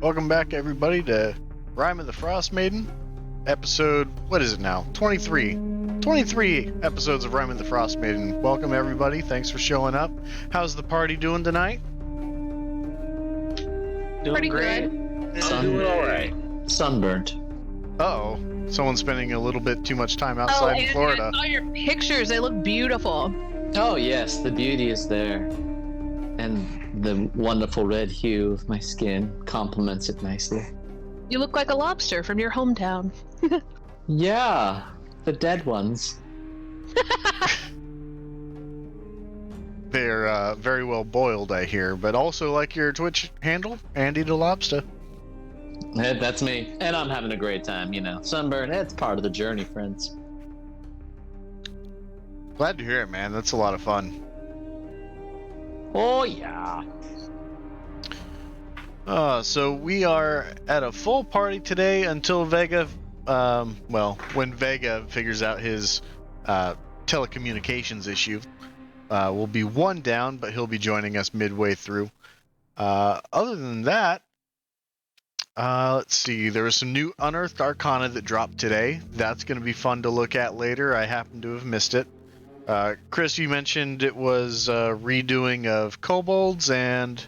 Welcome back, everybody, to Rime of the Frost Maiden, episode, what is it now? 23. 23 episodes of Rime of the Frost Maiden. Welcome, everybody. Thanks for showing up. How's the party doing tonight? Doing Pretty great. good. I'm doing all right. Sunburnt. Uh-oh. Someone's spending a little bit too much time outside in Florida. I saw your pictures. They look beautiful. Oh yes, the beauty is there. And the wonderful red hue of my skin complements it nicely. You look like a lobster from your hometown. Yeah, the dead ones. They're very well boiled, I hear, but also like your Twitch handle, Andy the Lobster. That's me. And I'm having a great time, Sunburn, it's part of the journey, friends. Glad to hear it, man. That's a lot of fun. Oh yeah. So we are at a full party today until Vega, when Vega figures out his telecommunications issue. We'll be one down, but he'll be joining us midway through. Other than that, let's see, there was some new Unearthed Arcana that dropped today. That's going to be fun to look at later. I happen to have missed it. Chris, you mentioned it was a redoing of kobolds and...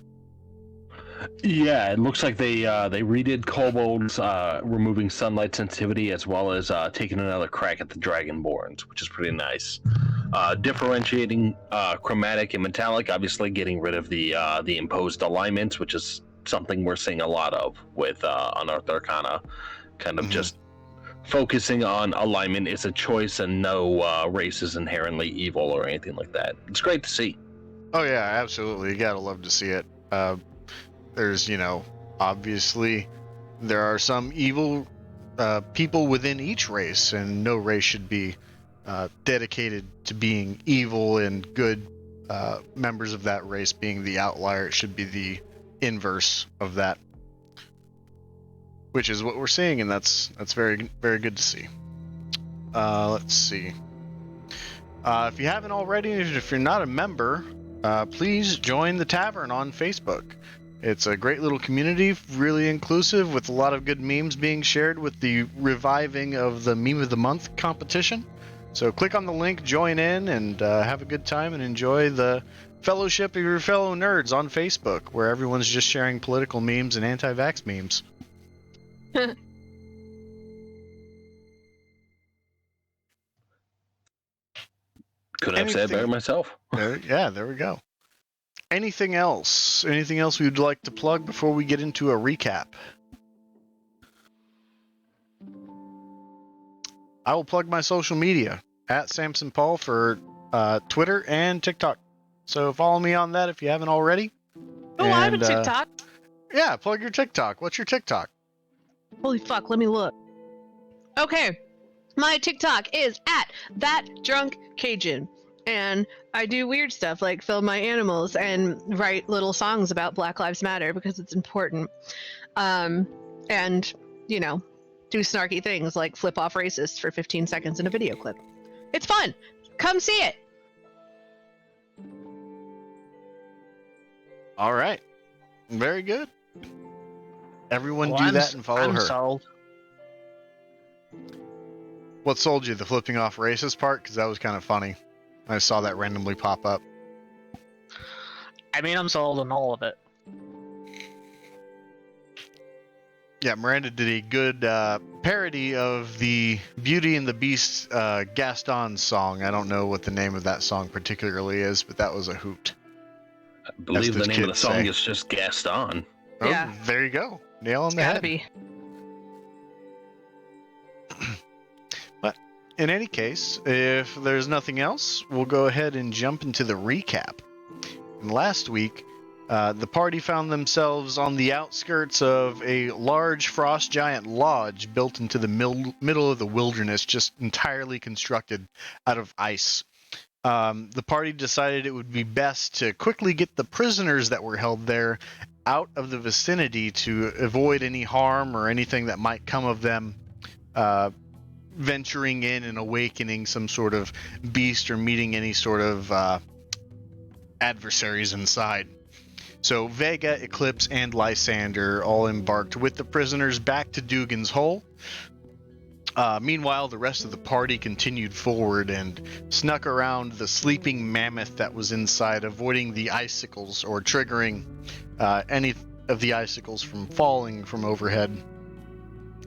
Yeah, it looks like they redid kobolds, removing sunlight sensitivity, as well as taking another crack at the dragonborns, which is pretty nice. Differentiating chromatic and metallic, obviously getting rid of the imposed alignments, which is something we're seeing a lot of with Unearthed Arcana. Kind of just focusing on alignment is a choice, and no race is inherently evil or anything like that. It's great to see. Oh yeah, absolutely. You gotta love to see it. There's, obviously there are some evil people within each race, and no race should be dedicated to being evil and good members of that race being the outlier. It should be the inverse of that, which is what we're seeing, and that's very, very good to see. Let's see. If you haven't already, if you're not a member, please join the tavern on Facebook. It's a great little community, really inclusive, with a lot of good memes being shared with the reviving of the Meme of the Month competition. So click on the link, join in, and have a good time and enjoy the fellowship of your fellow nerds on Facebook, where everyone's just sharing political memes and anti-vax memes. Couldn't have said better myself. There we go. Anything else? Anything else we'd like to plug before we get into a recap? I will plug my social media at Samson Paul for Twitter and TikTok. So follow me on that if you haven't already. Oh, I have a TikTok. Yeah, plug your TikTok. What's your TikTok? Holy fuck, let me look. Okay, my TikTok is at ThatDrunkCajun. And I do weird stuff like film my animals and write little songs about Black Lives Matter because it's important. And, do snarky things like flip off racists for 15 seconds in a video clip. It's fun. Come see it. All right. Very good. Everyone do that and follow her. Sold. What sold you? The flipping off racist part? Because that was kind of funny. I saw that randomly pop up. I mean, I'm sold on all of it. Yeah, Miranda did a good parody of the Beauty and the Beast Gaston song. I don't know what the name of that song particularly is, but that was a hoot. I believe the name of the song say. is just Gaston. Oh, Yeah. There you go. Nail on the Gotta head. be. But in any case, if there's nothing else, we'll go ahead and jump into the recap. And last week, the party found themselves on the outskirts of a large frost giant lodge built into the middle of the wilderness, just entirely constructed out of ice. The party decided it would be best to quickly get the prisoners that were held there out of the vicinity to avoid any harm or anything that might come of them venturing in and awakening some sort of beast or meeting any sort of adversaries inside. So Vega, Eclipse, and Lysander all embarked with the prisoners back to Dugan's Hole. Meanwhile, the rest of the party continued forward and snuck around the sleeping mammoth that was inside, avoiding the icicles or triggering any of the icicles from falling from overhead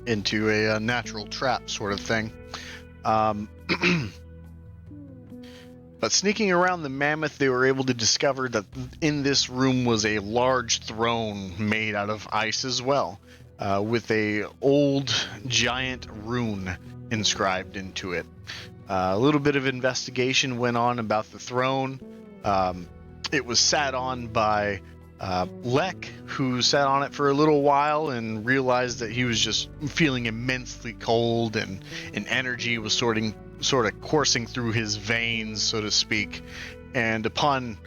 into a natural trap sort of thing. But sneaking around the mammoth, they were able to discover that in this room was a large throne made out of ice as well, with a old giant rune inscribed into it. A little bit of investigation went on about the throne. It was sat on by Lek, who sat on it for a little while and realized that he was just feeling immensely cold, and energy was sort of coursing through his veins, so to speak. And upon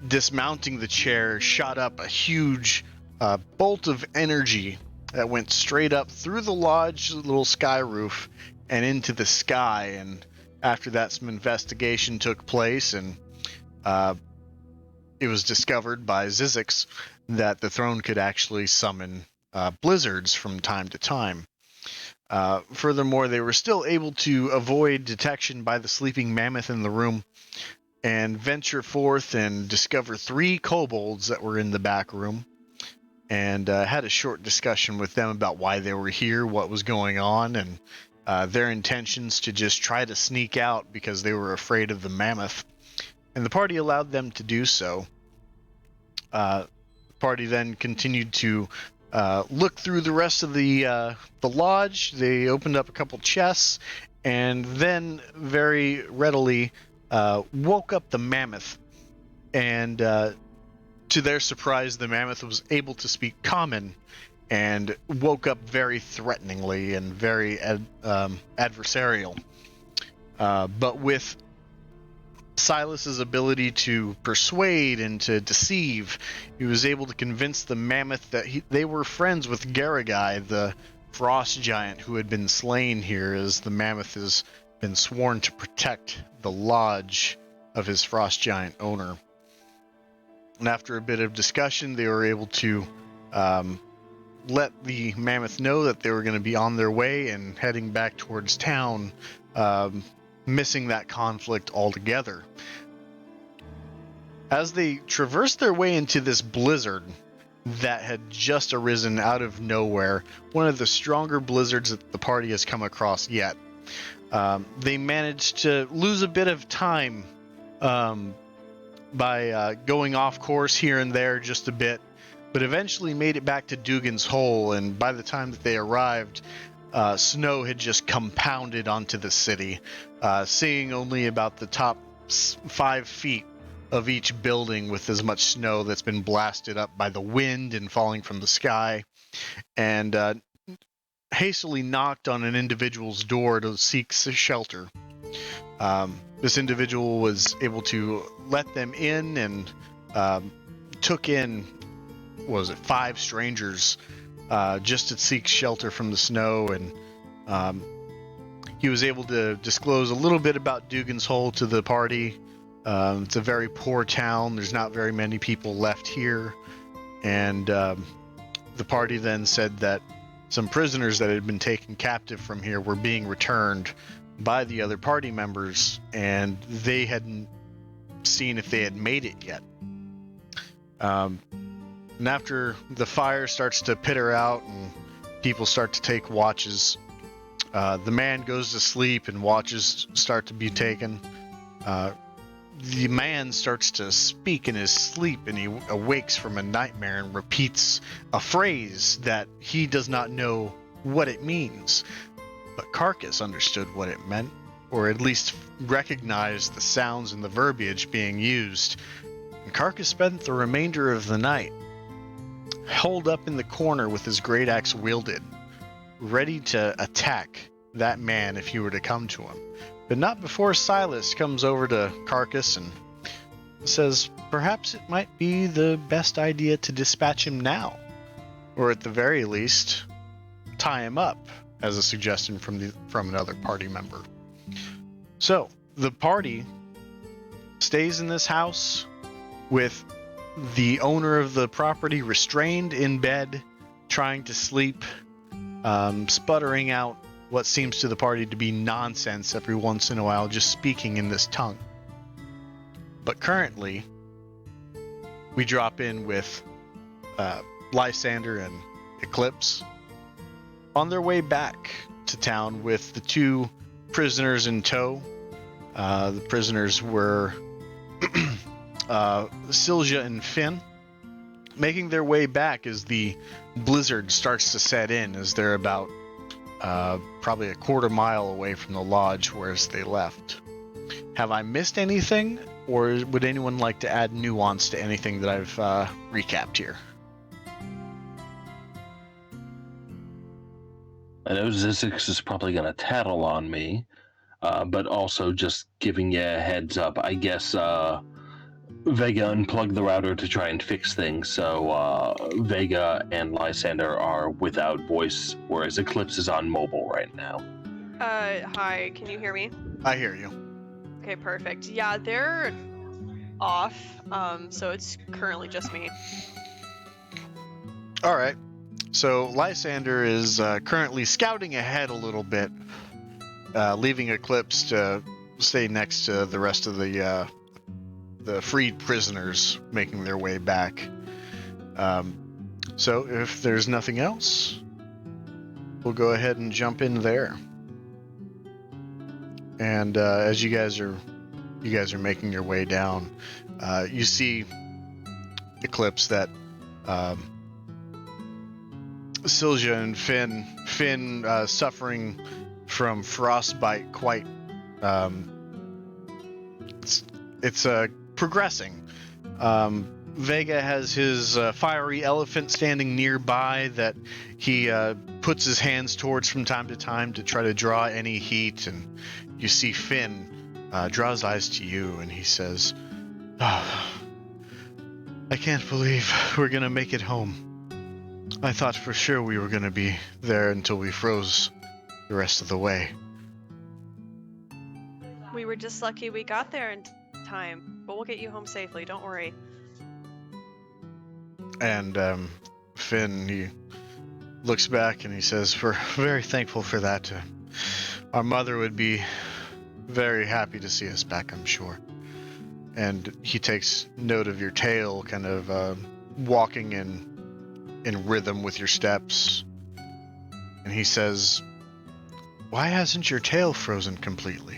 dismounting the chair, shot up a huge bolt of energy that went straight up through the lodge little sky roof and into the sky. And after that, some investigation took place, and it was discovered by Zizix that the throne could actually summon blizzards from time to time. Furthermore, they were still able to avoid detection by the sleeping mammoth in the room and venture forth and discover 3 kobolds that were in the back room, and had a short discussion with them about why they were here, what was going on, and their intentions to just try to sneak out because they were afraid of the mammoth. And the party allowed them to do so. The party then continued to look through the rest of the lodge. They opened up a couple chests, and then very readily woke up the mammoth. And to their surprise, the mammoth was able to speak common and woke up very threateningly and very adversarial. But with Silas's ability to persuade and to deceive, he was able to convince the mammoth that they were friends with Garagai, the frost giant who had been slain here, as the mammoth has been sworn to protect the lodge of his frost giant owner. And after a bit of discussion, they were able to let the mammoth know that they were going to be on their way and heading back towards town, missing that conflict altogether. As they traversed their way into this blizzard that had just arisen out of nowhere, one of the stronger blizzards that the party has come across yet, they managed to lose a bit of time by going off course here and there just a bit, but eventually made it back to Dugan's Hole. And by the time that they arrived, snow had just compounded onto the city, seeing only about the top 5 feet of each building with as much snow that's been blasted up by the wind and falling from the sky, and hastily knocked on an individual's door to seek shelter. This individual was able to let them in and took in, 5 strangers just to seek shelter from the snow. And he was able to disclose a little bit about Dugan's Hole to the party. It's a very poor town. There's not very many people left here. And the party then said that some prisoners that had been taken captive from here were being returned by the other party members, and they hadn't seen if they had made it yet. And after the fire starts to pitter out and people start to take watches, the man goes to sleep and watches start to be taken. The man starts to speak in his sleep, and he awakes from a nightmare and repeats a phrase that he does not know what it means. But Carcass understood what it meant, or at least recognized the sounds and the verbiage being used. And Carcass spent the remainder of the night holed up in the corner with his great axe wielded, ready to attack that man if he were to come to him. But not before Silas comes over to Carcass and says perhaps it might be the best idea to dispatch him now, or at the very least tie him up, as a suggestion from another party member. So the party stays in this house with the owner of the property restrained in bed, trying to sleep, sputtering out what seems to the party to be nonsense every once in a while, just speaking in this tongue. But currently, we drop in with Lysander and Eclipse on their way back to town with the two prisoners in tow. The prisoners were Silja and Finn, making their way back as the blizzard starts to set in, as they're about probably a quarter mile away from the lodge where they left. Have I missed anything, or would anyone like to add nuance to anything that I've recapped here? I know Zizix is probably going to tattle on me, but also just giving you a heads up. I guess Vega unplugged the router to try and fix things, so Vega and Lysander are without voice, whereas Eclipse is on mobile right now. Hi, can you hear me? I hear you. Okay, perfect. Yeah, they're off, so it's currently just me. All right. So Lysander is currently scouting ahead a little bit, leaving Eclipse to stay next to the rest of the freed prisoners making their way back. So if there's nothing else, we'll go ahead and jump in there. And as you guys are making your way down, you see Eclipse that Silja and Finn suffering from frostbite quite it's progressing. Vega has his fiery elephant standing nearby that he puts his hands towards from time to time to try to draw any heat, and you see Finn draw his eyes to you and he says, "Oh, I can't believe we're gonna make it home. I thought for sure we were gonna be there until we froze the rest of the way." We were just lucky we got there in time, but we'll get you home safely, don't worry. And Finn, he looks back and he says, "We're very thankful for that. Our mother would be very happy to see us back, I'm sure." And he takes note of your tail, kind of walking in rhythm with your steps. And he says, "Why hasn't your tail frozen completely?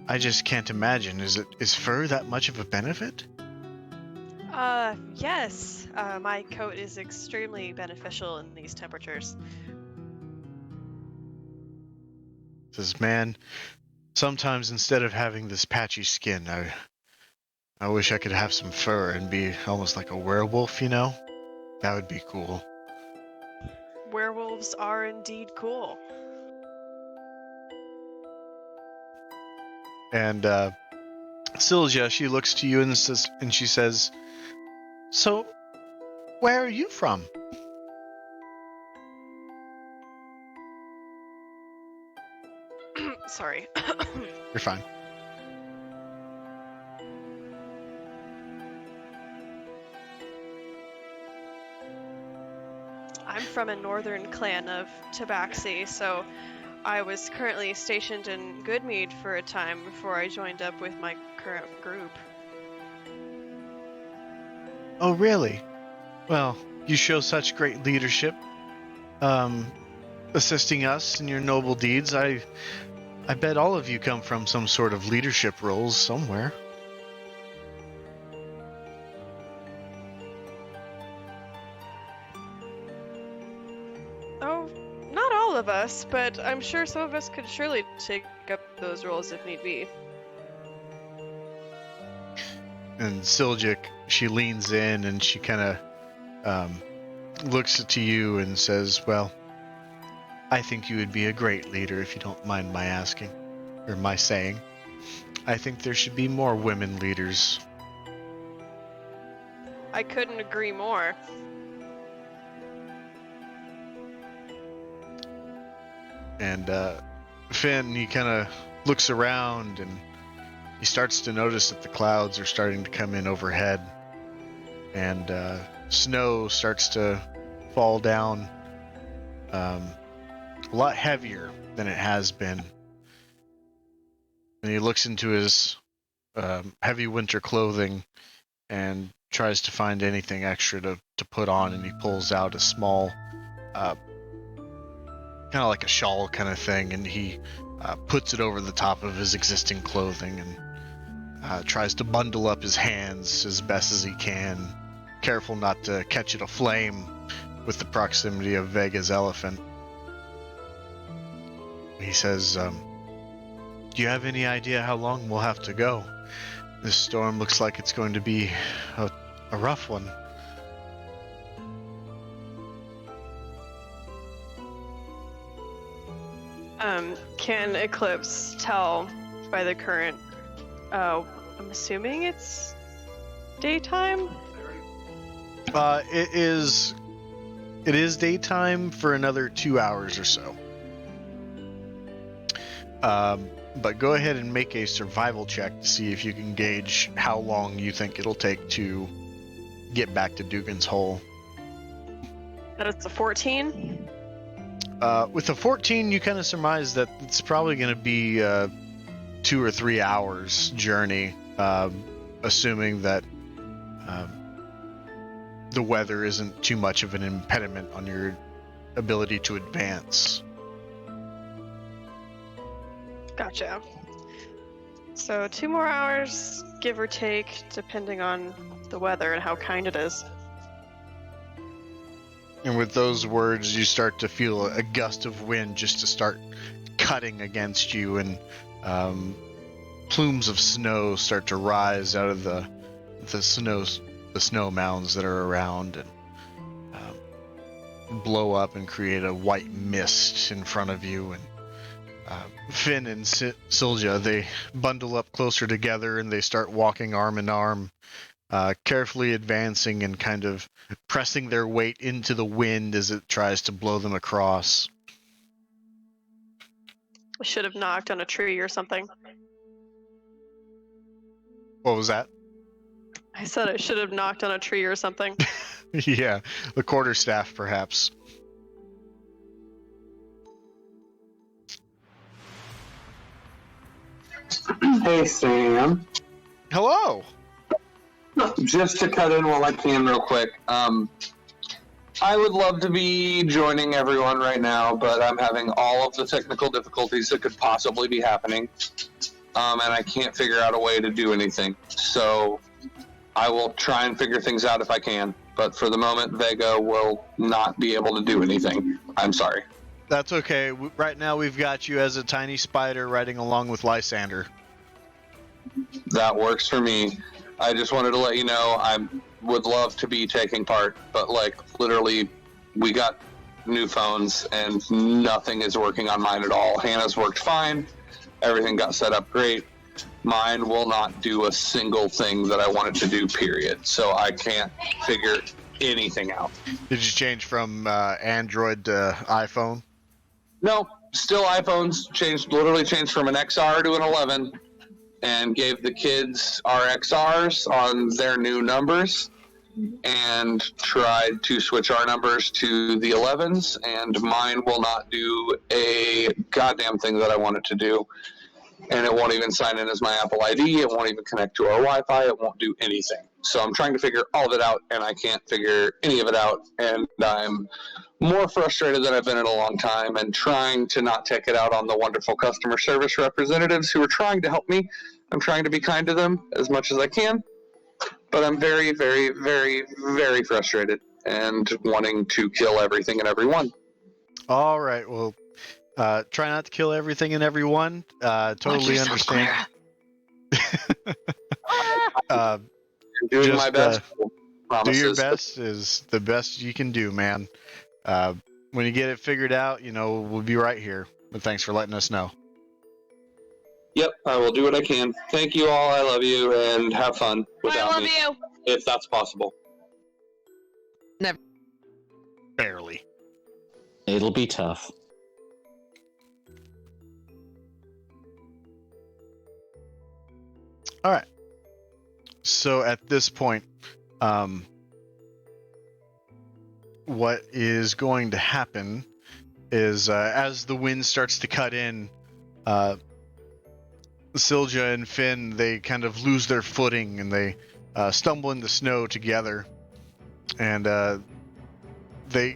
I just can't imagine. Is fur that much of a benefit?" Yes. My coat is extremely beneficial in these temperatures. Says, "Man, sometimes instead of having this patchy skin, I wish I could have some fur and be almost like a werewolf, you know? That would be cool." Werewolves are indeed cool. And Silja, she looks to you and she says, "So, where are you from?" Sorry. You're fine. I'm from a northern clan of Tabaxi, so I was currently stationed in Goodmead for a time before I joined up with my current group. "Oh, really? Well, you show such great leadership, assisting us in your noble deeds. I bet all of you come from some sort of leadership roles somewhere." Oh, not all of us, but I'm sure some of us could surely take up those roles if need be. And Siljic, she leans in and she kind of looks to you and says, "Well, I think you would be a great leader if you don't mind my asking, or my saying. I think there should be more women leaders." I couldn't agree more. And Finn, he kind of looks around and he starts to notice that the clouds are starting to come in overhead. and snow starts to fall down, a lot heavier than it has been. And he looks into his heavy winter clothing and tries to find anything extra to put on, and he pulls out a small, kind of like a shawl kind of thing, and he puts it over the top of his existing clothing and tries to bundle up his hands as best as he can, careful not to catch it aflame with the proximity of Vega's elephant. He says, do you have any idea how long we'll have to go? This storm looks like it's going to be a rough one. Can Eclipse tell by the current, I'm assuming it's daytime? It is daytime for another 2 hours or so. But go ahead and make a survival check to see if you can gauge how long you think it'll take to get back to Dugan's Hole. That is a 14. With a 14, you kind of surmise that it's probably going to be 2 or 3 hours journey, assuming that the weather isn't too much of an impediment on your ability to advance. Gotcha. So 2 more hours, give or take, depending on the weather and how kind it is. And with those words, you start to feel a gust of wind just to start cutting against you, and plumes of snow start to rise out of the snow mounds that are around, and blow up and create a white mist in front of you. And Finn and Silja, they bundle up closer together and they start walking arm in arm, carefully advancing and kind of pressing their weight into the wind as it tries to blow them across. I should have knocked on a tree or something. What was that? I said I should have knocked on a tree or something. Yeah, the quarterstaff, perhaps. Hey, Sam. Hello! Just to cut in while I can real quick. I would love to be joining everyone right now, but I'm having all of the technical difficulties that could possibly be happening. And I can't figure out a way to do anything. So I will try and figure things out if I can. But for the moment, Vega will not be able to do anything. I'm sorry. That's okay. Right now we've got you as a tiny spider riding along with Lysander. That works for me. I just wanted to let you know I would love to be taking part, but literally we got new phones and nothing is working on mine at all. Hannah's worked fine. Everything got set up great. Mine will not do a single thing that I wanted to do, period. So I can't figure anything out. Did you change from Android to iPhone? No, still iPhones. Literally changed from an XR to an 11 and gave the kids our XRs on their new numbers and tried to switch our numbers to the 11s, and mine will not do a goddamn thing that I wanted to do. And it won't even sign in as my Apple ID. It won't even connect to our Wi-Fi. It won't do anything. So I'm trying to figure all of it out, and I can't figure any of it out. And I'm more frustrated than I've been in a long time, and trying to not take it out on the wonderful customer service representatives who are trying to help me. I'm trying to be kind to them as much as I can. But I'm very, very, very, very frustrated and wanting to kill everything and everyone. All right, well, try not to kill everything and everyone. Totally understand. Doing my best. Do your best is the best you can do, man. When you get it figured out, we'll be right here. But thanks for letting us know. Yep, I will do what I can. Thank you all. I love you, and have fun without I love me, you. if that's possible. Barely. It'll be tough. All right. So at this point, what is going to happen is as the wind starts to cut in, Silja and Finn, they kind of lose their footing and they stumble in the snow together. And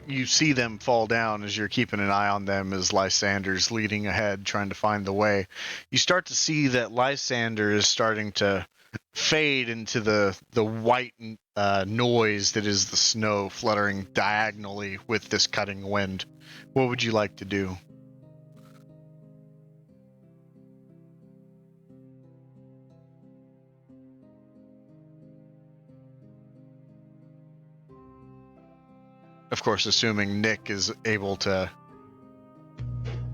you see them fall down as you're keeping an eye on them as Lysander's leading ahead trying to find the way. You start to see that Lysander is starting to fade into the white noise that is the snow fluttering diagonally with this cutting wind. What would you like to do? Of course, assuming Nick is able to.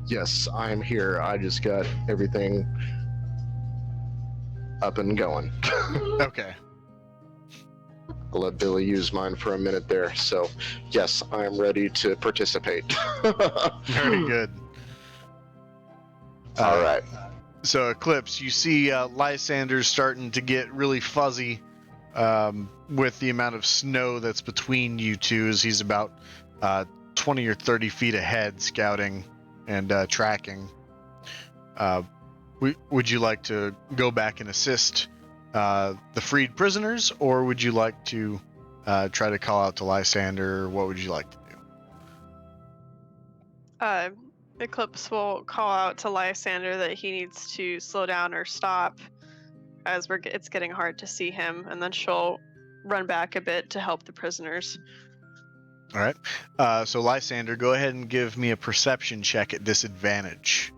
Yes, I'm here. I just got everything up and going. Okay. I'll let Billy use mine for a minute there. So, yes, I'm ready to participate. Very good. All right. So, Eclipse, you see Lysander starting to get really fuzzy with the amount of snow that's between you two, as he's about 20 or 30 feet ahead scouting and tracking. Would you like to go back and assist the freed prisoners, or would you like to try to call out to Lysander? What would you like to do? Eclipse will call out to Lysander that he needs to slow down or stop, as it's getting hard to see him, and then she'll run back a bit to help the prisoners. All right. So Lysander, go ahead and give me a perception check at disadvantage,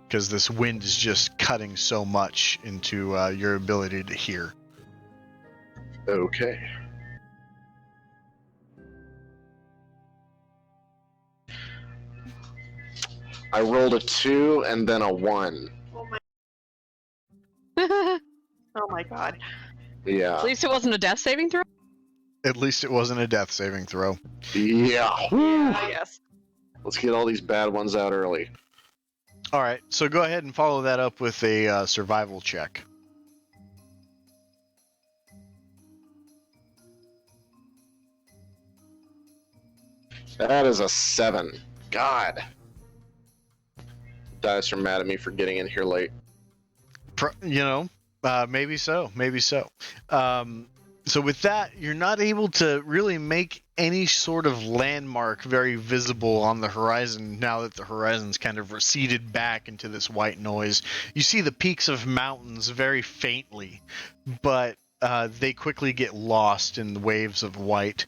because this wind is just cutting so much into your ability to hear. Okay. I rolled a 2 and then a 1. Oh my god. Yeah. At least it wasn't a death saving throw. At least it wasn't a death saving throw. Yeah. Woo. Yes. Let's get all these bad ones out early. All right. So go ahead and follow that up with a survival check. That is a 7. God. Dice are mad at me for getting in here late. Maybe so. Maybe so. So with that, you're not able to really make any sort of landmark very visible on the horizon now that the horizon's kind of receded back into this white noise. You see the peaks of mountains very faintly, but they quickly get lost in the waves of white,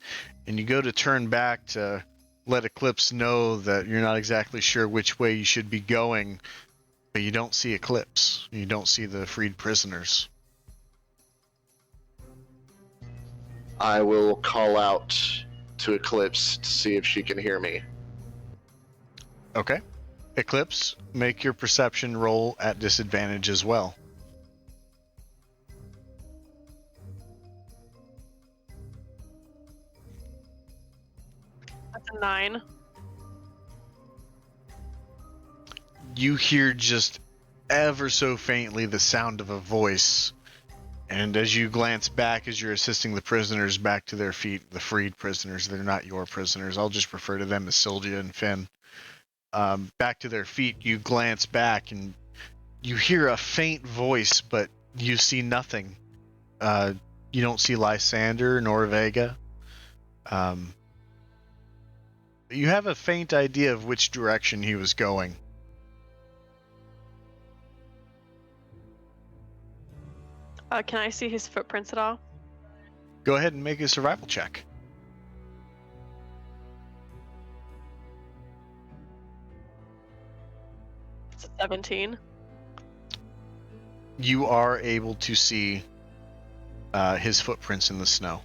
and you go to turn back to let Eclipse know that you're not exactly sure which way you should be going, but you don't see Eclipse. You don't see the freed prisoners. I will call out to Eclipse to see if she can hear me. Okay. Eclipse, make your perception roll at disadvantage as well. That's a 9. You hear just ever so faintly the sound of a voice, and as you glance back as you're assisting the prisoners back to their feet, the freed prisoners, they're not your prisoners, I'll just refer to them as Sylgia and Finn, back to their feet, you glance back and you hear a faint voice, but you see nothing. You don't see Lysander nor Vega. You have a faint idea of which direction he was going. Can I see his footprints at all? Go ahead and make a survival check. It's a 17. You are able to see his footprints in the snow.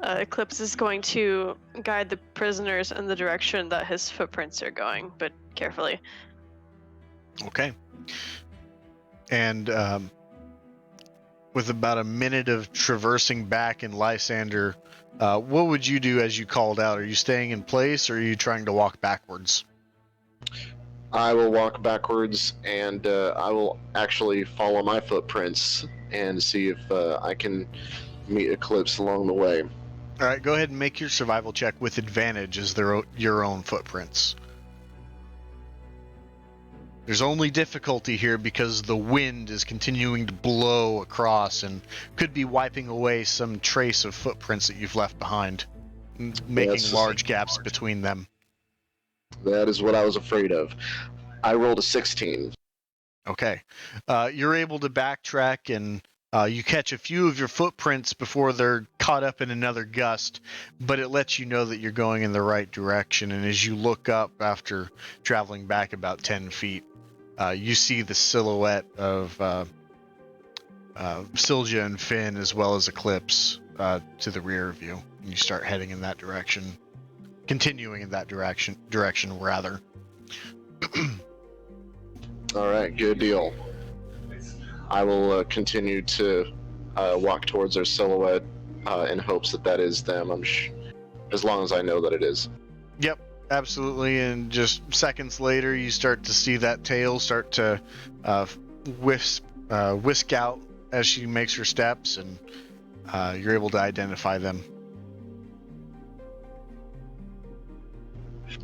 Eclipse is going to guide the prisoners in the direction that his footprints are going, but carefully. Okay. And with about a minute of traversing back in Lysander, what would you do as you called out? Are you staying in place, or are you trying to walk backwards? I will walk backwards, and I will actually follow my footprints and see if I can meet Eclipse along the way. All right, go ahead and make your survival check with advantage as your own footprints. There's only difficulty here because the wind is continuing to blow across and could be wiping away some trace of footprints that you've left behind, making large gaps between them. That is what I was afraid of. I rolled a 16. Okay. You're able to backtrack and you catch a few of your footprints before they're caught up in another gust, but it lets you know that you're going in the right direction. And as you look up after traveling back about 10 feet, you see the silhouette of Sylgia and Finn as well as Eclipse to the rear of you. And you start heading in that direction. Continuing in that direction rather. All right, good deal. I will continue to walk towards their silhouette in hopes that is them. As long as I know that it is. Yep, absolutely. And just seconds later, you start to see that tail start to whisk out as she makes her steps, and you're able to identify them.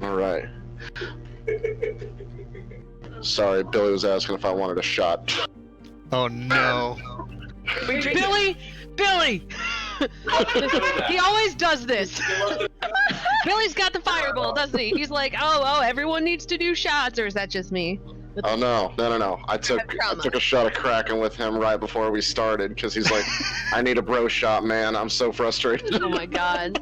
All right. Sorry, Billy was asking if I wanted a shot. Oh no. Billy! He always does this. Billy's got the fireball, doesn't he? He's like, oh, everyone needs to do shots, or is that just me? Oh no. I took a shot of Kraken with him right before we started because he's like, I need a bro shot, man. I'm so frustrated. Oh my god.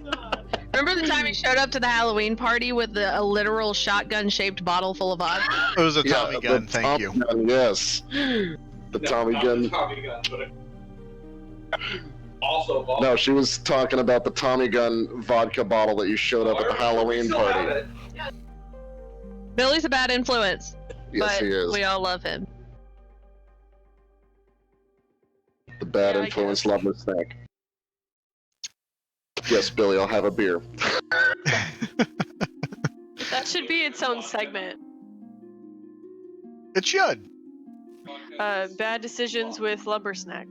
Remember the time he showed up to the Halloween party with a literal shotgun-shaped bottle full of vodka? It was a Tommy gun, thank you. Gun, yes. The Tommy gun. Also, No, she was talking about the Tommy gun vodka bottle that you showed up at the Halloween party. Billy's a bad influence, Yes, but he is. we all love him. The bad Yeah, I influence guess. lover snack. Yes, Billy, I'll have a beer. That should be its own segment. It should. Bad decisions with Lumbersnack.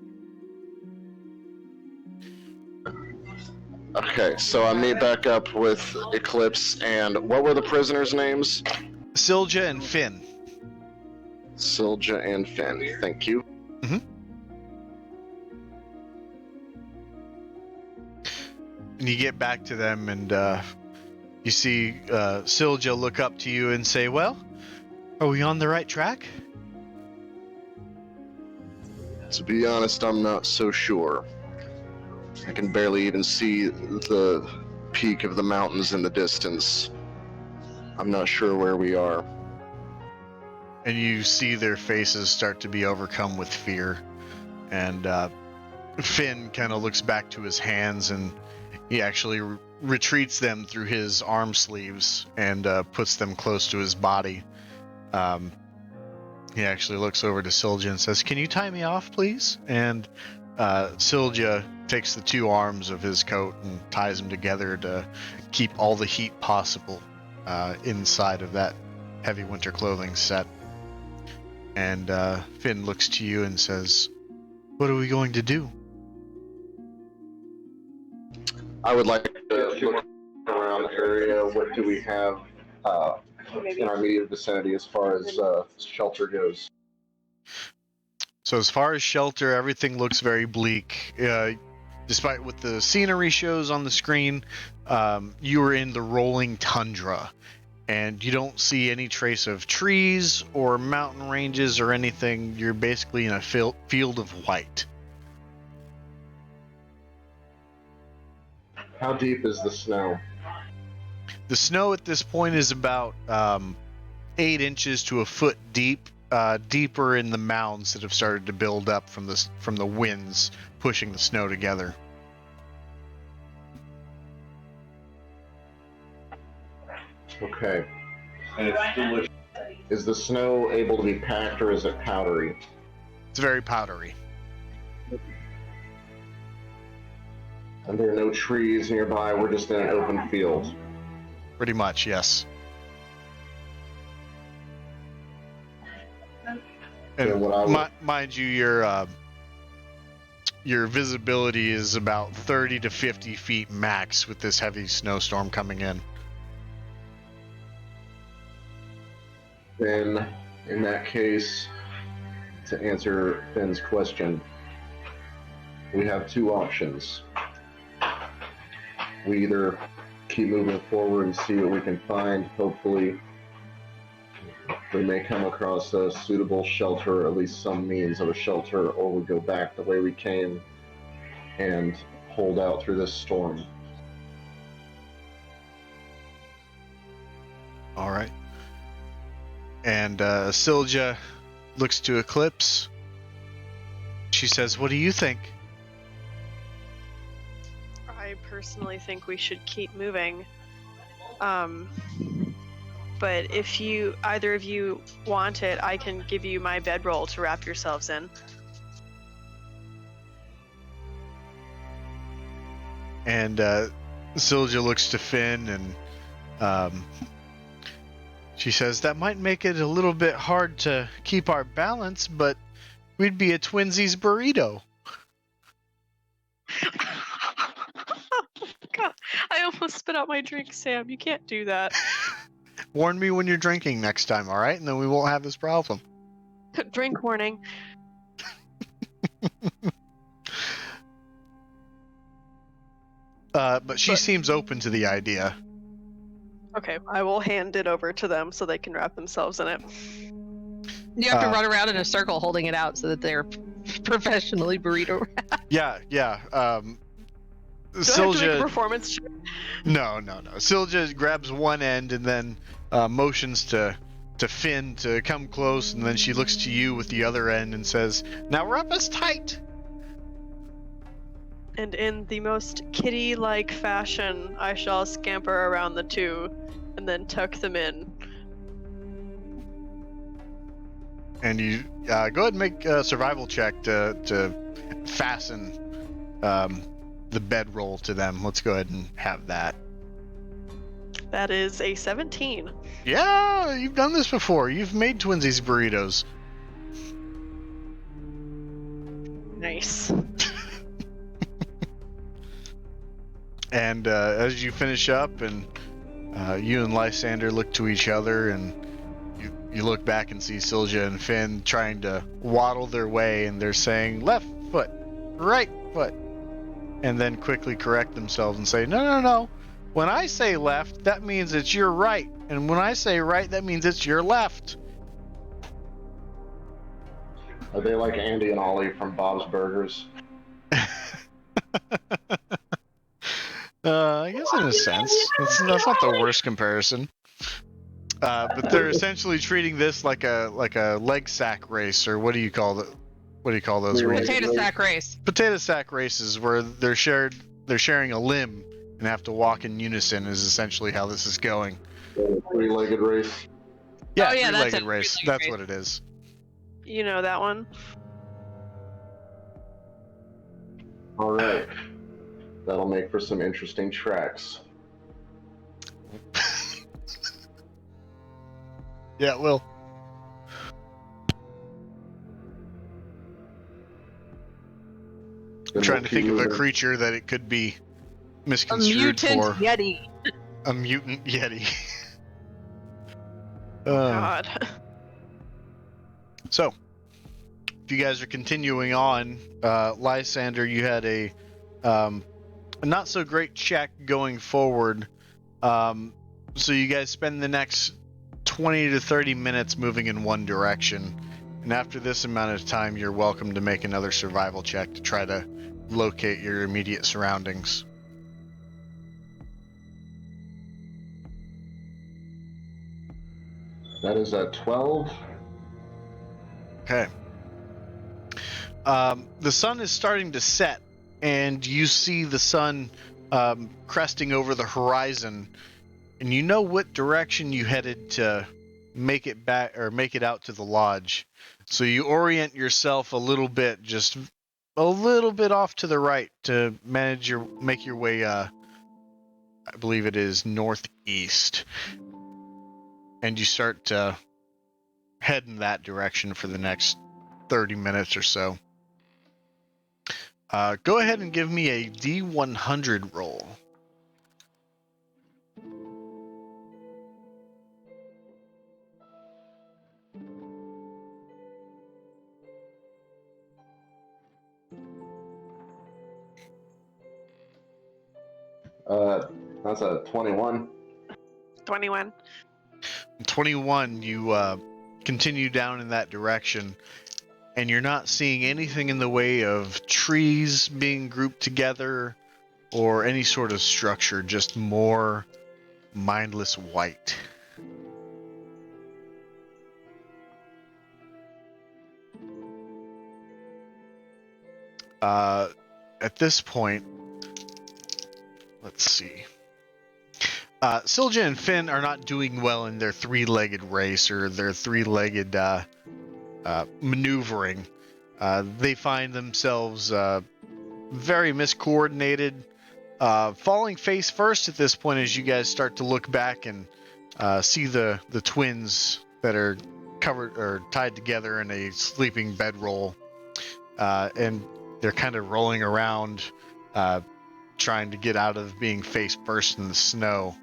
Okay, so I meet back up with Eclipse, and what were the prisoners' names? Sylgia and Finn. Sylgia and Finn. Thank you. And you get back to them, and you see Sylgia look up to you and say, well, are we on the right track? To be honest, I'm not so sure. I can barely even see the peak of the mountains in the distance. I'm not sure where we are. And you see their faces start to be overcome with fear. And Finn kind of looks back to his hands, and he actually retreats them through his arm sleeves and puts them close to his body. He actually looks over to Sylgia and says, can you tie me off, please? And Sylgia takes the two arms of his coat and ties them together to keep all the heat possible inside of that heavy winter clothing set. And Finn looks to you and says, what are we going to do? I would like to look around the area. What do we have in our immediate vicinity as far as shelter goes? So as far as shelter, everything looks very bleak. Despite what the scenery shows on the screen, you are in the rolling tundra, and you don't see any trace of trees or mountain ranges or anything. You're basically in a field of white. How deep is the snow? The snow at this point is about 8 inches to a foot deep, deeper in the mounds that have started to build up from the winds pushing the snow together. Okay. And it's delicious. Is the snow able to be packed, or is it powdery? It's very powdery. And there are no trees nearby. We're just in an open field. Pretty much, yes. Okay, And what I would- mind you, your your visibility is about 30 to 50 feet max with this heavy snowstorm coming in. Then, in that case, to answer Finn's question, we have two options. We either keep moving forward and see what we can find. Hopefully, we may come across a suitable shelter, or at least some means of a shelter, or we go back the way we came and hold out through this storm. All right. And Silja looks to Eclipse. She says, "What do you think?" I personally think we should keep moving. But if either of you want it, I can give you my bedroll to wrap yourselves in. And Silja looks to Finn and she says, "That might make it a little bit hard to keep our balance, but we'd be a twinsies burrito." God, I almost spit out my drink, Sam. You can't do that. Warn me when you're drinking next time, all right? And then we won't have this problem. Drink warning. But she seems open to the idea. Okay, I will hand it over to them so they can wrap themselves in it. You have to run around in a circle holding it out so that they're professionally burrito wrapped. Yeah. Do I have to make a Silja, performance check? no. Silja grabs one end and then motions to Finn to come close, and then she looks to you with the other end and says, "Now wrap us tight." And in the most kitty-like fashion, I shall scamper around the two and then tuck them in. And you go ahead and make a survival check to fasten the bedroll to them. Let's go ahead and have that. That is a 17. Yeah, you've done this before. You've made twinsies burritos. Nice. And as you finish up, and you and Lysander look to each other, and you look back and see Silja and Finn trying to waddle their way, and they're saying left foot, right foot, and then quickly correct themselves and say, no. When I say left, that means it's your right, and when I say right, that means it's your left. Are they like Andy and Ollie from Bob's Burgers? I guess in a sense, that's not the worst comparison. But they're essentially treating this like a leg sack race, or what do you call it? What do you call those races? Potato sack race. Potato sack races, where they're sharing a limb and have to walk in unison, is essentially how this is going. Three-legged race. Yeah, Oh, yeah, that's three-legged a race. three-legged That's race. what it is. You know that one? All right. That'll make for some interesting tracks. Yeah, it will. I'm trying to think of a creature that it could be A misconstrued mutant for. yeti. A mutant yeti. God. So, if you guys are continuing on, Lysander, you had a not so great check going forward. So you guys spend the next 20 to 30 minutes moving in one direction. And after this amount of time, you're welcome to make another survival check to try to locate your immediate surroundings. That is a 12. Okay. The sun is starting to set, and you see the sun cresting over the horizon, and you know what direction you headed to make it back or make it out to the lodge. So you orient yourself a little bit, just a little bit off to the right to make your way. I believe it is northeast, and you start to head in that direction for the next 30 minutes or so. Go ahead and give me a D100 roll. That's a 21. 21. 21, you continue down in that direction, and you're not seeing anything in the way of trees being grouped together or any sort of structure, just more mindless white. At this point, let's see. Silja and Finn are not doing well in their three-legged race or their three-legged maneuvering. They find themselves very miscoordinated, falling face first at this point as you guys start to look back and see the twins that are covered or tied together in a sleeping bedroll, and they're kind of rolling around, trying to get out of being face first in the snow,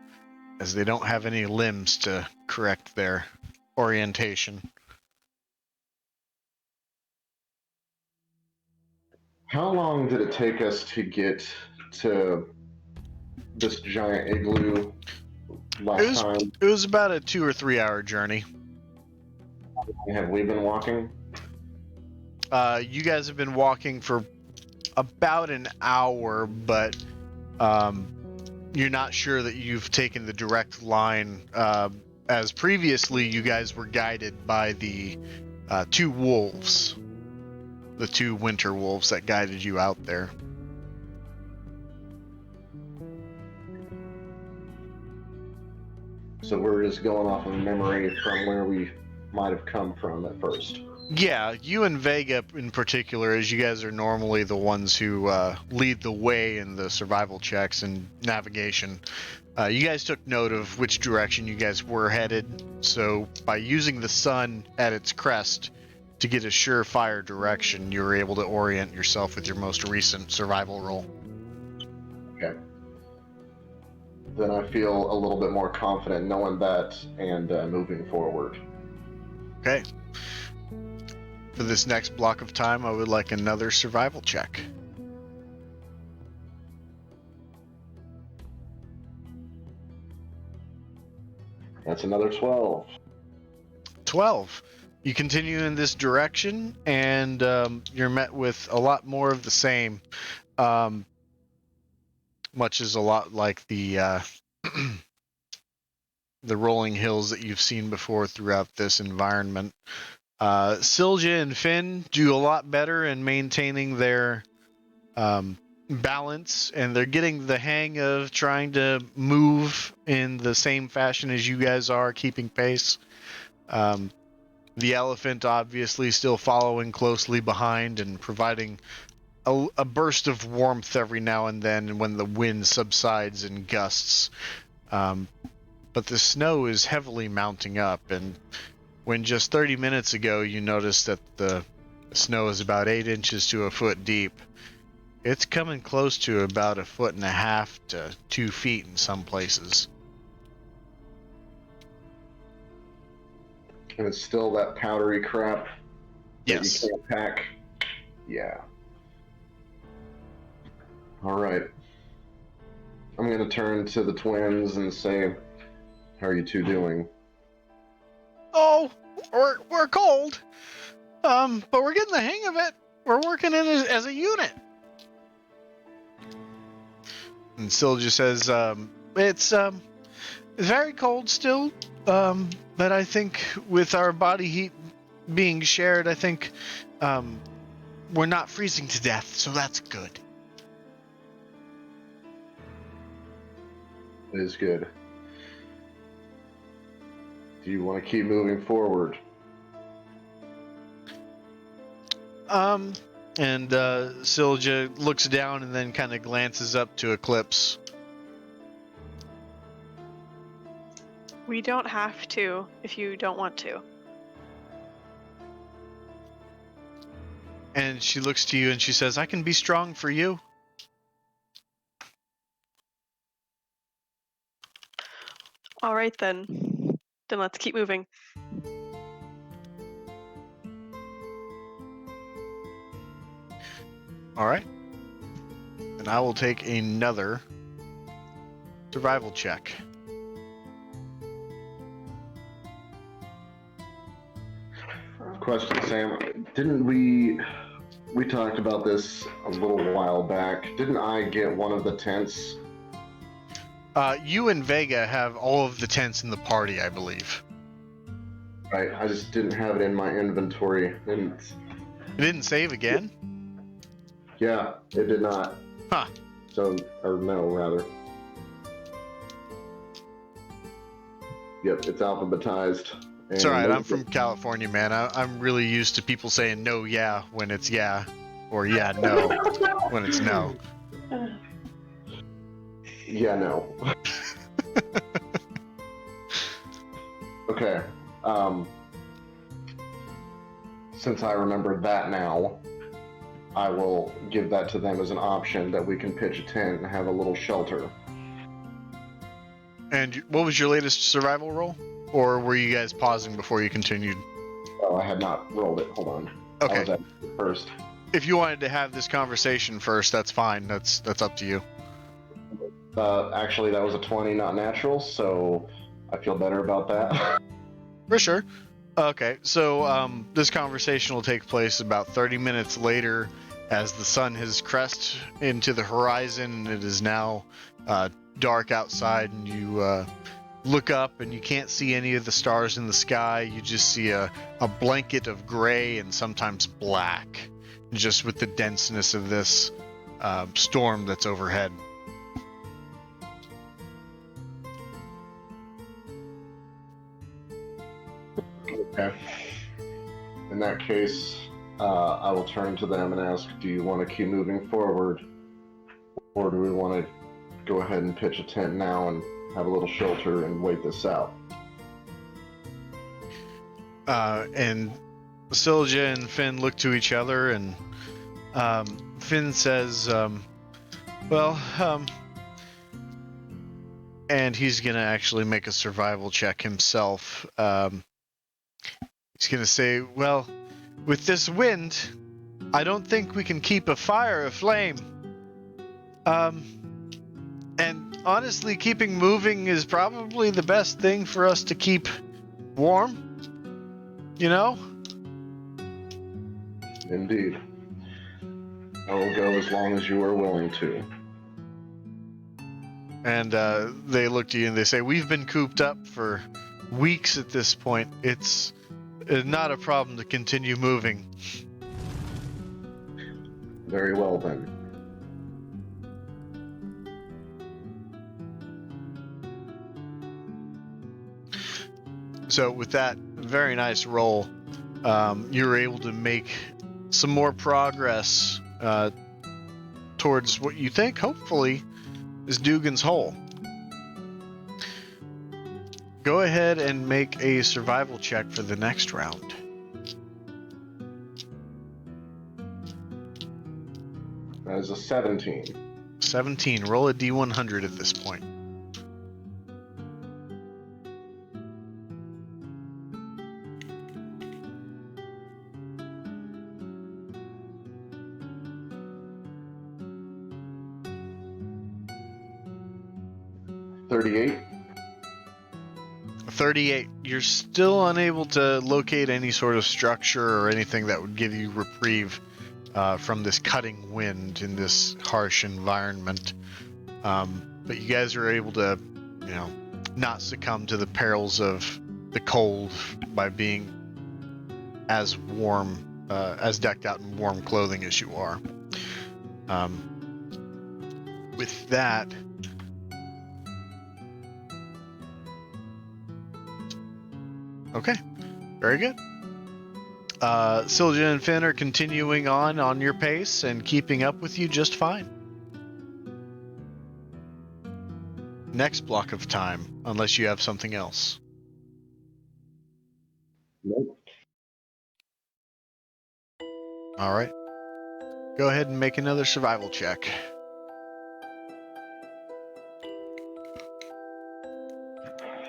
as they don't have any limbs to correct their orientation. How long did it take us to get to this giant igloo last time? It was about a 2 or 3 hour journey. Have we been walking? You guys have been walking for about an hour, but you're not sure that you've taken the direct line, as previously you guys were guided by the two wolves, the two winter wolves that guided you out there. So we're just going off of memory from where we might have come from at first. Yeah, you and Vega in particular, as you guys are normally the ones who lead the way in the survival checks and navigation. You guys took note of which direction you guys were headed, so by using the sun at its crest to get a surefire direction, you were able to orient yourself with your most recent survival roll. Okay. Then I feel a little bit more confident knowing that and moving forward. Okay. For this next block of time, I would like another survival check. That's another 12. 12. You continue in this direction, and you're met with a lot more of the same. Much is a lot like the the rolling hills that you've seen before throughout this environment. Silja and Finn do a lot better in maintaining their balance, and they're getting the hang of trying to move in the same fashion as you guys are, keeping pace. The elephant obviously still following closely behind and providing a burst of warmth every now and then when the wind subsides in gusts. But the snow is heavily mounting up, and when just 30 minutes ago you noticed that the snow is about 8 inches to a foot deep, it's coming close to about 1.5 feet to 2 feet in some places. And it's still that powdery crap that Yes. you can't pack. Yeah. All right. I'm going to turn to the twins and say, how are you two doing? Oh, we're cold. But we're getting the hang of it. We're working in as a unit. And Silja says, it's very cold still. But I think with our body heat being shared, I think we're not freezing to death, so that's good. It is good. Do you want to keep moving forward? And Silja looks down and then kind of glances up to Eclipse. We don't have to if you don't want to. And she looks to you and she says, I can be strong for you. All right then. Then let's keep moving. All right. And I will take another survival check. Question, Sam. Didn't we talked about this a little while back? Didn't I get one of the tents? You and Vega have all of the tents in the party, I believe. Right. I just didn't have it in my inventory. It didn't save again? Yeah, it did not. Huh. So, or no, rather. Yep, it's alphabetized. It's alright, I'm from California, man. I'm really used to people saying no, yeah, when it's yeah, or yeah, no, when it's no. Yeah, no. Okay. Since I remember that now, I will give that to them as an option that we can pitch a tent and have a little shelter. And what was your latest survival roll? Or were you guys pausing before you continued? Oh, I had not rolled it. Hold on. I Okay. was at first. If you wanted to have this conversation first, that's fine. That's up to you. Actually, that was a 20, not natural, so I feel better about that. For sure. Okay, so this conversation will take place about 30 minutes later as the sun has crest into the horizon and it is now dark outside, and you look up and you can't see any of the stars in the sky. You just see a blanket of gray and sometimes black, just with the denseness of this storm that's overhead. Okay. In that case, I will turn to them and ask, do you want to keep moving forward? Or do we want to go ahead and pitch a tent now and have a little shelter and wait this out? And Silja and Finn look to each other, and Finn says, and he's going to actually make a survival check himself. He's going to say, well, with this wind, I don't think we can keep a fire aflame. And honestly, keeping moving is probably the best thing for us to keep warm. You know? Indeed. I will go as long as you are willing to. And they look to you and they say, we've been cooped up for weeks at this point. It's not a problem to continue moving. Very well, then. So with that very nice roll, you were able to make some more progress towards what you think, hopefully, is Dugan's Hole. Go ahead and make a survival check for the next round. That is a 17. 17. Roll a D100 at this point. $38. 38. You're still unable to locate any sort of structure or anything that would give you reprieve from this cutting wind in this harsh environment. But you guys are able to, not succumb to the perils of the cold by being as warm, as decked out in warm clothing as you are. With that, okay, very good. Silja and Finn are continuing on your pace and keeping up with you just fine. Next block of time, unless you have something else. Nope. All right. Go ahead and make another survival check.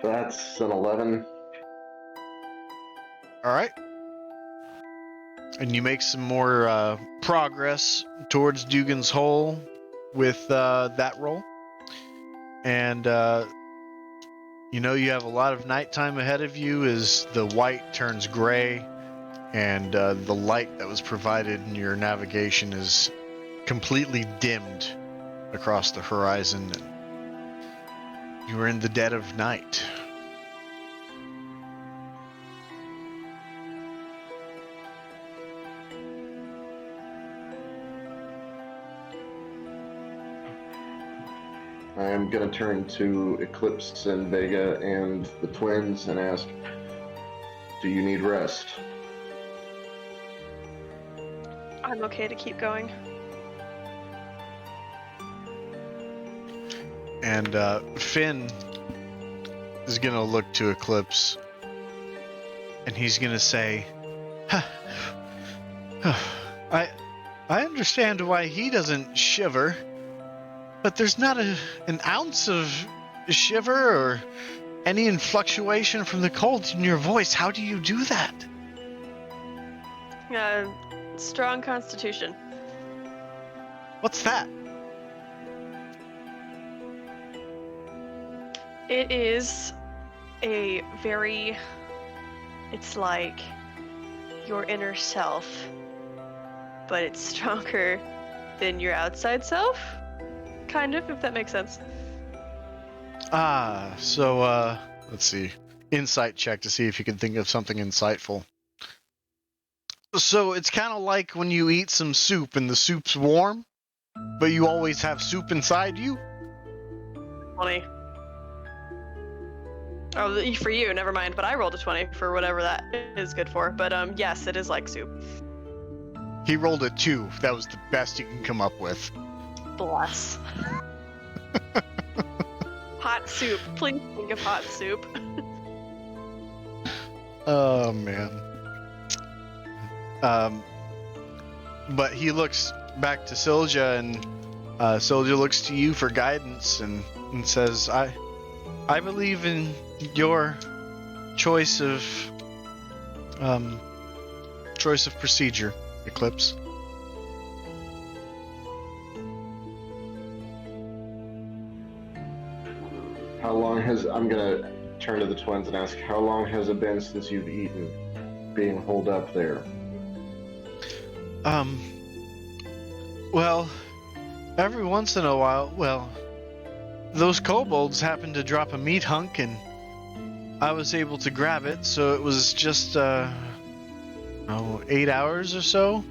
That's an 11. All right. And you make some more progress towards Dugan's Hole with that roll. And you have a lot of nighttime ahead of you as the white turns gray, and the light that was provided in your navigation is completely dimmed across the horizon. You are in the dead of night. I am going to turn to Eclipse and Vega and the twins and ask, do you need rest? I'm okay to keep going. And Finn is going to look to Eclipse, and he's going to say, I understand why he doesn't shiver, but there's not an ounce of shiver or any influctuation from the cold in your voice. How do you do that? Strong constitution. What's that? It is it's like your inner self, but it's stronger than your outside self. Kind of, if that makes sense. So let's see. Insight check to see if you can think of something insightful. So it's kind of like when you eat some soup and the soup's warm, but you always have soup inside you. Funny. Oh, for you, never mind. But I rolled a 20 for whatever that is good for. But yes, it is like soup. He rolled a 2. That was the best you can come up with. Bless. Hot soup. Please think of hot soup. Oh man. But he looks back to Sylvia, and Sylvia looks to you for guidance and says, I believe in your choice of procedure, Eclipse. How long I'm gonna turn to the twins and ask, how long has it been since you've eaten, being holed up there? Well, every once in a while, those kobolds happened to drop a meat hunk, and I was able to grab it, so it was just, 8 hours or so.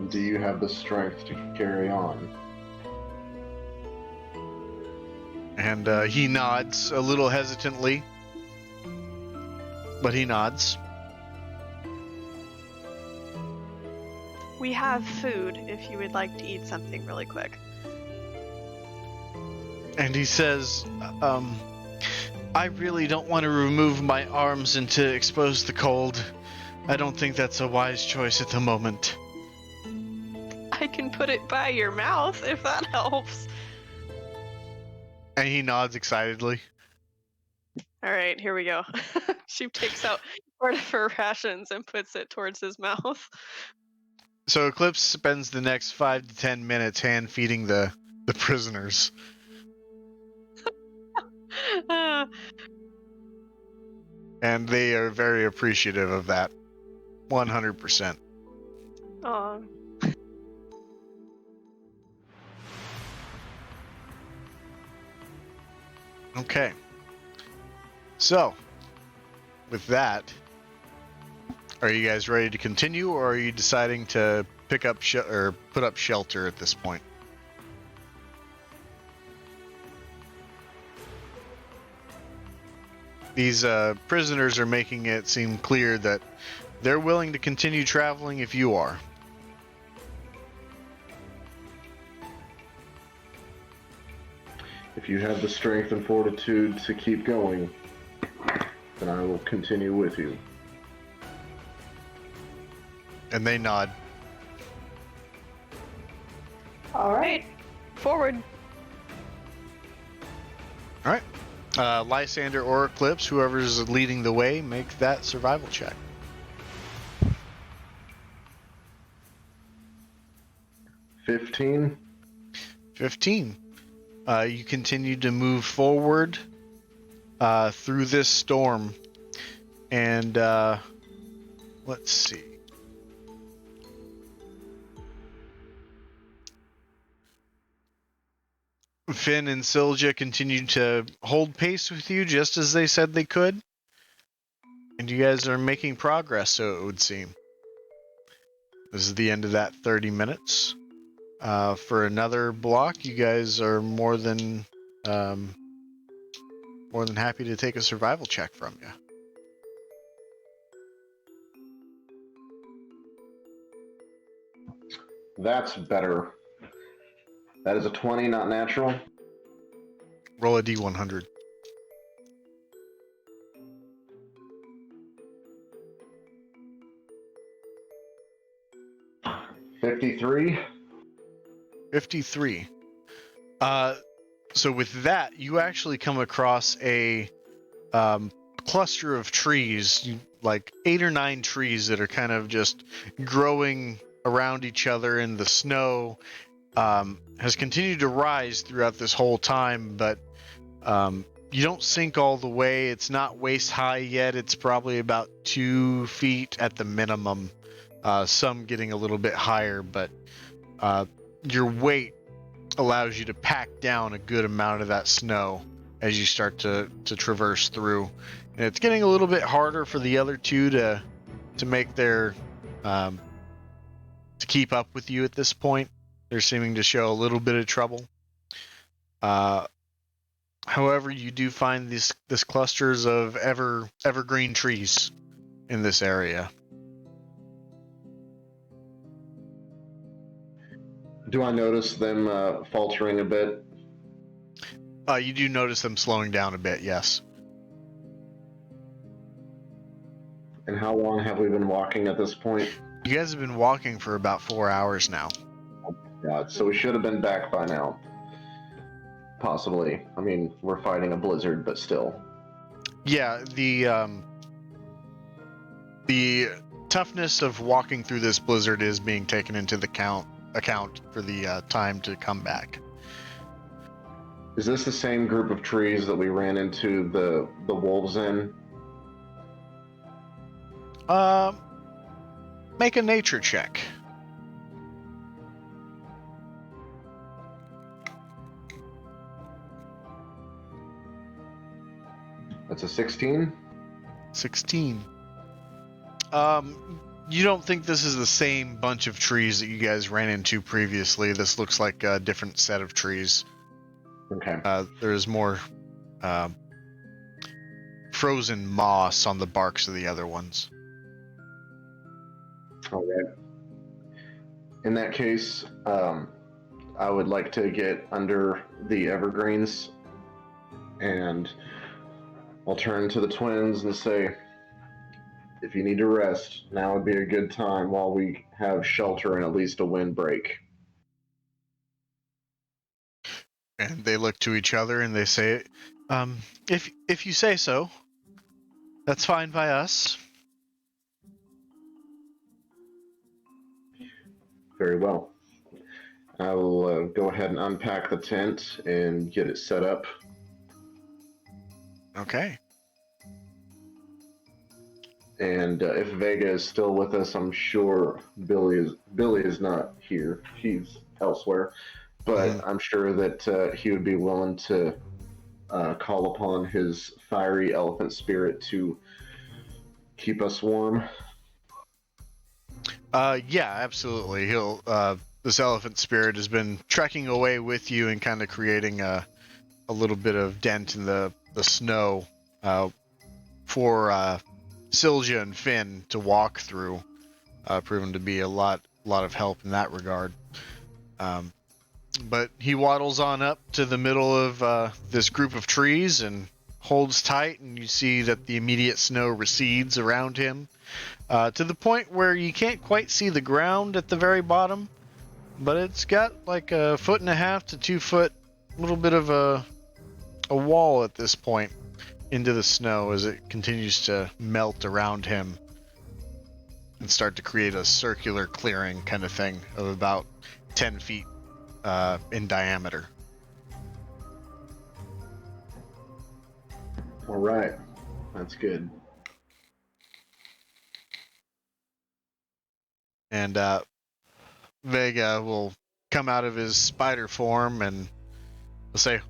Do you have the strength to carry on? And he nods a little hesitantly, but he nods. We have food if you would like to eat something really quick. And he says, I really don't want to remove my arms and to expose the cold. I don't think that's a wise choice at the moment. I can put it by your mouth if that helps. And he nods excitedly. All right, here we go. She takes out part of her rations and puts it towards his mouth. So Eclipse spends the next 5 to 10 minutes hand feeding the prisoners. And they are very appreciative of that. 100%. Aw. Okay. So, with that, are you guys ready to continue, or are you deciding to pick up or put up shelter at this point? These prisoners are making it seem clear that they're willing to continue traveling if you are. If you have the strength and fortitude to keep going, then I will continue with you. And they nod. All right, forward. All right. Lysander or Eclipse, whoever's leading the way, make that survival check. 15. 15. You continue to move forward through this storm. And let's see. Finn and Silja continue to hold pace with you just as they said they could. And you guys are making progress, so it would seem. This is the end of that 30 minutes. For another block, you guys are more than happy to take a survival check from you. That's better. That is a 20, not natural. Roll a d100. $53. 53. So with that, you actually come across a cluster of trees, like 8 or 9 trees that are kind of just growing around each other, and the snow has continued to rise throughout this whole time, but you don't sink all the way. It's not waist high yet. It's probably about 2 feet at the minimum. Some getting a little bit higher, but your weight allows you to pack down a good amount of that snow as you start to traverse through. And it's getting a little bit harder for the other two to make their to keep up with you at this point. They're seeming to show a little bit of trouble. However, you do find this clusters of evergreen trees in this area. Do I notice them faltering a bit? You do notice them slowing down a bit, yes. And how long have we been walking at this point? You guys have been walking for about 4 hours now. God, so we should have been back by now. Possibly. I mean, we're fighting a blizzard, but still. Yeah, the toughness of walking through this blizzard is being taken into the account for the time to come back. Is this the same group of trees that we ran into the wolves in? Make a nature check. That's a 16. 16. You don't think this is the same bunch of trees that you guys ran into previously. This looks like a different set of trees. Okay. There's more frozen moss on the barks of the other ones. Okay. In that case, I would like to get under the evergreens, and I'll turn to the twins and say, if you need to rest, now would be a good time while we have shelter and at least a windbreak. And they look to each other and they say, if you say so, that's fine by us. Very well. I will go ahead and unpack the tent and get it set up. Okay. And if Vega is still with us, I'm sure Billy is not here. He's elsewhere. But I'm sure that he would be willing to call upon his fiery elephant spirit to keep us warm. Yeah, absolutely. This elephant spirit has been trekking away with you and kind of creating a little bit of dent in the snow for Silja and Finn to walk through, proven to be a lot of help in that regard. But he waddles on up to the middle of this group of trees and holds tight, and you see that the immediate snow recedes around him to the point where you can't quite see the ground at the very bottom, but it's got like 1.5 to 2 foot, little bit of a wall at this point into the snow as it continues to melt around him and start to create a circular clearing kind of thing of about 10 feet in diameter. All right, that's good. And Vega will come out of his spider form and will say,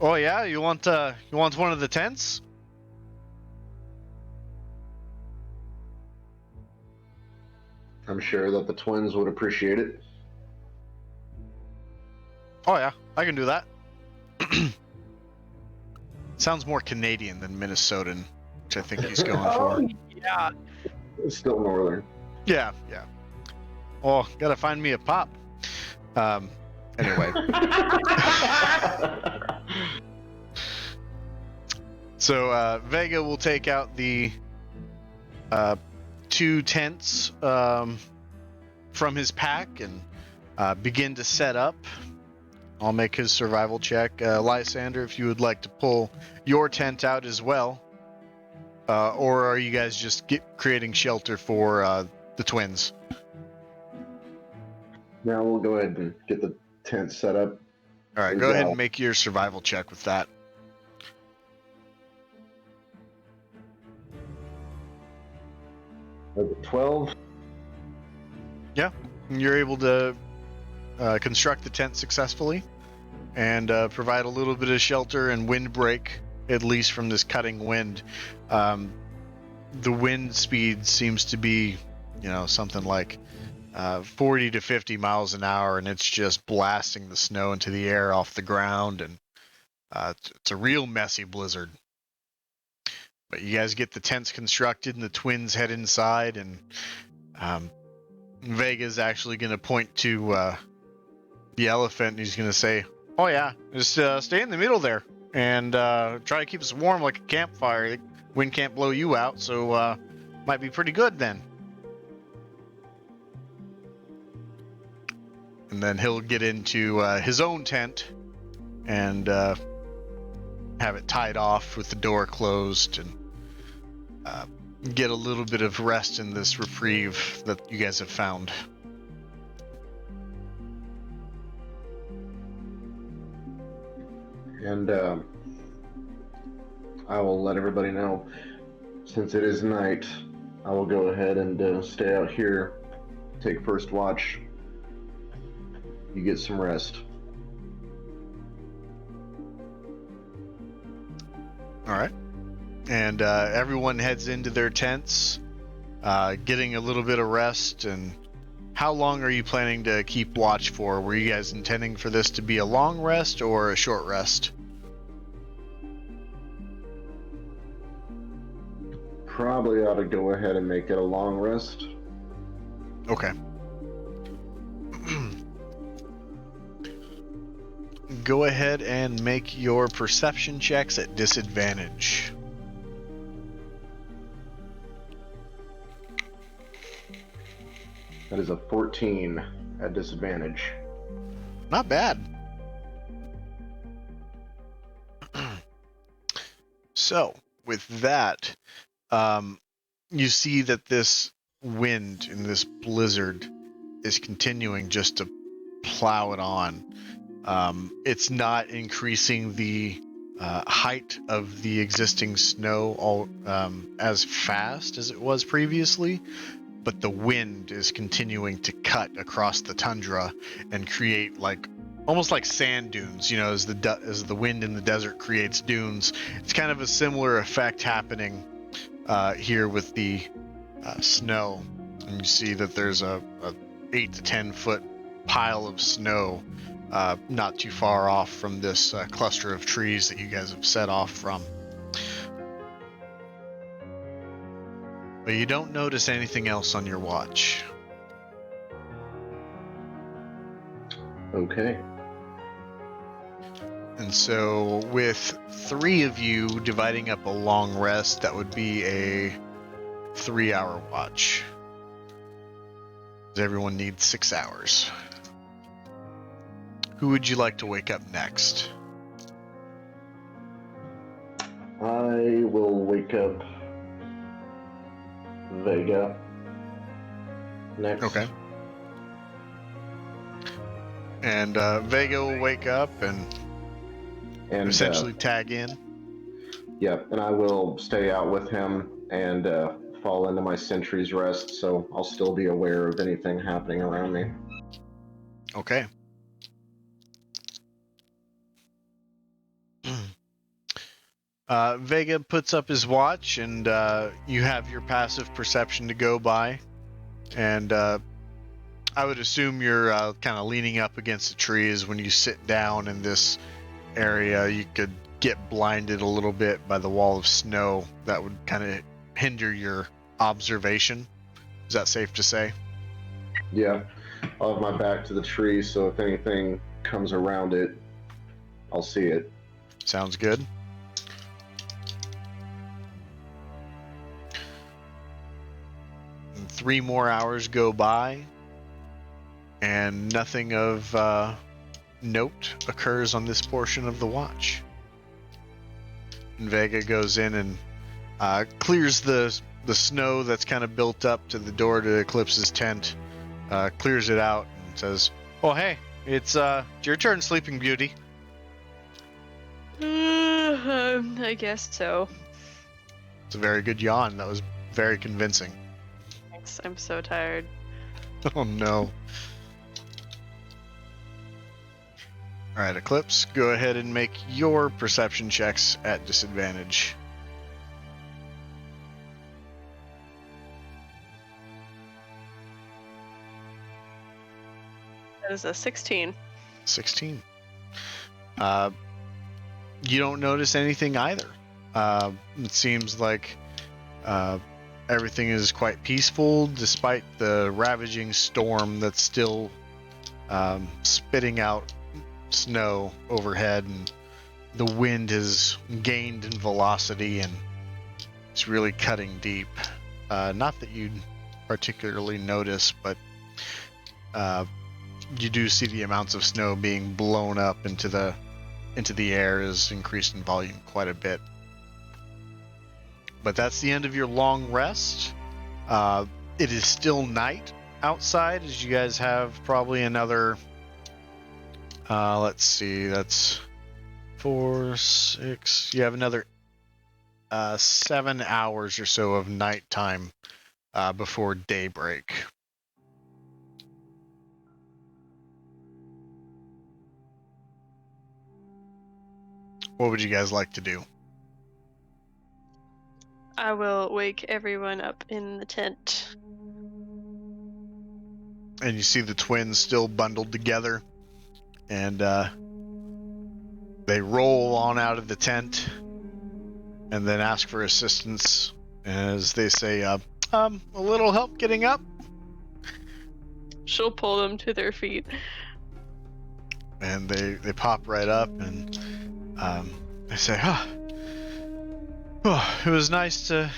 "Oh yeah, you want one of the tents?" I'm sure that the twins would appreciate it. Oh yeah, I can do that. Sounds more Canadian than Minnesotan, which I think he's going for. Yeah. It's still northern. Yeah. Oh, gotta find me a pop. Anyway. So Vega will take out the 2 tents from his pack and begin to set up. I'll make his survival check. Lysander, if you would like to pull your tent out as well. Or are you guys just creating shelter for the twins? Now we'll go ahead and get the tent set up. All right, go ahead and make your survival check with that. Over 12. Yeah, you're able to construct the tent successfully and provide a little bit of shelter and windbreak, at least from this cutting wind. The wind speed seems to be, something like 40 to 50 miles an hour, and it's just blasting the snow into the air off the ground, and it's a real messy blizzard. But you guys get the tents constructed, and the twins head inside, and Vega's actually going to point to the elephant, and he's going to say, "Oh yeah, just stay in the middle there, and try to keep us warm like a campfire. The wind can't blow you out, so might be pretty good then." And then he'll get into his own tent and have it tied off with the door closed and get a little bit of rest in this reprieve that you guys have found. And I will let everybody know, since it is night, I will go ahead and stay out here, take first watch. You get some rest. All right. And everyone heads into their tents, getting a little bit of rest. And how long are you planning to keep watch for? Were you guys intending for this to be a long rest or a short rest? Probably ought to go ahead and make it a long rest. Okay. Go ahead and make your perception checks at disadvantage. That is a 14 at disadvantage. Not bad. So, with that, you see that this wind in this blizzard is continuing just to plow it on. It's not increasing the height of the existing snow as fast as it was previously, but the wind is continuing to cut across the tundra and create almost like sand dunes. As the wind in the desert creates dunes, it's kind of a similar effect happening here with the snow. And you see that there's a 8 to 10 foot pile of snow not too far off from this cluster of trees that you guys have set off from. But you don't notice anything else on your watch. Okay. And so, with 3 of you dividing up a long rest, that would be a 3-hour watch. Everyone needs 6 hours. Who would you like to wake up next? I will wake up Vega next. Okay. And Vega will wake up and essentially tag in. Yep, and I will stay out with him and fall into my sentry's rest, so I'll still be aware of anything happening around me. Okay. Vega puts up his watch, and you have your passive perception to go by. And I would assume you're kind of leaning up against the trees. When you sit down in this area, you could get blinded a little bit by the wall of snow. That would kind of hinder your observation. Is that safe to say? Yeah, I'll have my back to the tree, so if anything comes around it, I'll see it. Sounds good. And 3 more hours go by, and nothing of note occurs on this portion of the watch. And Vega goes in and clears the snow that's kind of built up to the door to Eclipse's tent, clears it out, and says, "Oh, hey, it's your turn, Sleeping Beauty." I guess so. It's a very good yawn. That was very convincing. Thanks. I'm so tired. Oh no. Alright, Eclipse, go ahead and make your perception checks at disadvantage. That is a 16. 16. You don't notice anything either. It seems like everything is quite peaceful despite the ravaging storm that's still spitting out snow overhead, and the wind has gained in velocity and it's really cutting deep. Not that you'd particularly notice, but you do see the amounts of snow being blown up into the air is increased in volume quite a bit. But that's the end of your long rest. It is still night outside, as you guys have probably another let's see, that's 4, 6, you have another 7 hours or so of nighttime before daybreak. What would you guys like to do? I will wake everyone up in the tent. And you see the twins still bundled together, and they roll on out of the tent and then ask for assistance as they say, a little help getting up? She'll pull them to their feet. And they pop right up, and they say, it was nice to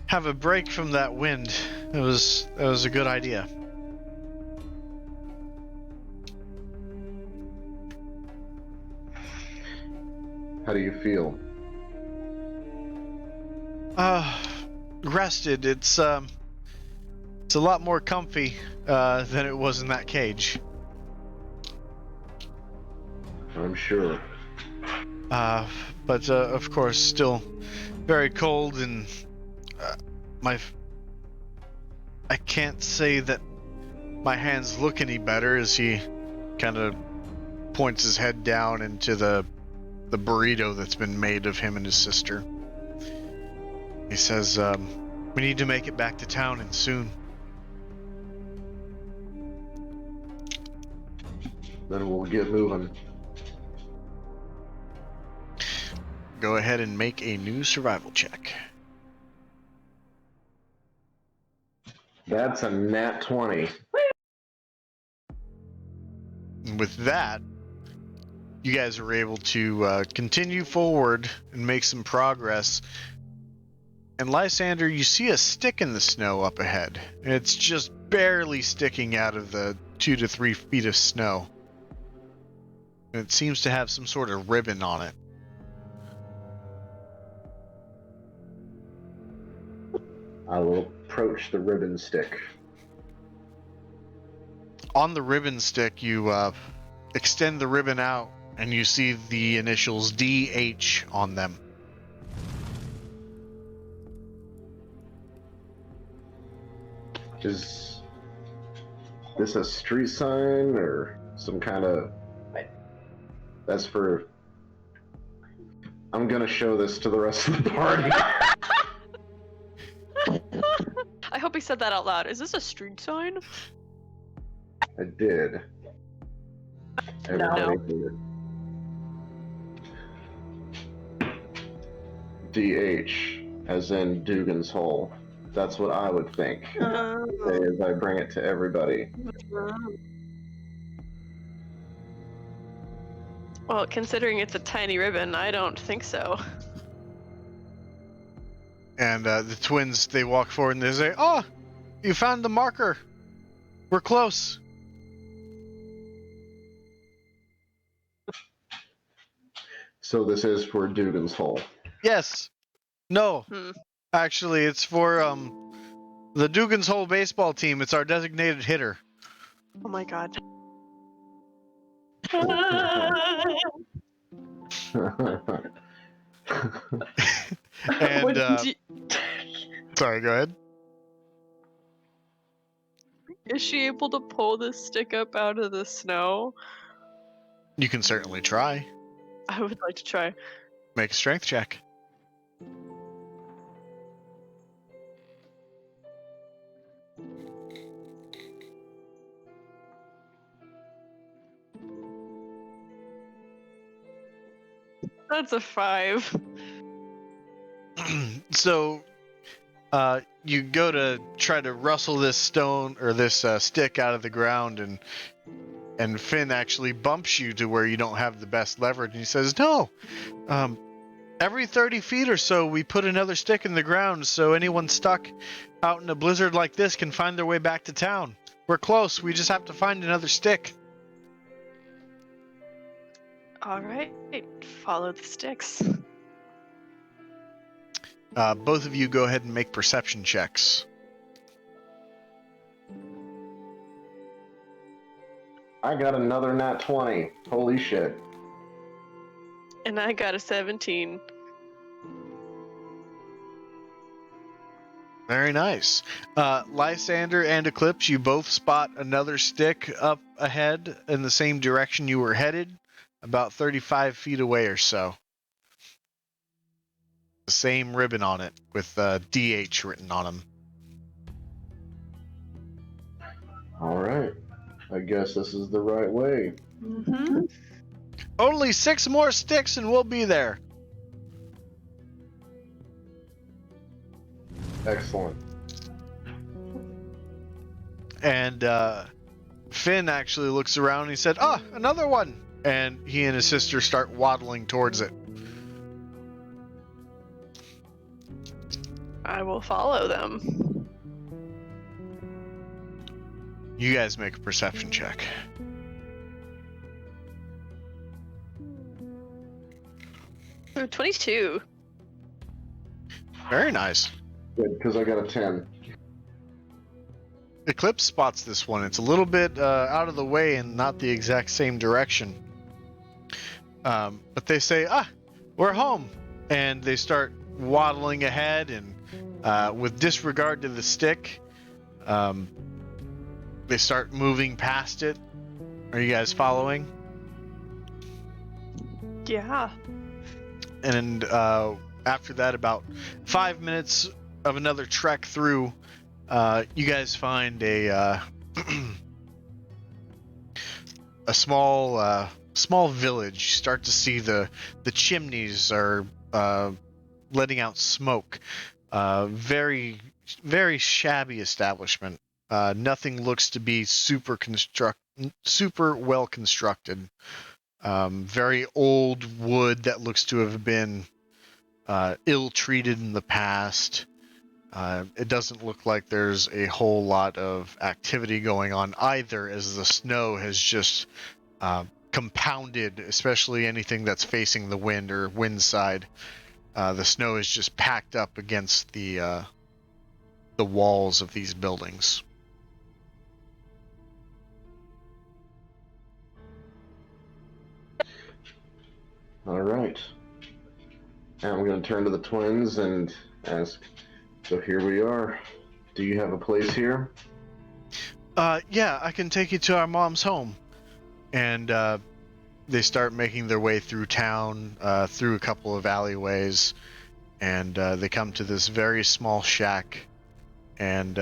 have a break from that wind. That was a good idea. How do you feel? Rested. It's a lot more comfy than it was in that cage. I'm sure. But of course, still very cold, and I can't say that my hands look any better, as he kind of points his head down into the burrito that's been made of him and his sister. He says, we need to make it back to town, and soon. Then we'll get moving. Go ahead and make a new survival check. That's a nat 20. And with that, you guys are able to continue forward and make some progress. And Lysander, you see a stick in the snow up ahead. It's just barely sticking out of the 2 to 3 feet of snow. It seems to have some sort of ribbon on it. I will approach the ribbon stick. On the ribbon stick, you extend the ribbon out, and you see the initials DH on them. Is this a street sign or some kind of... That's for... I'm gonna show this to the rest of the party. I hope he said that out loud. Is this a street sign? I did. Everybody did. DH, as in Dugan's Hole. That's what I would think. As I bring it to everybody. Well, considering it's a tiny ribbon, I don't think so. And the twins, they walk forward and they say, "Oh, you found the marker. We're close." So this is for Dugan's Hole. Yes. No. Actually, it's for the Dugan's Hole baseball team. It's our designated hitter. Oh my god. And sorry, go ahead. Is she able to pull this stick up out of the snow? You can certainly try. I would like to try. Make a strength check. That's a 5. So, you go to try to rustle this stone or this stick out of the ground, and Finn actually bumps you to where you don't have the best leverage, and he says, "No, every 30 feet or so we put another stick in the ground so anyone stuck out in a blizzard like this can find their way back to town. We're close. We just have to find another stick." Alright, follow the sticks. Both of you go ahead and make perception checks. I got another nat 20. Holy shit. And I got a 17. Very nice. Lysander and Eclipse, you both spot another stick up ahead in the same direction you were headed, about 35 feet away or so. The same ribbon on it with DH written on them. Alright. I guess this is the right way. Mm-hmm. Only 6 more sticks and we'll be there. Excellent. And Finn actually looks around and he said, "Ah, another one!" And he and his sister start waddling towards it. I will follow them. You guys make a perception check. Ooh, 22. Very nice. Good, because I got a 10. Eclipse spots this one. It's a little bit out of the way and not the exact same direction. But they say, "Ah, we're home." And they start waddling ahead, and with disregard to the stick, they start moving past it. Are you guys following? Yeah. And after that, about 5 minutes of another trek through, you guys find a a small village. You start to see the chimneys are letting out smoke. Very shabby establishment. Nothing looks to be super well constructed. very old wood that looks to have been ill-treated in the past. It doesn't look like there's a whole lot of activity going on either, as the snow has just compounded, especially anything that's facing the wind or wind side. The snow is just packed up against the walls of these buildings. All right. Now I'm going to turn to the twins and ask, so here we are. Do you have a place here? Yeah, I can take you to our mom's home. And they start making their way through town, through a couple of alleyways, and they come to this very small shack, and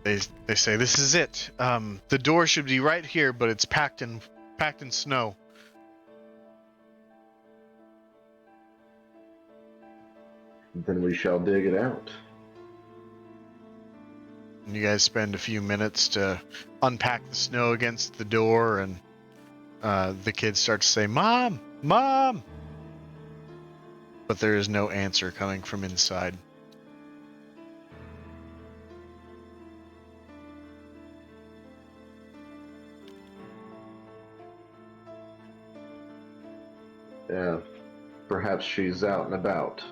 they say, "This is it. The door should be right here, but it's packed in snow." Then we shall dig it out. And you guys spend a few minutes to unpack the snow against the door, and the kids start to say, "Mom! Mom!" But there is no answer coming from inside. Yeah, perhaps she's out and about.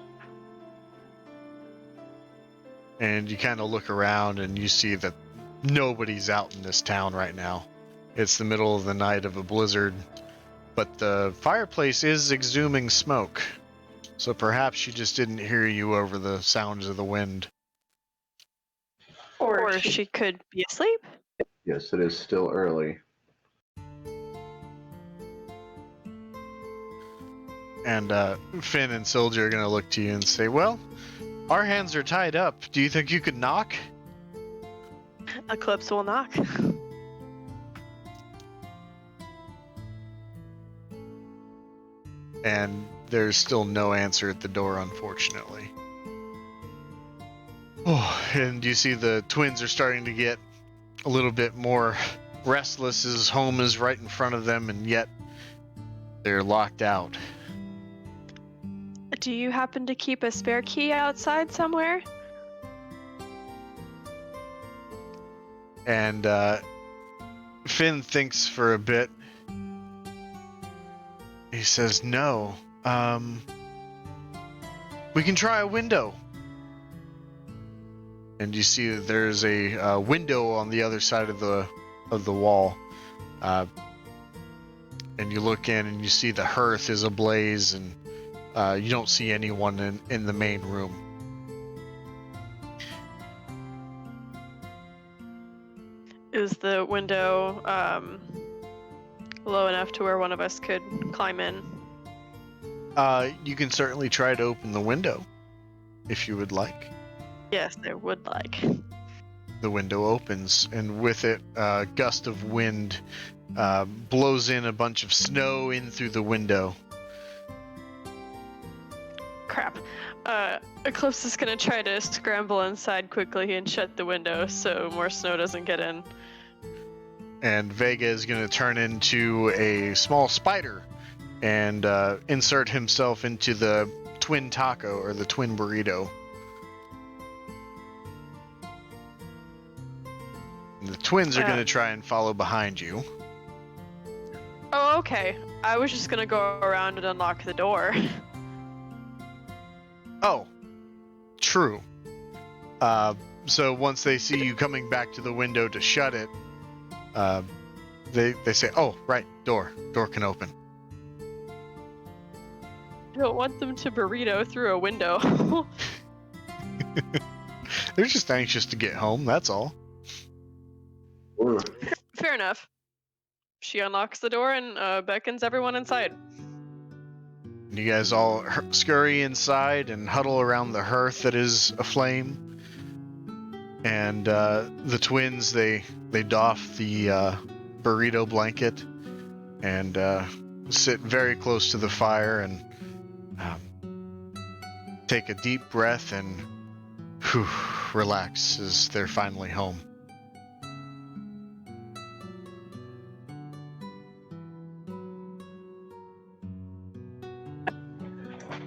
And you kind of look around and you see that nobody's out in this town right now. It's the middle of the night of a blizzard, but the fireplace is exhuming smoke. So perhaps she just didn't hear you over the sounds of the wind. Or she could be asleep. Yes, it is still early. And Finn and Soldier are going to look to you and say, "Well, our hands are tied up. Do you think you could knock?" Eclipse will knock. And there's still no answer at the door, unfortunately. Oh, and you see the twins are starting to get a little bit more restless as home is right in front of them, and yet they're locked out. Do you happen to keep a spare key outside somewhere? And Finn thinks for a bit. He says, "No. We can try a window." And you see that there's a window on the other side of the wall. And you look in and you see the hearth is ablaze, and you don't see anyone in the main room. Is the window low enough to where one of us could climb in? You can certainly try to open the window, if you would like. Yes, I would like. The window opens, and with it, a gust of wind blows in a bunch of snow in through the window. Crap. Eclipse is gonna try to scramble inside quickly and shut the window so more snow doesn't get in. And Vega is going to turn into a small spider and insert himself into the twin taco, or the twin burrito. And the twins are going to try and follow behind you. Oh, okay. I was just gonna go around and unlock the door. Oh, true. So once they see you coming back to the window to shut it, they say, "Oh, right, door can open." I don't want them to burrito through a window. They're just anxious to get home, that's all. Or Fair enough. She unlocks the door and beckons everyone inside. You guys all scurry inside and huddle around the hearth that is aflame. And the twins, they doff the burrito blanket and sit very close to the fire and take a deep breath and relax as they're finally home.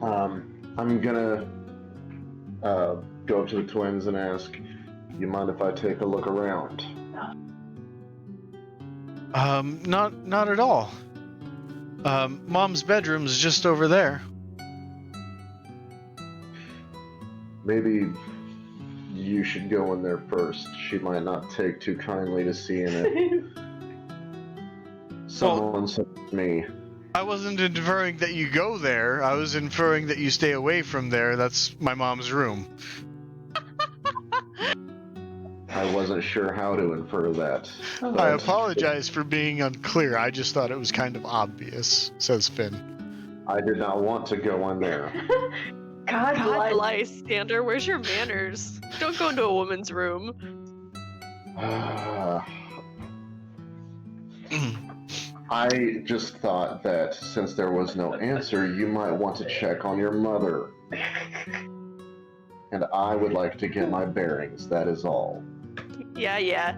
I'm gonna go up to the twins and ask, you mind if I take a look around? Not at all. Mom's bedroom's just over there. Maybe you should go in there first. She might not take too kindly to seeing it. Someone said to me, I wasn't inferring that you go there. I was inferring that you stay away from there. That's my mom's room. I wasn't sure how to infer that. I but apologize for being unclear. I just thought it was kind of obvious, says Finn. I did not want to go in there. God, Lysander, where's your manners? Don't go into a woman's room. I just thought that since there was no answer, you might want to check on your mother. And I would like to get my bearings, that is all. Yeah.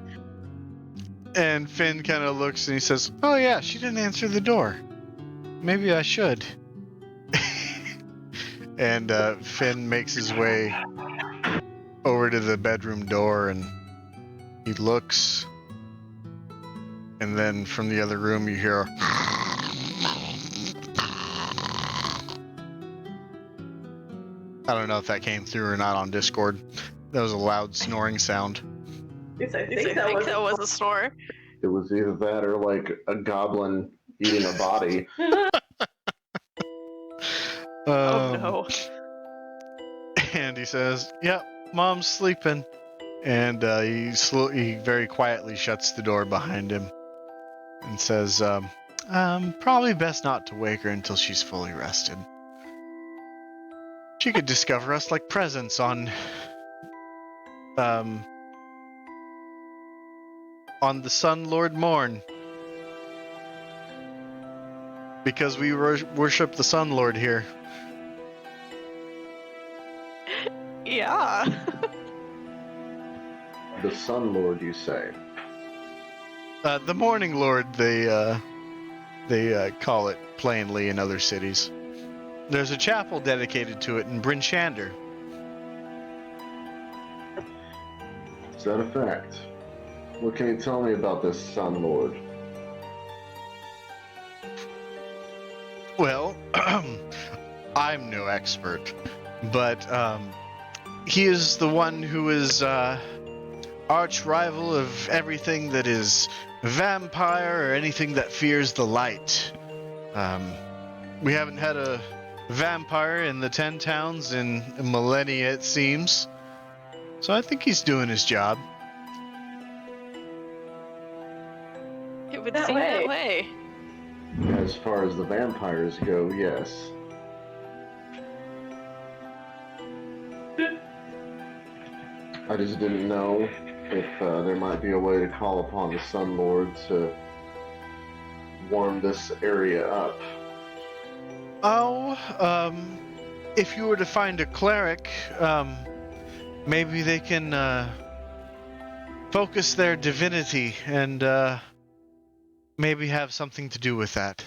And Finn kind of looks and he says, "Oh yeah, she didn't answer the door. Maybe I should." And Finn makes his way over to the bedroom door and he looks. And then from the other room you hear I don't know if that came through or not on Discord. That was a loud snoring sound. I think that was a snore. It was either that or like a goblin eating a body. Oh no. And he says, "Yep, Mom's sleeping." And he very quietly shuts the door behind him and says, "Probably best not to wake her until she's fully rested. She could discover us like presents on the Sun Lord Morn. Because we worship the Sun Lord here." Yeah. The Sun Lord, you say? The Morning Lord, they call it plainly in other cities. There's a chapel dedicated to it in Bryn Shander. Is that a fact? What can you tell me about this Sun Lord? Well, I'm no expert, but he is the one who is arch rival of everything that is vampire or anything that fears the light. We haven't had a vampire in the 10 towns in millennia, it seems. So I think he's doing his job. It would seem that way. As far as the vampires go, yes. I just didn't know if there might be a way to call upon the Sun Lord to warm this area up. Oh, if you were to find a cleric, maybe they can focus their divinity and maybe have something to do with that.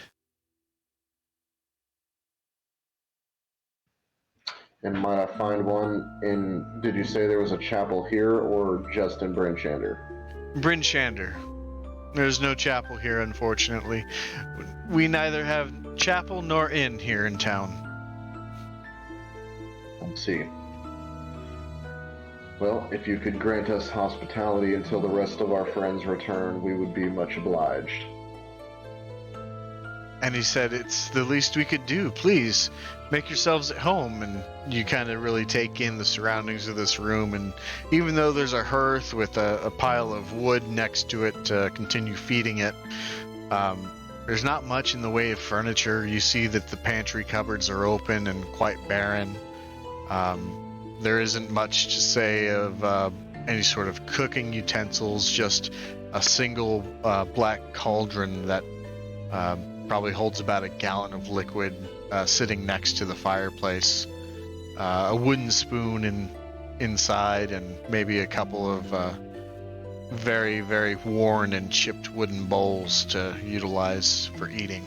And might I find one in, did you say there was a chapel here or just in Bryn Shander? Bryn Shander. There's no chapel here, unfortunately. We neither have chapel nor inn here in town. Let's see. Well, if you could grant us hospitality until the rest of our friends return, we would be much obliged. And he said, "It's the least we could do. Please, make yourselves at home." And you kind of really take in the surroundings of this room. And even though there's a hearth with a pile of wood next to it to continue feeding it, there's not much in the way of furniture. You see that the pantry cupboards are open and quite barren. There isn't much to say of any sort of cooking utensils, just a single black cauldron that probably holds about a gallon of liquid sitting next to the fireplace. A wooden spoon inside, and maybe a couple of very, very worn and chipped wooden bowls to utilize for eating.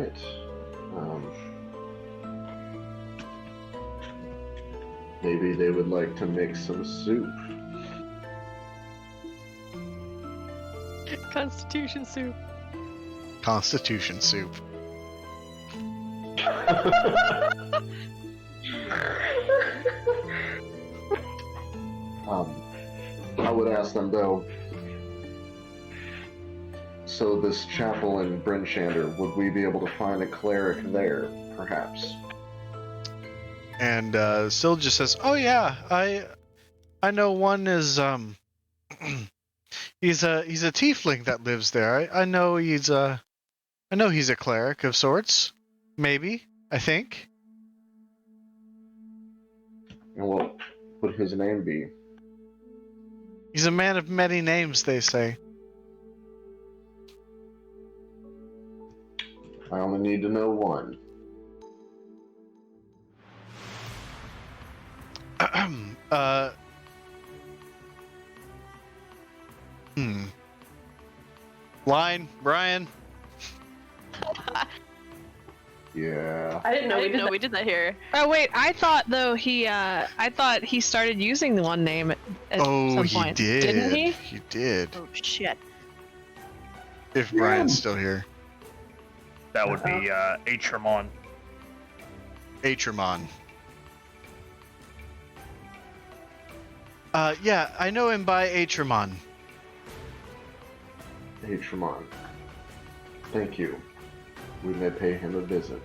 right. Maybe they would like to make some soup. Constitution soup. Constitution soup. I would ask them though. So this chapel in Bryn-Shander, would we be able to find a cleric there, perhaps? And Syl just says, "Oh yeah, I know one is he's a tiefling that lives there. I know he's a cleric of sorts. Maybe, I think." And what would his name be? He's a man of many names, they say. I only need to know one. Line, Brian. Yeah. I didn't know I we didn't did know that. we did that here. Oh wait, I thought he started using the one name at some He point. did. Didn't he? He did. Oh shit. If Brian's still here. That would be Atramon. Atramon. Yeah, I know him by Atramon. Hey, Tremont. Thank you. We may pay him a visit.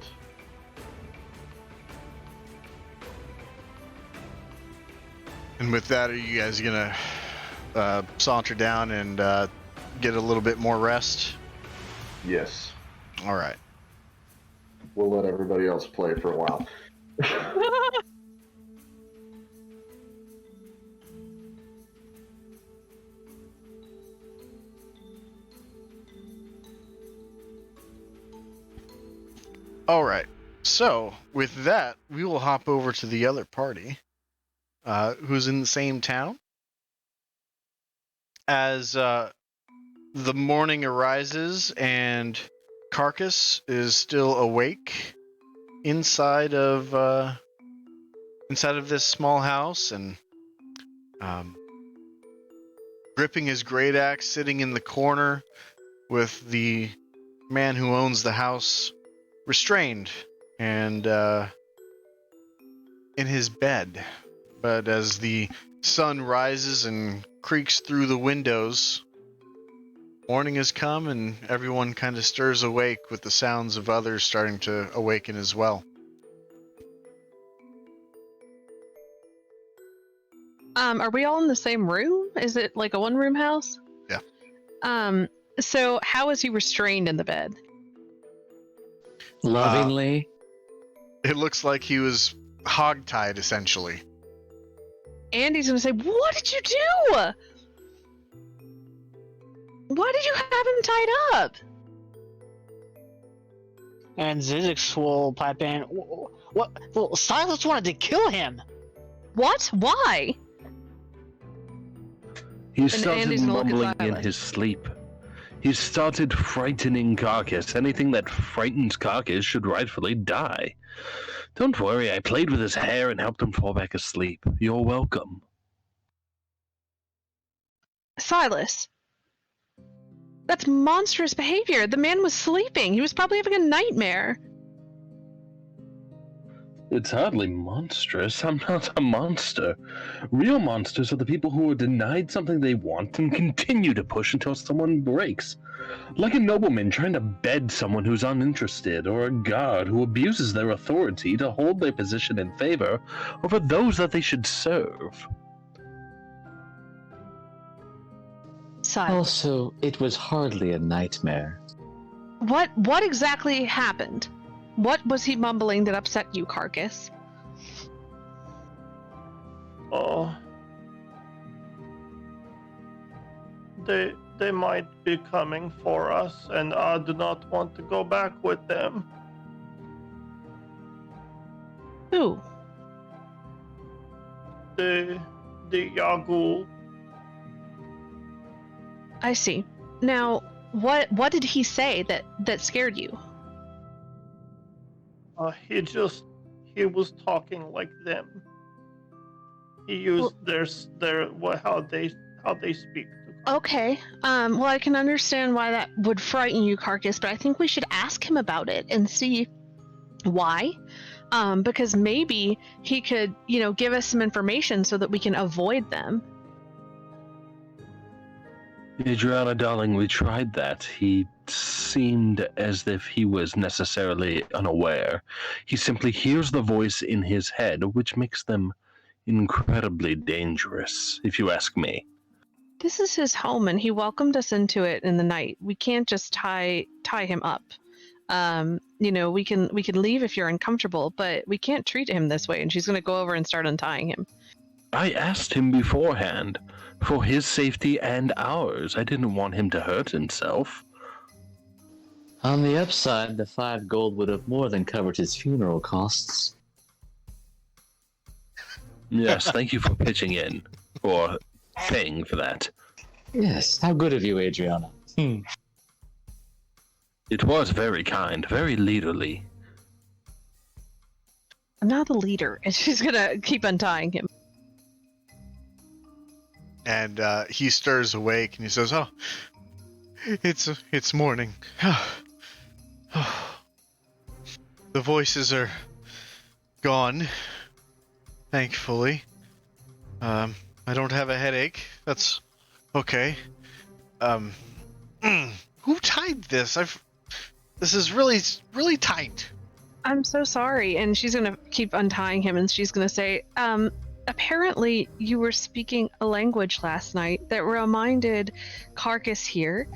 And with that, are you guys gonna saunter down and get a little bit more rest? Yes. All right. We'll let everybody else play for a while. All right. So with that, we will hop over to the other party, who's in the same town. As the morning arises and Carcass is still awake inside of this small house, and gripping his great axe, sitting in the corner with the man who owns the house restrained and in his bed. But as the sun rises and creaks through the windows, morning has come and everyone kind of stirs awake with the sounds of others starting to awaken as well. Are we all in the same room? Is it like a one-room house? Yeah. So how is he restrained in the bed? Lovingly. It looks like he was hogtied, essentially. And he's gonna say, "What did you do? Why did you have him tied up?" And Zizix will pipe in. What? Well, Silas wanted to kill him. What? Why? He started Andy's gonna look at mumbling in Silas. his sleep. He started frightening Carcass. Anything that frightens Carcass should rightfully die. Don't worry, I played with his hair and helped him fall back asleep. You're welcome. Silas. That's monstrous behavior. The man was sleeping. He was probably having a nightmare. It's hardly monstrous. I'm not a monster. Real monsters are the people who are denied something they want and continue to push until someone breaks. Like a nobleman trying to bed someone who's uninterested, or a guard who abuses their authority to hold their position in favor over those that they should serve. Silas. Also, it was hardly a nightmare. What exactly happened? What was he mumbling that upset you, Carcass? Oh. They might be coming for us, and I do not want to go back with them. Who? The Yagul. I see. Now, what did he say that scared you? He was talking like them. He used how they speak. Okay. Well, I can understand why that would frighten you, Carcass, but I think we should ask him about it and see why. Because maybe he could, give us some information so that we can avoid them. Adriana, darling, we tried that. He seemed as if he was necessarily unaware. He simply hears the voice in his head, which makes them incredibly dangerous, if you ask me. This is his home, and he welcomed us into it in the night. We can't just tie him up. We can leave if you're uncomfortable, but we can't treat him this way. And she's going to go over and start untying him. I asked him beforehand, for his safety and ours. I didn't want him to hurt himself. On the upside, the 5 gold would have more than covered his funeral costs. Yes, thank you for pitching in, or paying for that. Yes, how good of you, Adriana. It was very kind, very leaderly. I'm not the leader, and she's going to keep untying him. And he stirs awake and he says, "Oh, it's morning. The voices are gone, thankfully. I don't have a headache. That's okay. Who tied this? This is really, really tight." I'm so sorry. And she's going to keep untying him, and she's going to say, apparently you were speaking a language last night that reminded Carcass here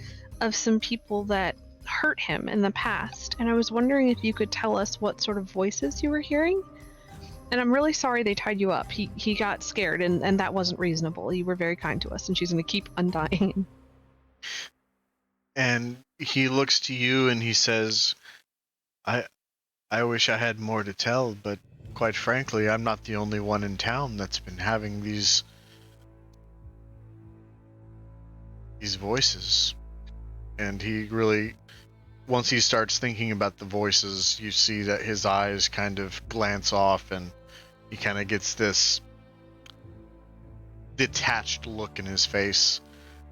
of some people that hurt him in the past. And I was wondering if you could tell us what sort of voices you were hearing. And I'm really sorry they tied you up. He got scared, and that wasn't reasonable. You were very kind to us. And she's going to keep untying him. And he looks to you and he says, I wish I had more to tell, but quite frankly, I'm not the only one in town that's been having these voices. And he really, once he starts thinking about the voices, you see that his eyes kind of glance off and he kind of gets this detached look in his face.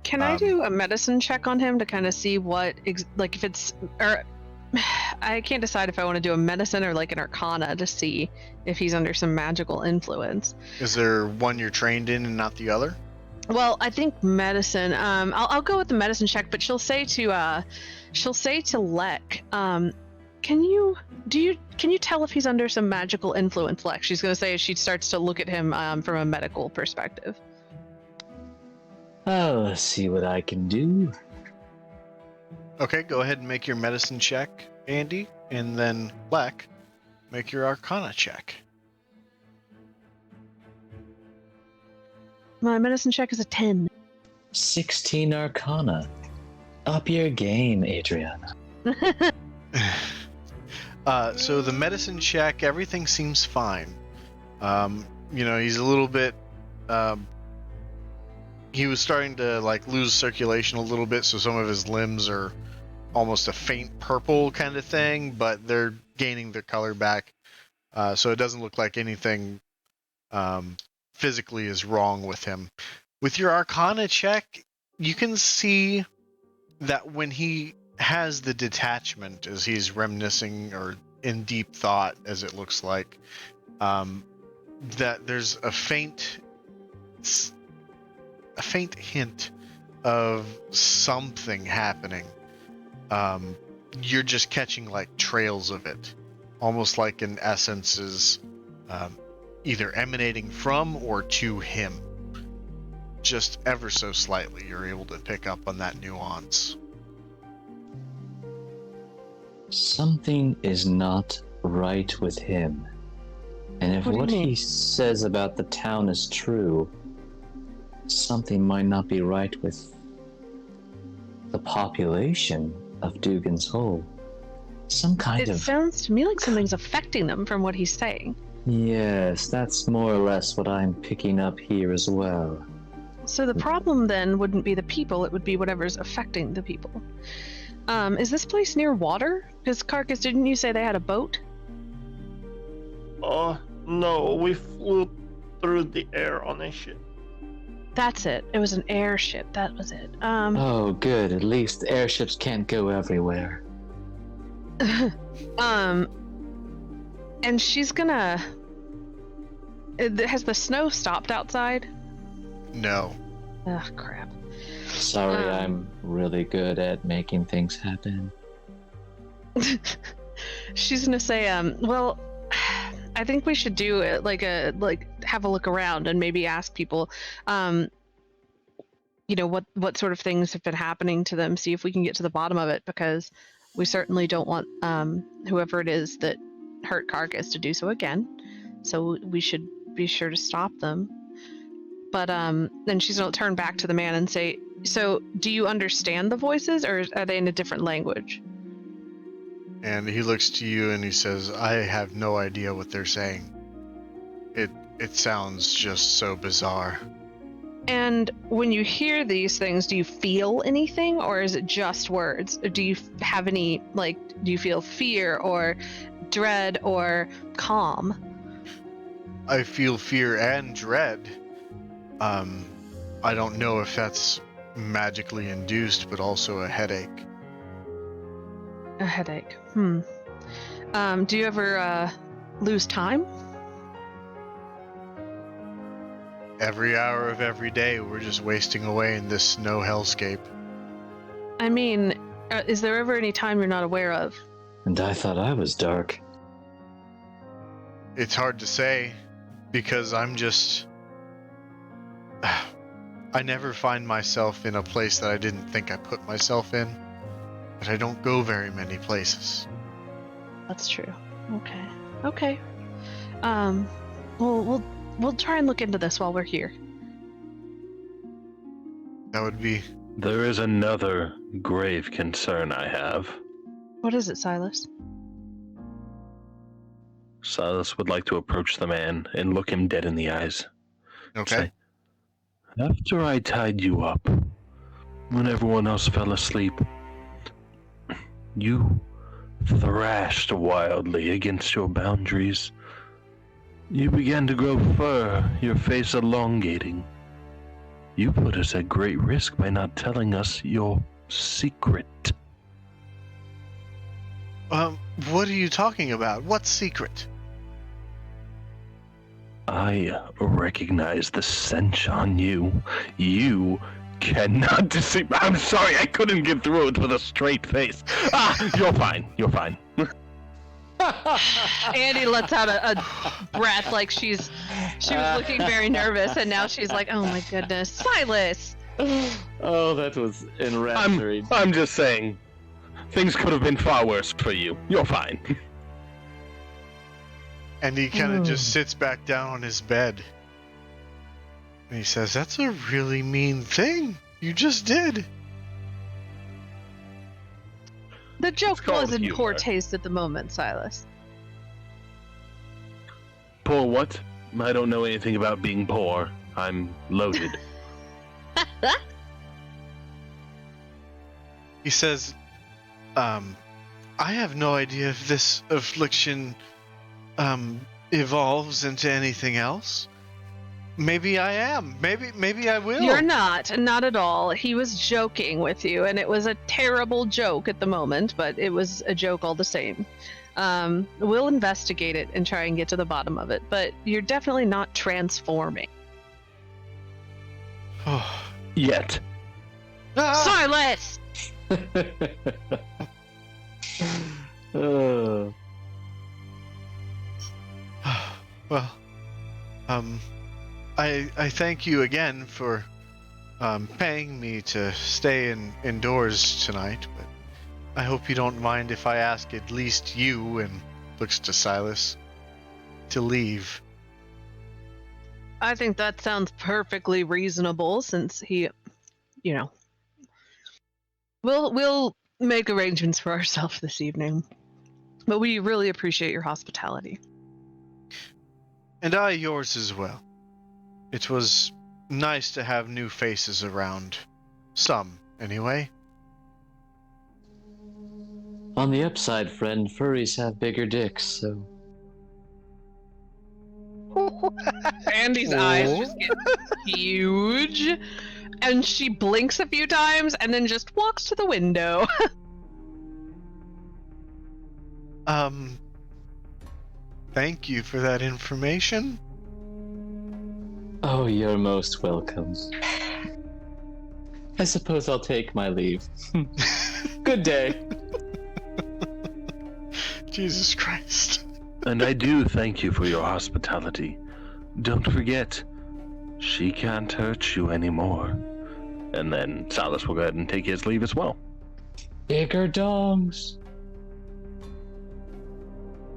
Can I do a medicine check on him to kind of see what, if it's, or I can't decide if I want to do a medicine or like an arcana to see if he's under some magical influence. Is there one you're trained in and not the other? Well, I think medicine. I'll go with the medicine check, but she'll say to Lek, can you tell if he's under some magical influence, Lek? She's gonna say as she starts to look at him from a medical perspective. I'll see what I can do. Okay, go ahead and make your medicine check, Andy, and then Lek, make your arcana check. My medicine check is a 10. 16 arcana. Up your game, Adriana. So the medicine check, everything seems fine. He's a little bit, he was starting to lose circulation a little bit, so some of his limbs are almost a faint purple kind of thing, but they're gaining their color back. So it doesn't look like anything physically is wrong with him. With your arcana check, you can see that when he has the detachment, as he's reminiscing or in deep thought, as it looks like, that there's a faint hint of something happening. You're just catching trails of it, almost like an essence is either emanating from or to him. Just ever so slightly, you're able to pick up on that nuance. Something is not right with him. And if what he says about the town is true, something might not be right with the population of Dugan's Hole. It sounds to me like something's affecting them from what he's saying. Yes, that's more or less what I'm picking up here as well. So the problem then wouldn't be the people, it would be whatever's affecting the people. Is this place near water? Because Carcass, didn't you say they had a boat? No, we flew through the air on a ship. That's it. It was an airship. That was it. Oh, good. At least airships can't go everywhere. And she's gonna. Has the snow stopped outside? No. Ugh, crap. Sorry, I'm really good at making things happen. She's gonna say, well, I think we should do it have a look around and maybe ask people, what sort of things have been happening to them, see if we can get to the bottom of it, because we certainly don't want whoever it is that hurt Carcass to do so again. So we should be sure to stop them. But then she's gonna turn back to the man and say, so do you understand the voices, or are they in a different language? And he looks to you and he says, I have no idea what they're saying. It sounds just so bizarre. And when you hear these things, do you feel anything, or is it just words? Or do you have any, do you feel fear or dread or calm? I feel fear and dread. I don't know if that's magically induced, but also a headache. A headache. Do you ever lose time? Every hour of every day, we're just wasting away in this snow hellscape. I mean, is there ever any time you're not aware of? And I thought I was dark. It's hard to say, because I'm just... I never find myself in a place that I didn't think I put myself in. But I don't go very many places. That's true. Okay. We'll try and look into this while we're here. That would be... There is another grave concern I have. What is it, Silas? Silas would like to approach the man and look him dead in the eyes. Okay. Say, after I tied you up, when everyone else fell asleep, you thrashed wildly against your boundaries. You began to grow fur, your face elongating. You put us at great risk by not telling us your secret. What are you talking about? What secret? I recognize the stench on you. You cannot deceive. I'm sorry, I couldn't get through it with a straight face. You're fine. You're fine. Andy lets out a breath like she was looking very nervous, and now she's like, oh my goodness, Silas! Oh, that was enrapturing. I'm just saying, things could have been far worse for you. You're fine. And he kind of just sits back down on his bed. And he says, that's a really mean thing you just did. The joke was in humor. poor taste at the moment, Silas. Poor what? I don't know anything about being poor. I'm loaded. He says, I have no idea if this affliction evolves into anything else. Maybe I am. Maybe I will. You're not at all. He was joking with you, and it was a terrible joke at the moment, but it was a joke all the same. We'll investigate it and try and get to the bottom of it, but you're definitely not transforming. Yet. Silas! Well, I thank you again for paying me to stay indoors tonight, but I hope you don't mind if I ask at least you, and looks to Silas, to leave. I think that sounds perfectly reasonable, since he, we'll make arrangements for ourselves this evening. But we really appreciate your hospitality. And I yours as well. It was nice to have new faces around. Some, anyway. On the upside, friend, furries have bigger dicks, so... Andy's eyes just get huge, and she blinks a few times and then just walks to the window. Thank you for that information. Oh, you're most welcome. I suppose I'll take my leave. Good day. Jesus Christ. And I do thank you for your hospitality. Don't forget, she can't hurt you anymore. And then Silas will go ahead and take his leave as well. Bigger dogs.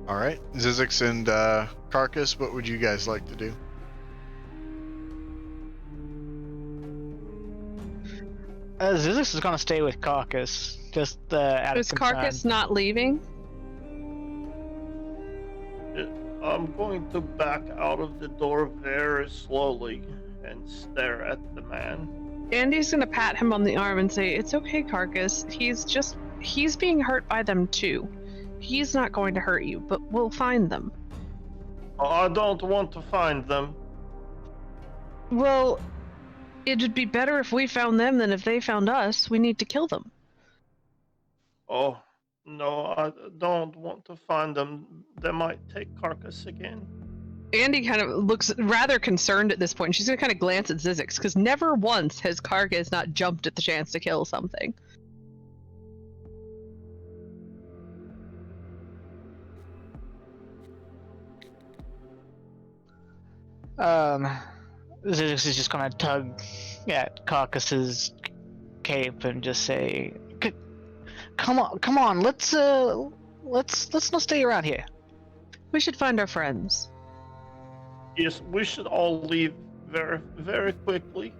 All right, Zizix and Carcass, what would you guys like to do? Zizix is gonna stay with Carcass, just out of Is concern. Carcass not leaving? I'm going to back out of the door very slowly and stare at the man. Andy's gonna pat him on the arm and say, "It's okay, Carcass. He's being hurt by them too. He's not going to hurt you, but we'll find them." I don't want to find them. Well, it'd be better if we found them than if they found us. We need to kill them. Oh, no, I don't want to find them. They might take Carcass again. Andy kind of looks rather concerned at this point. She's gonna kind of glance at Zizix, because never once has Carcass not jumped at the chance to kill something. Zizix is just gonna tug at Carcass's cape and just say, come on, let's not stay around here. We should find our friends." Yes, we should all leave very, very quickly.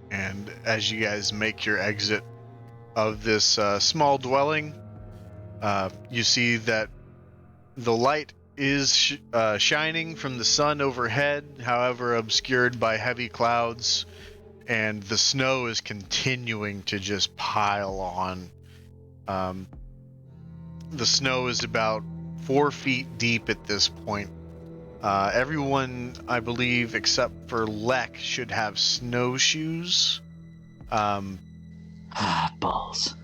And as you guys make your exit of this small dwelling, you see that the light is shining from the sun overhead, however obscured by heavy clouds, and the snow is continuing to just pile on. The snow is about 4 feet deep at this point. Everyone, I believe, except for Lek, should have snowshoes. Balls.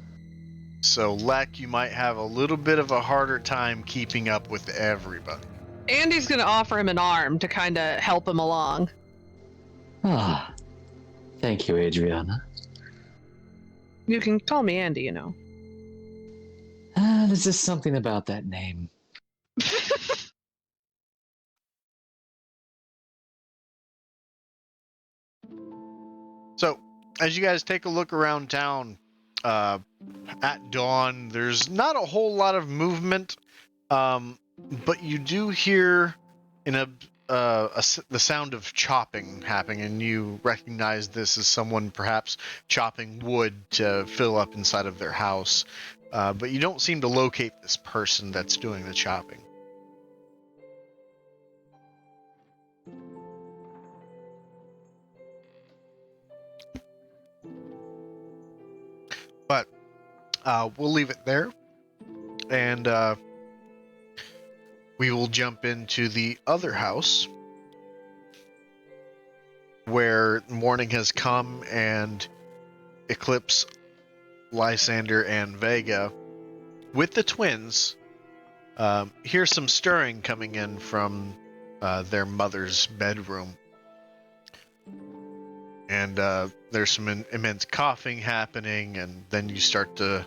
So, Lek, you might have a little bit of a harder time keeping up with everybody. Andy's gonna offer him an arm to kind of help him along. Ah, thank you, Adriana. You can call me Andy, you know. There's just something about that name. So, as you guys take a look around town, at dawn, there's not a whole lot of movement, but you do hear the sound of chopping happening, and you recognize this as someone perhaps chopping wood to fill up inside of their house. But you don't seem to locate this person that's doing the chopping. But we'll leave it there, and we will jump into the other house, where morning has come, and Eclipse, Lysander, and Vega, with the twins, hear some stirring coming in from their mother's bedroom. And there's some immense coughing happening, and then you start to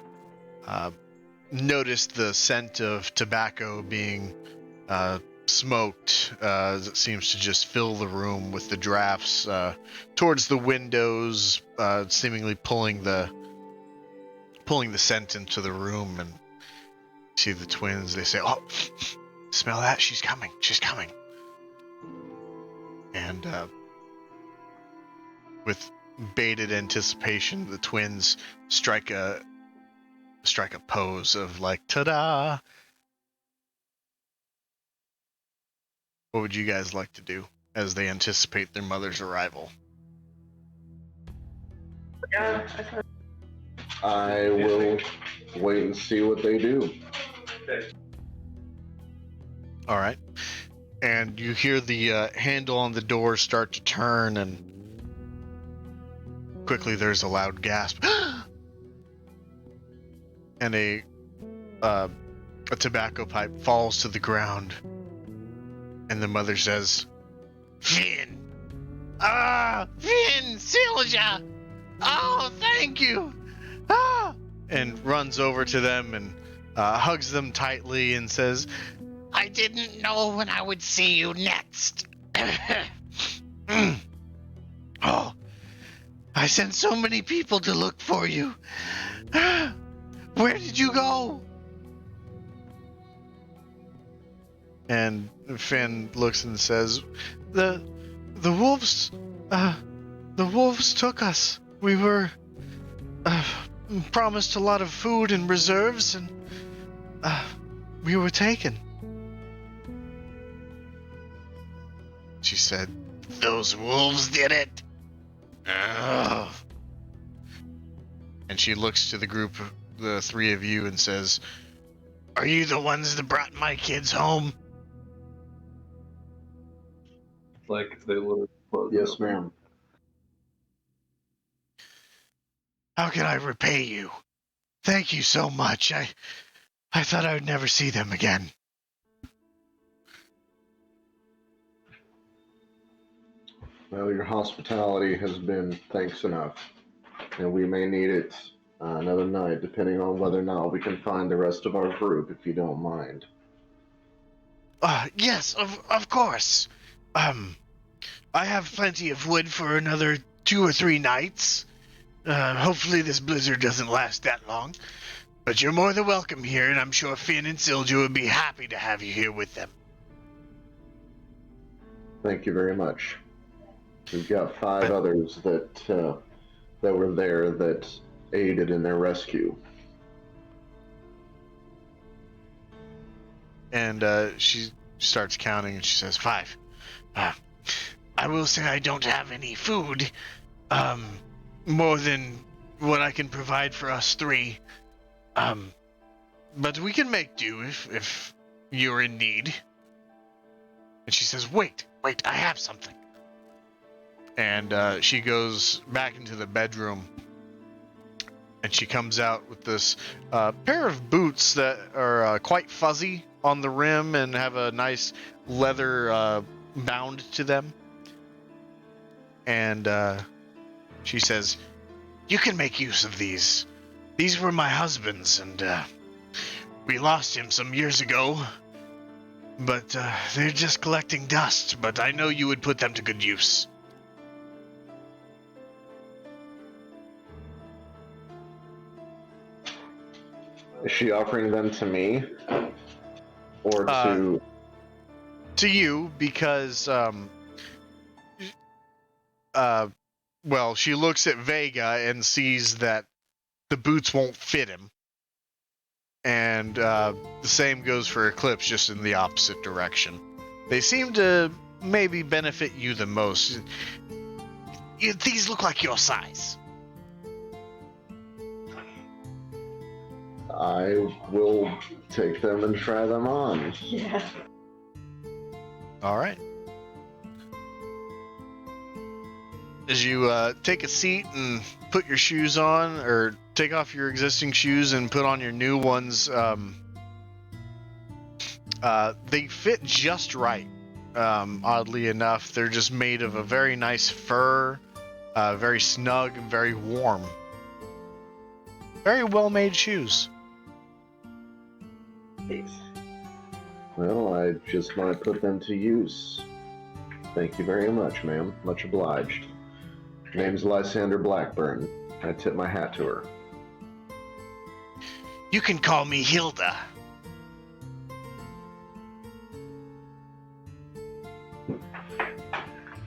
notice the scent of tobacco being smoked as it seems to just fill the room with the drafts towards the windows, seemingly pulling the scent into the room. And see the twins, they say, "Oh, smell that, she's coming. And with bated anticipation, the twins strike a pose of like, ta-da. What would you guys like to do as they anticipate their mother's arrival? I will wait and see what they do. All right. And you hear the handle on the door start to turn, and quickly there's a loud gasp. And a tobacco pipe falls to the ground. And the mother says, Finn! Ah! Finn! Silja! Oh, thank you! Ah! And runs over to them and hugs them tightly and says, I didn't know when I would see you next. Oh, I sent so many people to look for you. Where did you go? And Finn looks and says, the wolves took us. We were promised a lot of food and reserves, and we were taken. She said, those wolves did it. Oh. And she looks to the group, the three of you, and says, are you the ones that brought my kids home? Like they literally. Yes, ma'am. How can I repay you? Thank you so much. I thought I would never see them again. Well, your hospitality has been thanks enough, and we may need it another night, depending on whether or not we can find the rest of our group, if you don't mind. Yes, of course. I have plenty of wood for another 2 or 3 nights. Hopefully this blizzard doesn't last that long. But you're more than welcome here, and I'm sure Finn and Silja would be happy to have you here with them. Thank you very much. We've got 5 others that were there that aided in their rescue. And she starts counting, and she says, 5. I will say I don't have any food, more than what I can provide for us 3. But we can make do if you're in need. And she says, wait, I have something. And she goes back into the bedroom, and she comes out with this pair of boots that are quite fuzzy on the rim and have a nice leather bound to them. And she says, you can make use of these. These were my husband's, and we lost him some years ago. But they're just collecting dust, but I know you would put them to good use. Is she offering them to me? Or to... To you, because, well, she looks at Vega and sees that the boots won't fit him. And the same goes for Eclipse, just in the opposite direction. They seem to maybe benefit you the most. These look like your size. I will take them and try them on. Yeah. All right. As you take a seat and put your shoes on, or take off your existing shoes and put on your new ones, they fit just right. Oddly enough, they're just made of a very nice fur, very snug and very warm. Very well-made shoes. Well, I just might put them to use. Thank you very much, ma'am. Much obliged. Name's Lysander Blackburn. I tip my hat to her. You can call me Hilda.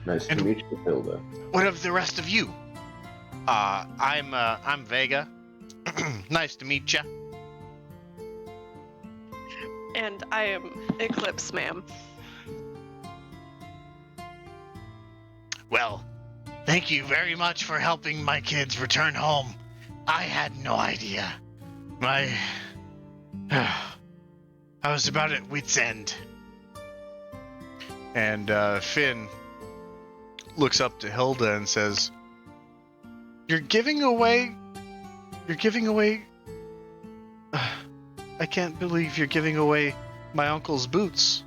Nice to meet you, Hilda. What of the rest of you? I'm Vega. Nice to meet ya. And I am Eclipse, ma'am. Well, thank you very much for helping my kids return home. I had no idea. I was about at wit's end. And Finn looks up to Hilda and says, You're giving away... I can't believe you're giving away my uncle's boots.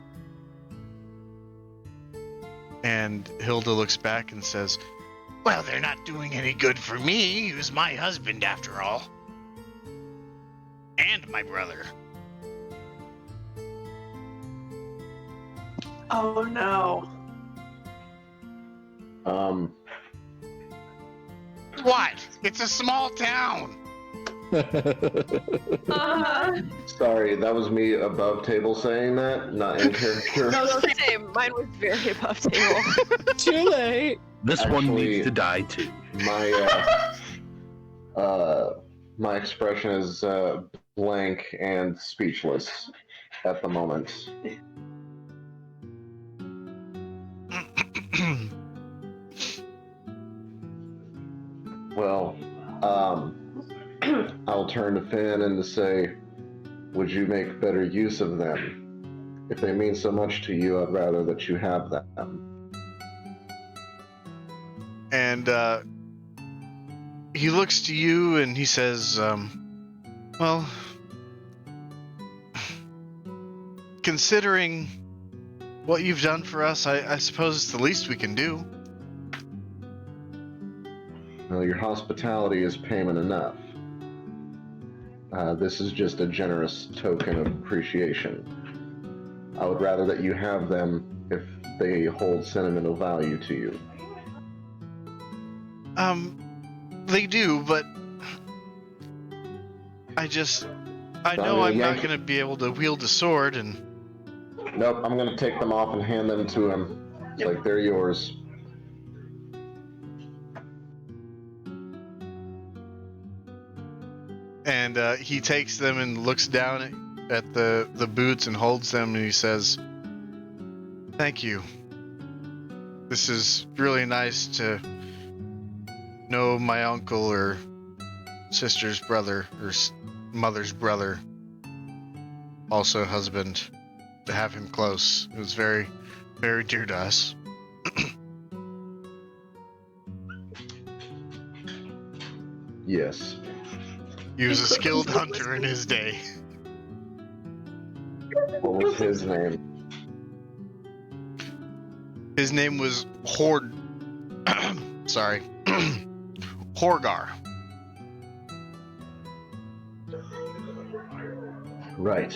And Hilda looks back and says, Well, they're not doing any good for me, who's my husband after all. And my brother. Oh no. What? It's a small town. Sorry, that was me above table saying that, not in character. No, same. Mine was very above table. Too late. This one Actually, needs to die too. My expression is blank and speechless at the moment. Well, I'll turn to Finn and to say, would you make better use of them? If they mean so much to you, I'd rather that you have them. And he looks to you and he says, well, considering what you've done for us, I suppose it's the least we can do. Well, your hospitality is payment enough. This is just a generous token of appreciation. I would rather that you have them if they hold sentimental value to you. They do, but I know I'm not going to be able to wield a sword and... Nope, I'm going to take them off and hand them to him. It's like they're yours. And he takes them and looks down at the boots and holds them and he says, Thank you. This is really nice to know my uncle or sister's brother or mother's brother, also husband, to have him close. It was very, very dear to us. Yes. He was a skilled hunter in his day. What was his name? His name was Sorry. Horgar. Right.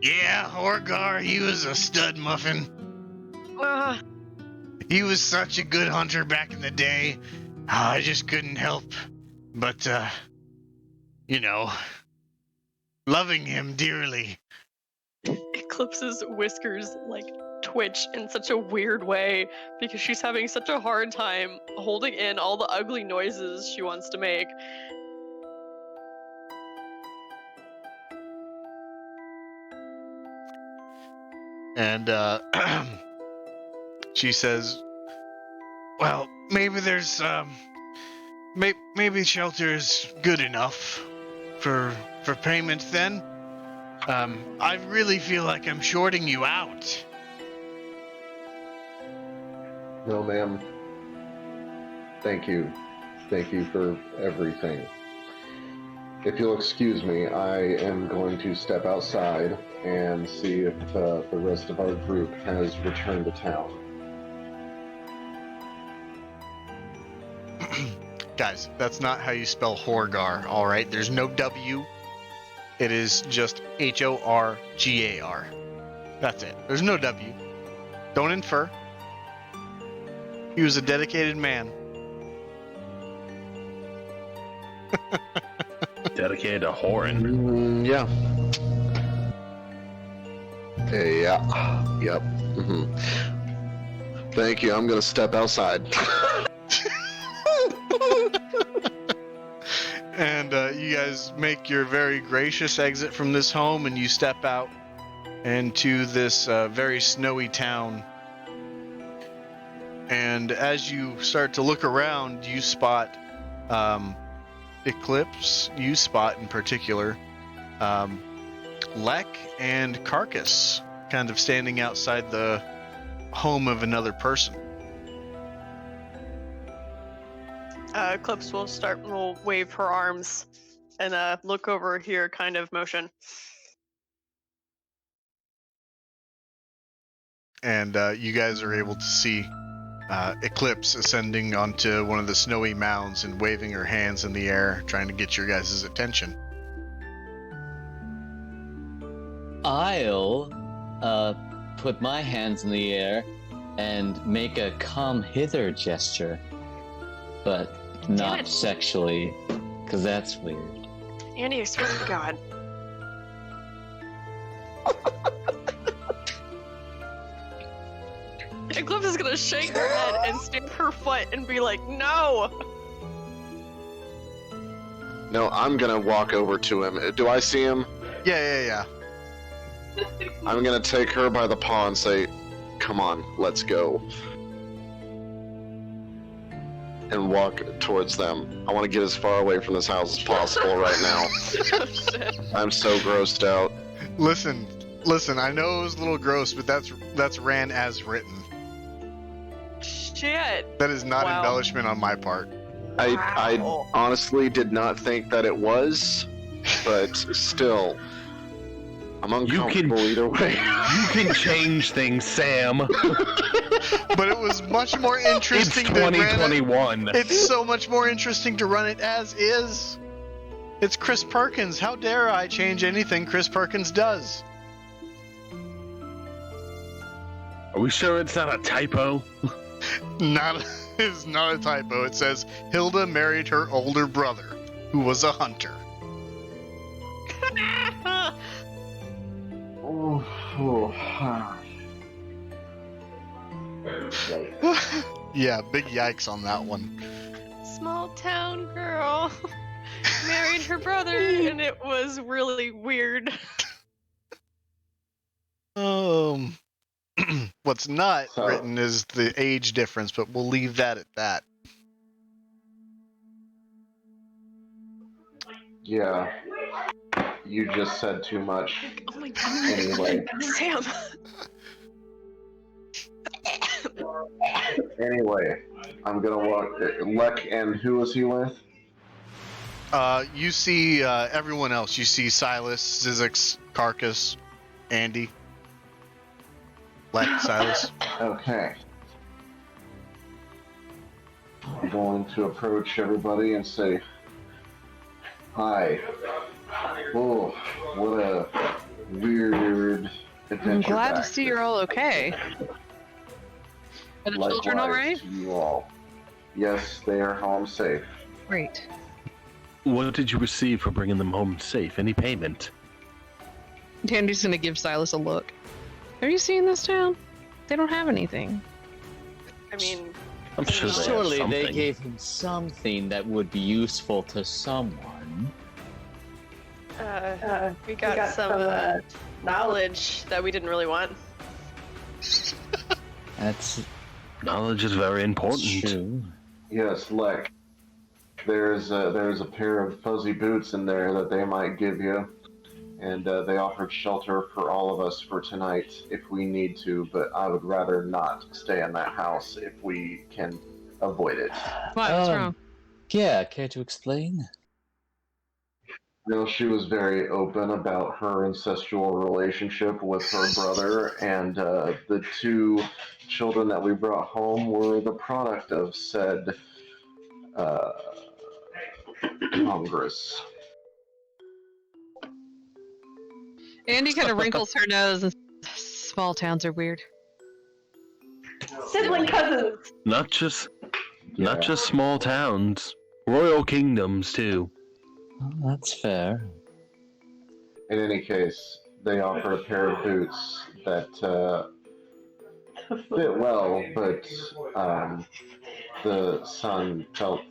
Yeah, Horgar, he was a stud muffin. He was such a good hunter back in the day. I just couldn't help but, loving him dearly. Eclipse's whiskers, twitch in such a weird way because she's having such a hard time holding in all the ugly noises she wants to make. And, she says, well, maybe there's, maybe shelter is good enough for payment then. I really feel like I'm shorting you out. No, ma'am. Thank you. Thank you for everything. If you'll excuse me, I am going to step outside and see if the rest of our group has returned to town. Guys, that's not how you spell Horgar, alright? There's no W. It is just Horgar. That's it. There's no W. Don't infer. He was a dedicated man. Dedicated to whoring. Yeah. Hey, yeah. Yep. Thank you. I'm going to step outside. And you guys make your very gracious exit from this home and you step out into this very snowy town. And as you start to look around, you spot Eclipse, you spot in particular, Lek and Carcass kind of standing outside the home of another person. Eclipse will wave her arms and look over here kind of motion. And you guys are able to see Eclipse ascending onto one of the snowy mounds and waving her hands in the air, trying to get your guys' attention. I'll put my hands in the air and make a come hither gesture, but not sexually, because that's weird. Andy, I swear to God. Eclipse is gonna shake her head and stamp her foot and be like, no! No, I'm gonna walk over to him. Do I see him? Yeah. I'm gonna take her by the paw and say, come on, let's go. And walk towards them. I want to get as far away from this house as possible right now. Oh, shit. I'm so grossed out. Listen, I know it was a little gross, but that's ran as written. Shit. That is not Wow. embellishment on my part. I honestly did not think that it was, but still, I'm uncomfortable either way. You can change things, Sam. But it was much more interesting It's to run it. 2021. It's so much more interesting to run it as is. It's Chris Perkins. How dare I change anything Chris Perkins does? Are we sure it's not a typo? It's not a typo. It says Hilda married her older brother, who was a hunter. Yeah, big yikes on that one. Small town girl married her brother, and it was really weird. What's not So- written is the age difference, but we'll leave that at that. Yeah. You just said too much. Oh my God. Anyway. Sam. Anyway, I'm gonna walk. Lek and who was he with? You see everyone else. You see Silas, Zizix, Carcass, Andy. Lek, Silas. Okay. I'm going to approach everybody and say, "Hi. Oh, what a weird adventure." I'm glad to back see you're all okay. Are the children all right? Likewise to you all. Yes, they are home safe. Great. What did you receive for bringing them home safe? Any payment? Andy's gonna give Silas a look. Have you seen this town? They don't have anything. I mean, I'm sure they have Surely they something. gave him something that would be useful to someone. we got some knowledge that we didn't really want. That's Knowledge is very important. true. Yes, Lek. There's a pair of fuzzy boots in there that they might give you, and they offered shelter for all of us for tonight if we need to. But I would rather not stay in that house if we can avoid it. Why? What's wrong? Yeah, care to explain? You know, she was very open about her incestual relationship with her brother, and the two children that we brought home were the product of said Congress. Andy kind of wrinkles her nose and small towns are weird. Sibling cousins. Not just Yeah. small towns, royal kingdoms too. Oh, that's fair. In any case, they offer a pair of boots that fit well, but the son felt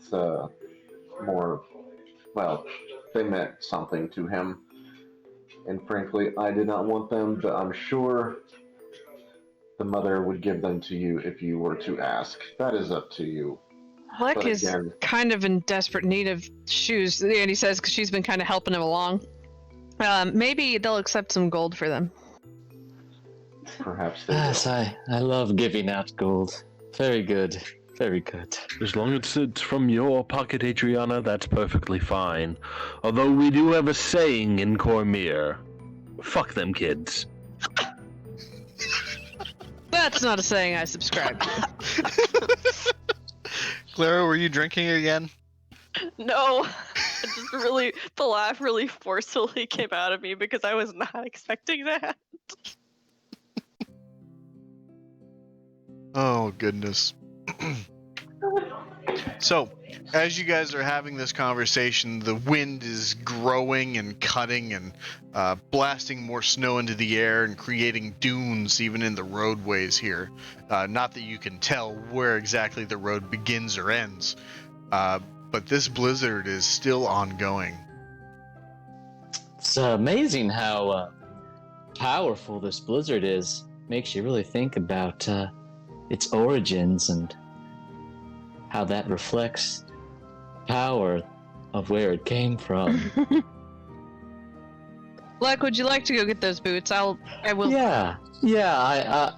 more, well, they meant something to him. And frankly, I did not want them, but I'm sure the mother would give them to you if you were to ask. That is up to you. Lek But is again- kind of in desperate need of shoes, Andy says, because she's been kind of helping him along. Maybe they'll accept some gold for them. Perhaps they Yes, will. I love giving out gold. Very good. Very good. As long as it's from your pocket, Adriana, that's perfectly fine. Although we do have a saying in Cormyr. Fuck them kids. That's not a saying I subscribe to. Clara, were you drinking again? No, the laugh really forcefully came out of me because I was not expecting that. Oh, goodness. So, as you guys are having this conversation, the wind is growing and cutting and blasting more snow into the air and creating dunes even in the roadways here. Not that you can tell where exactly the road begins or ends, but this blizzard is still ongoing. It's amazing how powerful this blizzard is. Makes you really think about its origins and how that reflects power of where it came from. Luck, would you like to go get those boots? I will. Yeah,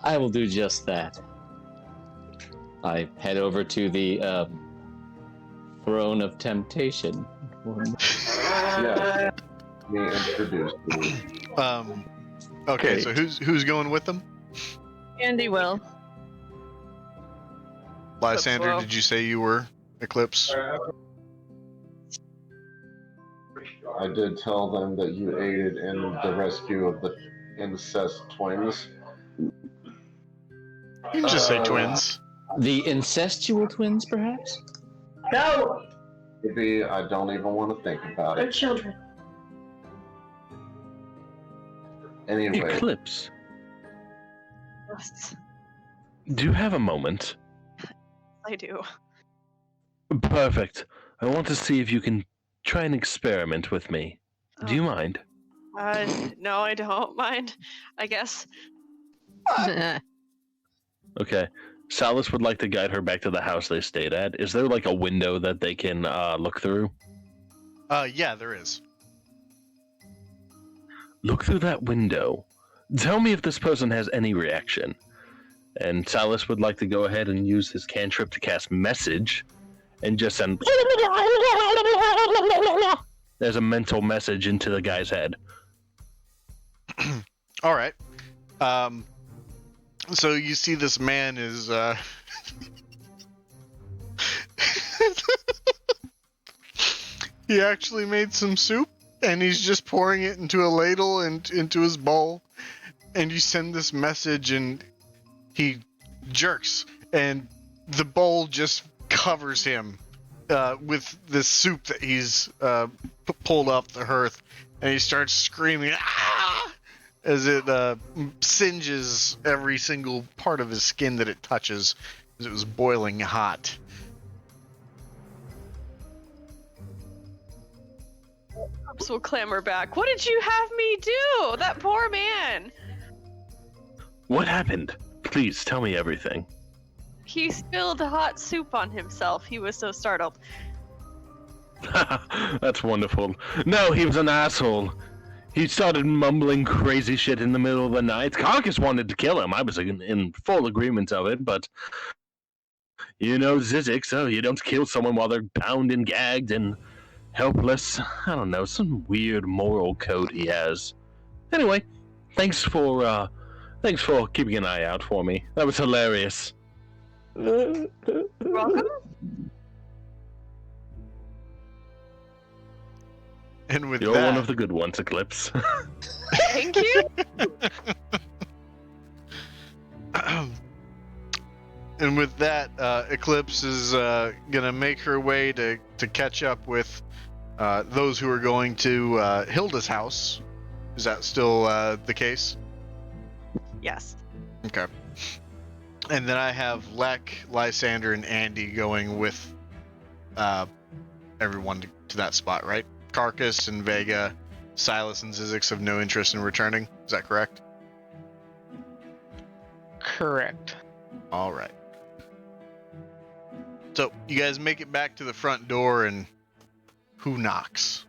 I will do just that. I head over to the throne of temptation. Yeah. Me introduced you. Okay, Great. so who's going with them? Andy will. Lysander, well. did you say you were Eclipse? I did tell them that you aided in the rescue of the incest twins. You can just say twins. The incestual twins, perhaps? No! Maybe I don't even want to think about They're it. children. Anyway, Eclipse, Yes, do you have a moment? I do. Perfect. I want to see if you can try an experiment with me. Do you mind? No, I don't mind. I guess. Okay. Salas would like to guide her back to the house they stayed at. Is there like a window that they can look through? Yeah, there is. Look through that window. Tell me if this person has any reaction. And Salas would like to go ahead and use his cantrip to cast message and just send there's a mental message into the guy's head. All right. So you see this man is he actually made some soup and he's just pouring it into a ladle and into his bowl, and you send this message and he jerks and the bowl just covers him with this soup that he's pulled off the hearth, and he starts screaming "Ah!" as it singes every single part of his skin that it touches, as it was boiling hot. Will clamor back. What did you have me do? That poor man. What happened? Please tell me everything. He spilled hot soup on himself. He was so startled. That's wonderful. No, he was an asshole. He started mumbling crazy shit in the middle of the night. Carcass wanted to kill him. I was in full agreement of it, but you know, Zizek, so you don't kill someone while they're bound and gagged and helpless. I don't know, some weird moral code he has. Anyway, thanks for keeping an eye out for me. That was hilarious. Welcome. And with You're that, one of the good ones, Eclipse. Thank you. and with that, Eclipse is gonna make her way to catch up with those who are going to Hilda's house. Is that still the case? Yes. Okay. And then I have Lek, Lysander, and Andy going with everyone to that spot, right? Carcass and Vega, Silas and Zizix have no interest in returning. Is that correct? Correct. All right. So you guys make it back to the front door, and who knocks?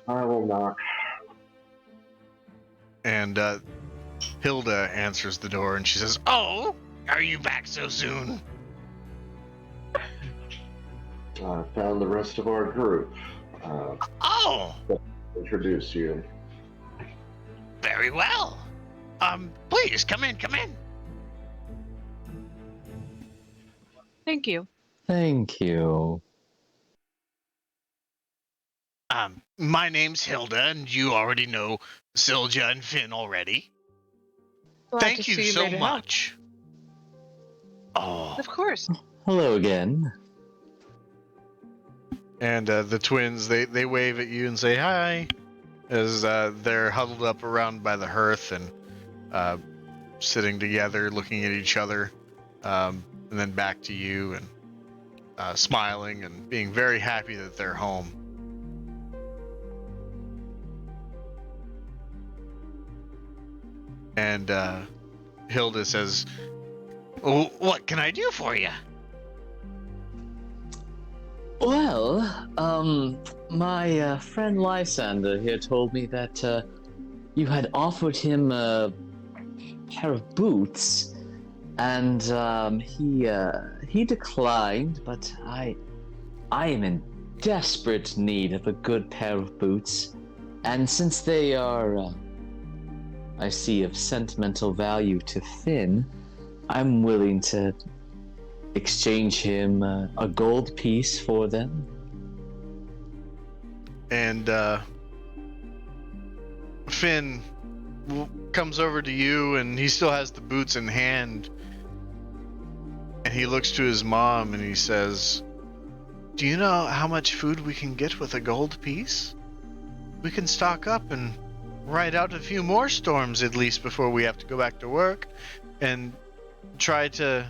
I will knock. And Hilda answers the door, and she says, "Oh, are you back so soon?" I found the rest of our group. Oh, Introduce you. very well. Please come in. Thank you. Thank you. My name's Hilda, and you already know Silja and Finn already. Glad Thank to you see so made it out. much. Oh, Of course. Hello again. and the twins they wave at you and say hi, as they're huddled up around by the hearth and sitting together, looking at each other, and then back to you and smiling and being very happy that they're home. And Hilda says, "Oh, what can I do for you?" Well, my friend Lysander here told me that you had offered him a pair of boots, and he declined. But I am in desperate need of a good pair of boots, and since they are, I see, of sentimental value to Finn, I'm willing to exchange him a gold piece for them. And Finn comes over to you, and he still has the boots in hand, and he looks to his mom and he says, "Do you know how much food we can get with a gold piece? We can stock up and ride out a few more storms at least before we have to go back to work and try to,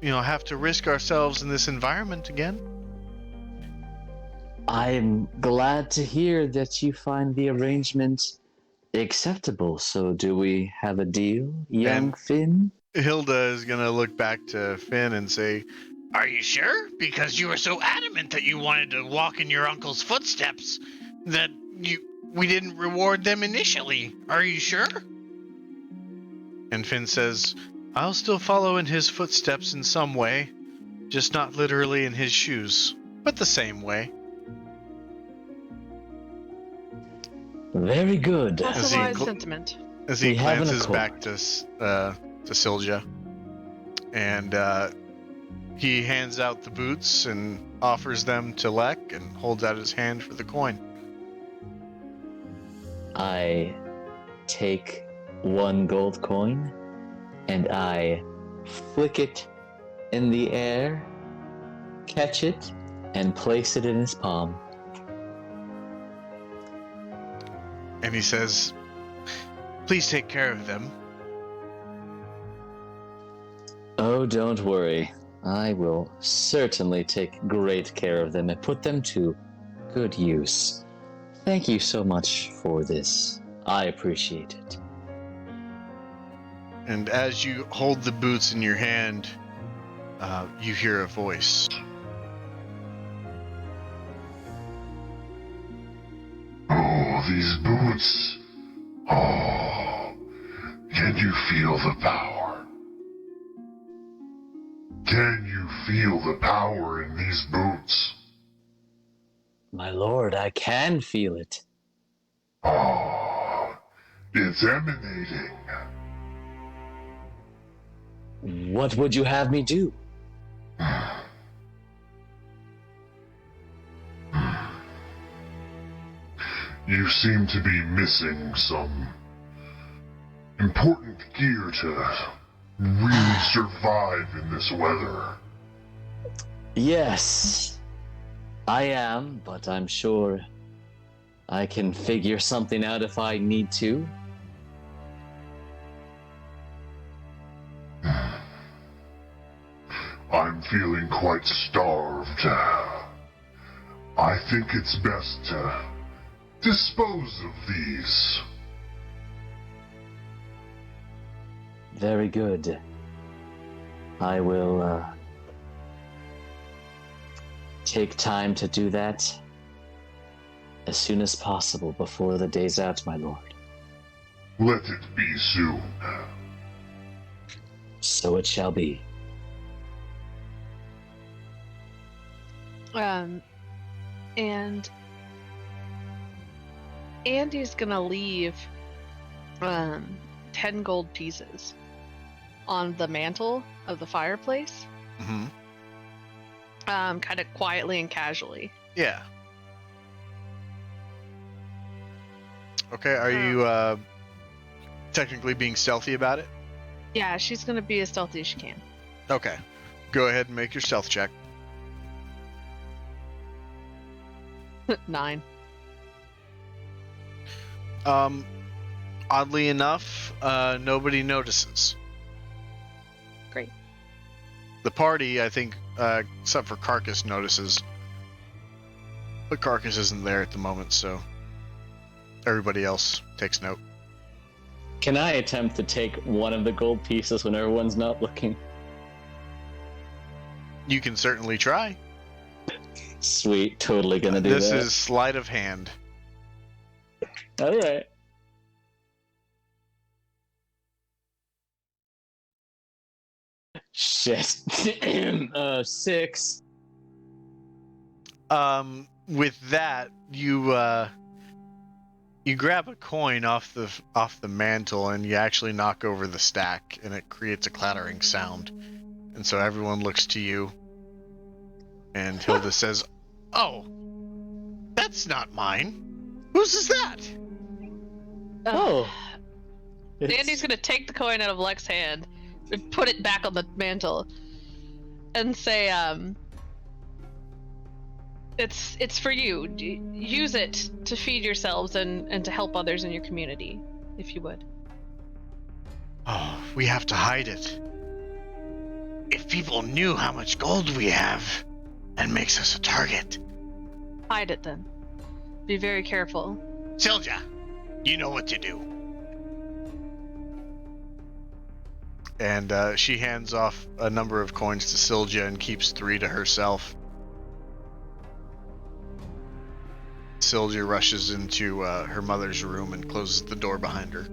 have to risk ourselves in this environment again." I'm glad to hear that you find the arrangement acceptable. So do we have a deal, young And- Finn? Hilda is going to look back to Finn and say, "Are you sure? Because you were so adamant that you wanted to walk in your uncle's footsteps that we didn't reward them initially. Are you sure?" And Finn says, "I'll still follow in his footsteps in some way, just not literally in his shoes, but the same way." Very good. That's As a he wise gl- sentiment. As he We have an glances accord. back to Silja, and he hands out the boots and offers them to Lek and holds out his hand for the coin. I take one gold coin and I flick it in the air, catch it, and place it in his palm. And he says, "Please take care of them." Oh, don't worry. I will certainly take great care of them and put them to good use. Thank you so much for this. I appreciate it. And as you hold the boots in your hand, you hear a voice. Oh, these boots. Oh, can you feel the power? Can you feel the power in these boots? My lord, I can feel it. Oh, it's emanating. What would you have me do? You seem to be missing some important gear to really survive in this weather. Yes, I am, but I'm sure I can figure something out if I need to. I'm feeling quite starved. I think it's best to dispose of these. Very good. I will take time to do that. As soon as possible before the day's out, my lord. Let it be soon. So it shall be. And Andy's gonna leave 10 gold pieces on the mantle of the fireplace. Mm-hmm. Kind of quietly and casually. Yeah. Okay, are you technically being stealthy about it? Yeah, she's gonna be as stealthy as she can. Okay. Go ahead and make your stealth check. 9. Oddly enough, nobody notices. Great. The party, I think, except for Carcass, notices. But Carcass isn't there at the moment, so everybody else takes note. Can I attempt to take one of the gold pieces when everyone's not looking? You can certainly try. Sweet, totally gonna do This that. is sleight of hand. Alright. Shit. 6. With that, you grab a coin off the mantle and you actually knock over the stack, and it creates a clattering sound. And so everyone looks to you, and Hilda says, "Oh, that's not mine. Whose is that?" Oh. Andy's gonna take the coin out of Lex's hand and put it back on the mantle and say, it's for you. Use it to feed yourselves and to help others in your community, if you would. "Oh, we have to hide it. If people knew how much gold we have, that makes us a target." Hide it then. Be very careful. "Silja, you know what to do." And she hands off a number of coins to Silja and keeps 3 to herself. Silja rushes into her mother's room and closes the door behind her.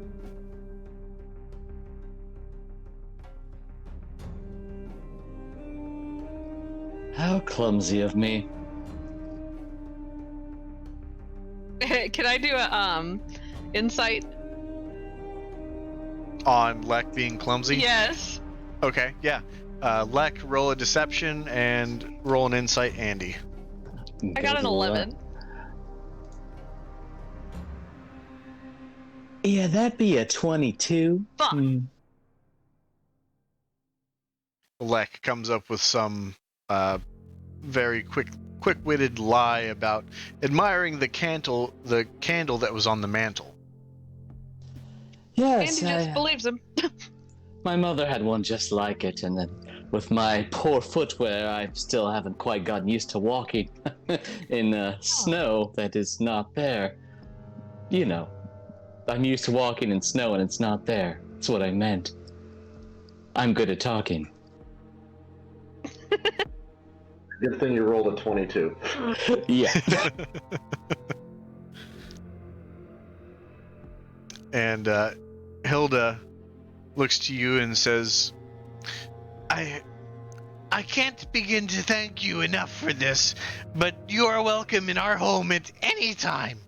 How clumsy of me. Can I do a insight? On Lek being clumsy? Yes. Okay, yeah. Lek, roll a deception and roll an insight, Andy. I got an 11. Yeah, that'd be a 22. Fuck. Lek comes up with some very quick-witted lie about admiring the candle that was on the mantle. Yes, Andy just believes him. my mother had one just like it, and then with my poor footwear, I still haven't quite gotten used to walking in snow that is not there. You know, I'm used to walking in snow and it's not there. That's what I meant. I'm good at talking. Good thing you rolled a 22. Yeah. And Hilda looks to you and says, I can't begin to thank you enough for this, but you are welcome in our home at any time."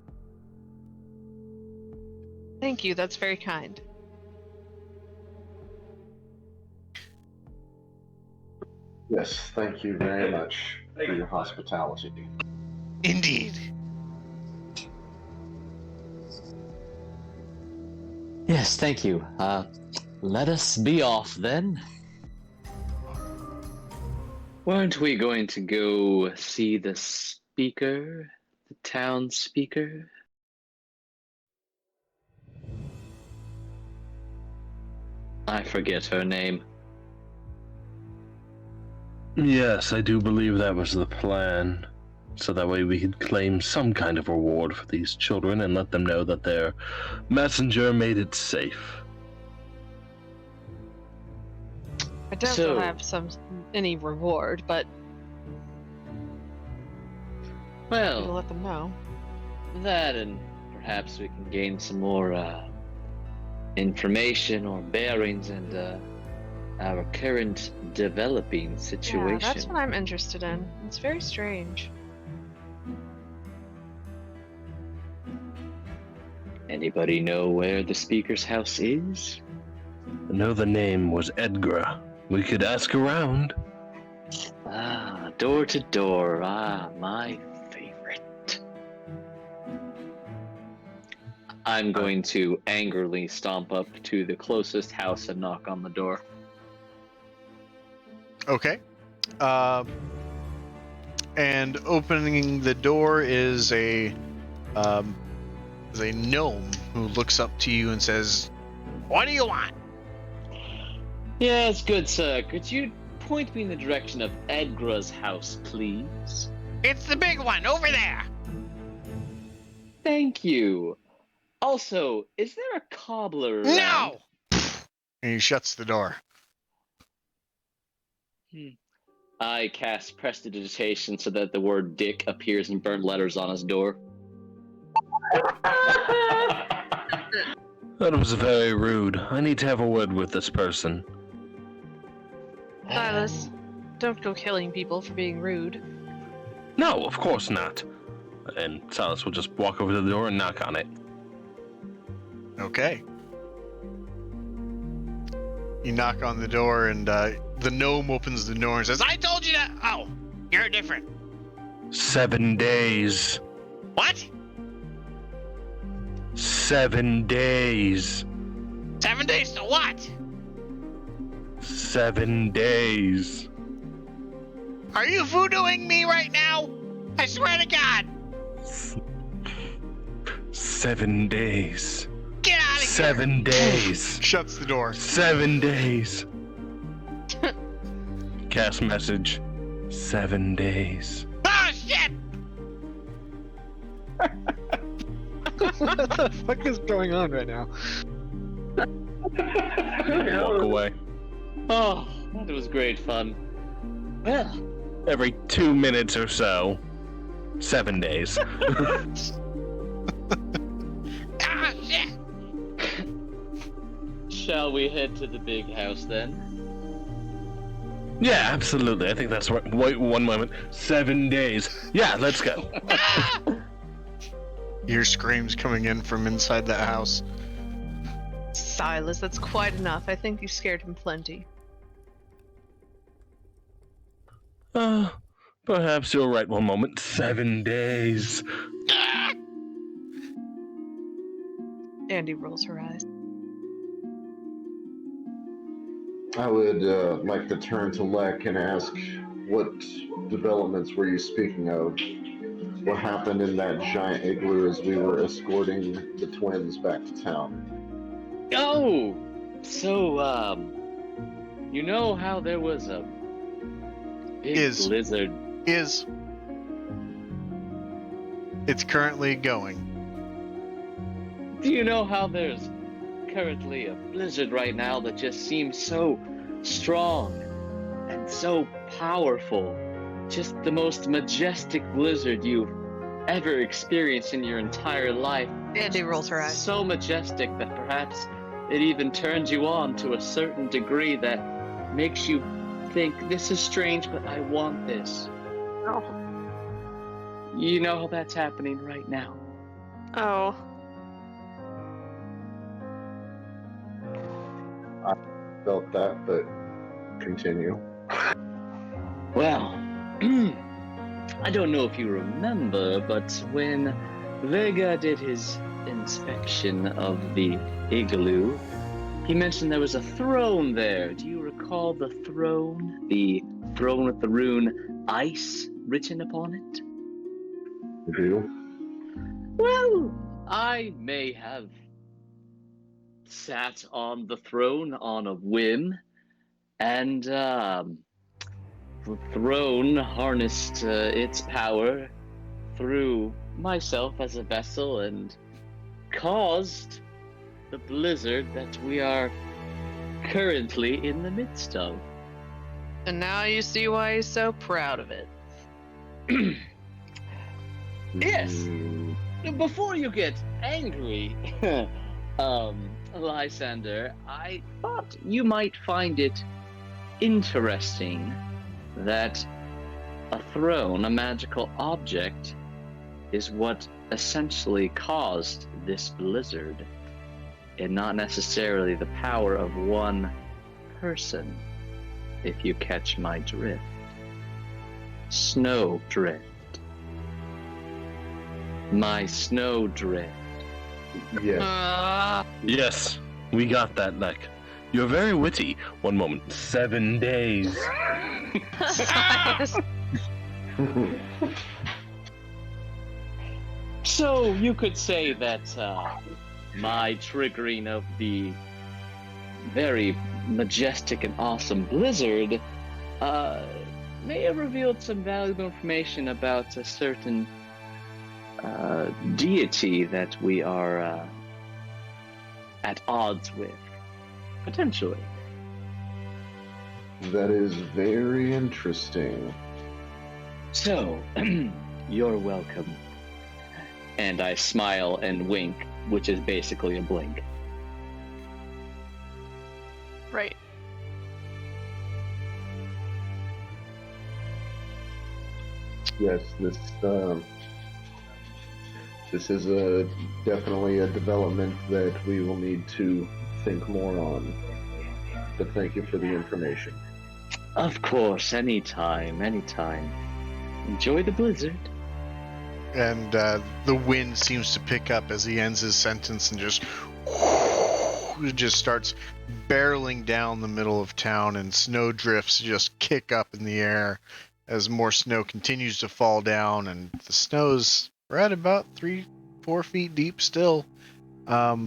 Thank you, that's very kind. Yes, thank you very much for your hospitality. Indeed. Yes, thank you. Let us be off then. Weren't we going to go see the speaker? The town speaker? I forget her name. Yes, I do believe that was the plan. So that way we could claim some kind of reward for these children and let them know that their messenger made it safe. I doubt they'll have any reward, but we'll Well, let them know. That, and perhaps we can gain some more information or bearings and our current developing situation. Yeah, that's what I'm interested in. It's very strange. Anybody know where the speaker's house is? I know the name was Edgar. We could ask around. Ah, door to door. Ah, my favorite. I'm going to angrily stomp up to the closest house and knock on the door. Okay. And opening the door is a gnome who looks up to you and says, "What do you want?" Yes, good sir. Could you point me in the direction of Edgar's house, please? It's the big one over there. Thank you. Also, is there a cobbler around? No. And he shuts the door. I cast prestidigitation so that the word dick appears in burnt letters on his door. That was very rude. I need to have a word with this person. Silas, don't go killing people for being rude. No, of course not. And Silas will just walk over to the door and knock on it. Okay. You knock on the door, and the gnome opens the door and says, "I told you that." Oh, you're different. 7 days. What? 7 days. 7 days to what? 7 days. Are you voodooing me right now? I swear to God. 7 days. Get out of here. 7 days. Shuts the door. 7 days. Cast message. 7 days. Oh, shit! What the fuck is going on right now? Walk away. Oh, that was great fun. Well, Every 2 minutes or so. 7 days. Ah, shit! shall we head to the big house then? Yeah, absolutely. I think that's right. Wait 1 moment. 7 days. Yeah, let's go. You hear screams coming in from inside that house. Silas, that's quite enough. I think you scared him plenty. Perhaps you're right 1 moment. 7 days. Andy rolls her eyes. I would like to turn to Lek and ask, what developments were you speaking of? What happened in that giant igloo as we were escorting the twins back to town? Oh! So, you know how there was a big blizzard? It's currently going. Do you know how there's currently a blizzard right now that just seems so strong and so powerful? Just the most majestic blizzard you've ever experienced in your entire life. Andy rolls her eyes. So majestic that perhaps it even turns you on to a certain degree that makes you think, this is strange, but I want this. Oh. You know how that's happening right now. Oh. I felt that, but continue. Well, I don't know if you remember, but when Vega did his inspection of the igloo, he mentioned there was a throne there. Do you recall the throne? The throne with the rune ice written upon it? You do? Well, I may have sat on the throne on a whim, and the throne harnessed its power through myself as a vessel and caused the blizzard that we are currently in the midst of. And now you see why he's so proud of it. Yes. before you get angry, Lysander, I thought you might find it interesting that a throne, a magical object, is what essentially caused this blizzard, and not necessarily the power of one person, if you catch my drift. Snow drift. My snow drift. Yes. Yes, we got that, Neck. You're very witty. One moment. 7 days. So you could say that my triggering of the very majestic and awesome blizzard may have revealed some valuable information about a certain deity that we are at odds with, potentially. That is very interesting. So, you're welcome. And I smile and wink, which is basically a blink. Right. Yes, this is definitely a development that we will need to think more on. But thank you for the information. Of course, anytime. Enjoy the blizzard. And the wind seems to pick up as he ends his sentence and just starts barreling down the middle of town, and snow drifts just kick up in the air as more snow continues to fall down, and the snow's right about 3-4 feet deep still. But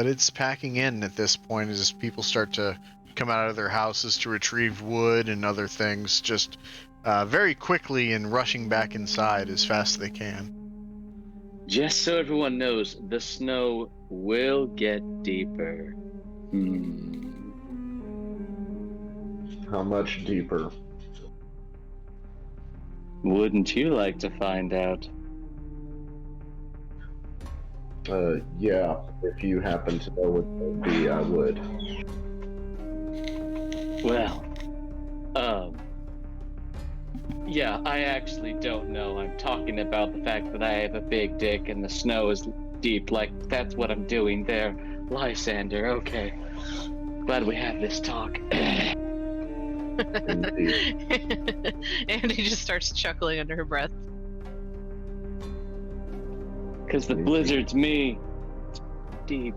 it's packing in at this point as people start to come out of their houses to retrieve wood and other things, just very quickly and rushing back inside as fast as they can. Just so everyone knows, the snow will get deeper. How much deeper? Wouldn't you like to find out? Yeah, if you happen to know what that would be, I would. Well, yeah, I actually don't know. I'm talking about the fact that I have a big dick and the snow is deep. Like, that's what I'm doing there. Lysander, okay. Glad we have this talk. Andy just starts chuckling under her breath. Because the blizzard's me. It's deep,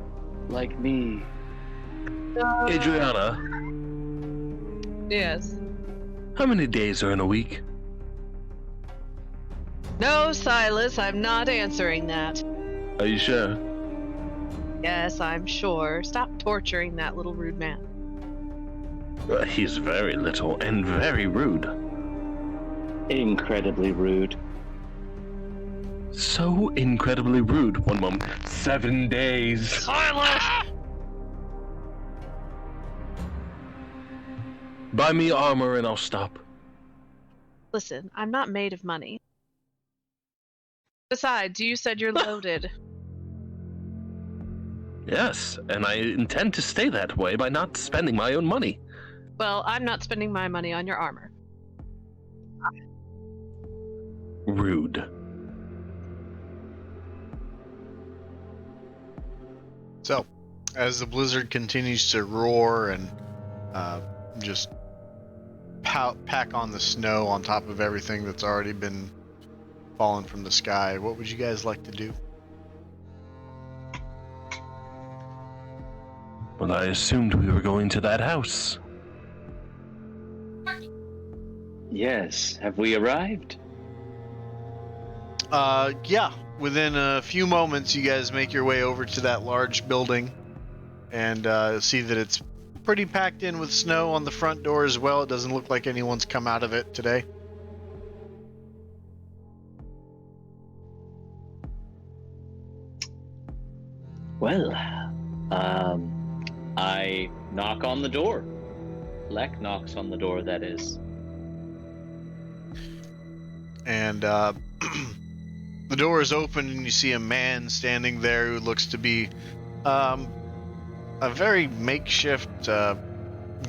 like me. Adriana, Yes. how many days are in a week? No, Silas, I'm not answering that. Are you sure? Yes, I'm sure. Stop torturing that little rude man. He's very little and very rude. Incredibly rude. So incredibly rude. One moment. 7 days. Silas! Buy me armor and I'll stop. Listen, I'm not made of money. Besides, you said you're loaded. Yes, and I intend to stay that way by not spending my own money. Well, I'm not spending my money on your armor. Rude. So, as the blizzard continues to roar and just pack on the snow on top of everything that's already been fallen from the sky, what would you guys like to do? Well, I assumed we were going to that house. Yes, have we arrived? Yeah. Within a few moments, you guys make your way over to that large building and see that it's pretty packed in with snow on the front door as well. It doesn't look like anyone's come out of it today. Well, I knock on the door. Lek knocks on the door, that is. And The door is open and you see a man standing there who looks to be a very makeshift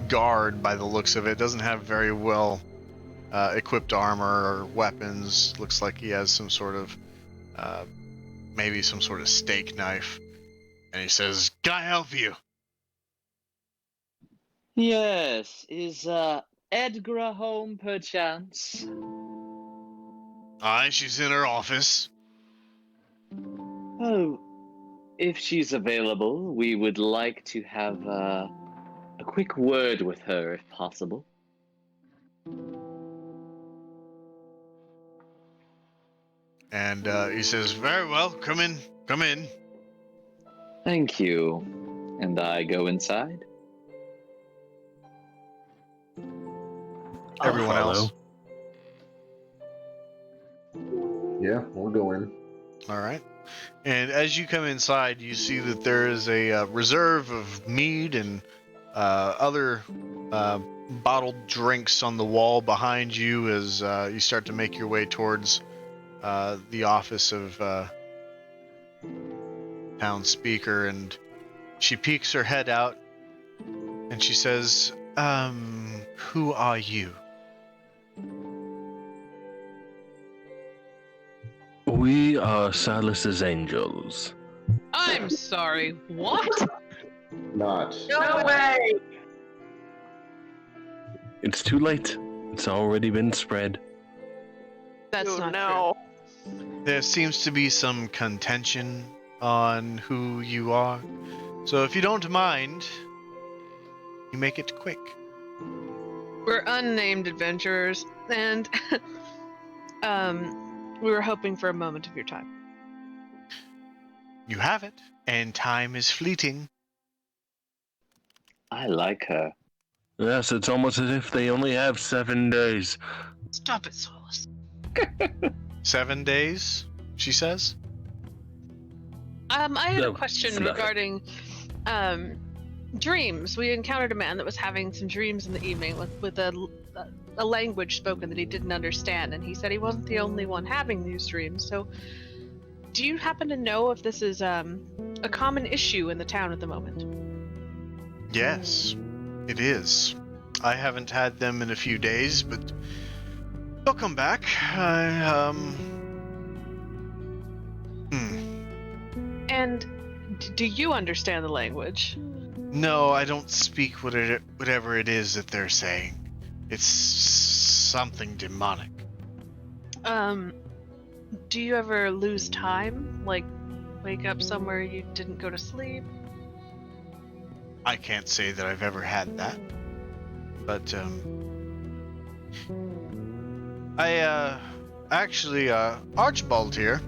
guard by the looks of it. Doesn't have very well equipped armor or weapons. Looks like he has some sort of maybe some sort of steak knife. And he says, "Can I help you?" Yes, is Edgra home perchance? Aye, she's in her office. Oh, if she's available, we would like to have a quick word with her, if possible. And he says, "Very well, come in, come in." Thank you. And I go inside. Everyone else. Yeah, we'll go in. All right. And as you come inside, you see that there is a reserve of mead and other bottled drinks on the wall behind you as you start to make your way towards the office of town speaker. And she peeks her head out and she says, "Who are you?" We are Silas's angels. I'm sorry. What? Not. No way! It's too late. It's already been spread. That's not no. There seems to be some contention on who you are. So if you don't mind, you make it quick. true. We're unnamed adventurers, and we were hoping for a moment of your time. You have it, and time is fleeting. I like her. Yes, it's almost as if they only have 7 days. Stop it, Solus. 7 days, she says. I had No, a question it's nothing. regarding dreams. We encountered a man that was having some dreams in the evening with a language spoken that he didn't understand, and he said he wasn't the only one having these dreams. So, do you happen to know if this is a common issue in the town at the moment? Yes, it is. I haven't had them in a few days, but they'll come back. And do you understand the language? No, I don't speak whatever it is that they're saying. It's something demonic. Do you ever lose time? Like, wake up somewhere you didn't go to sleep? I can't say that I've ever had that. But, actually, Archibald here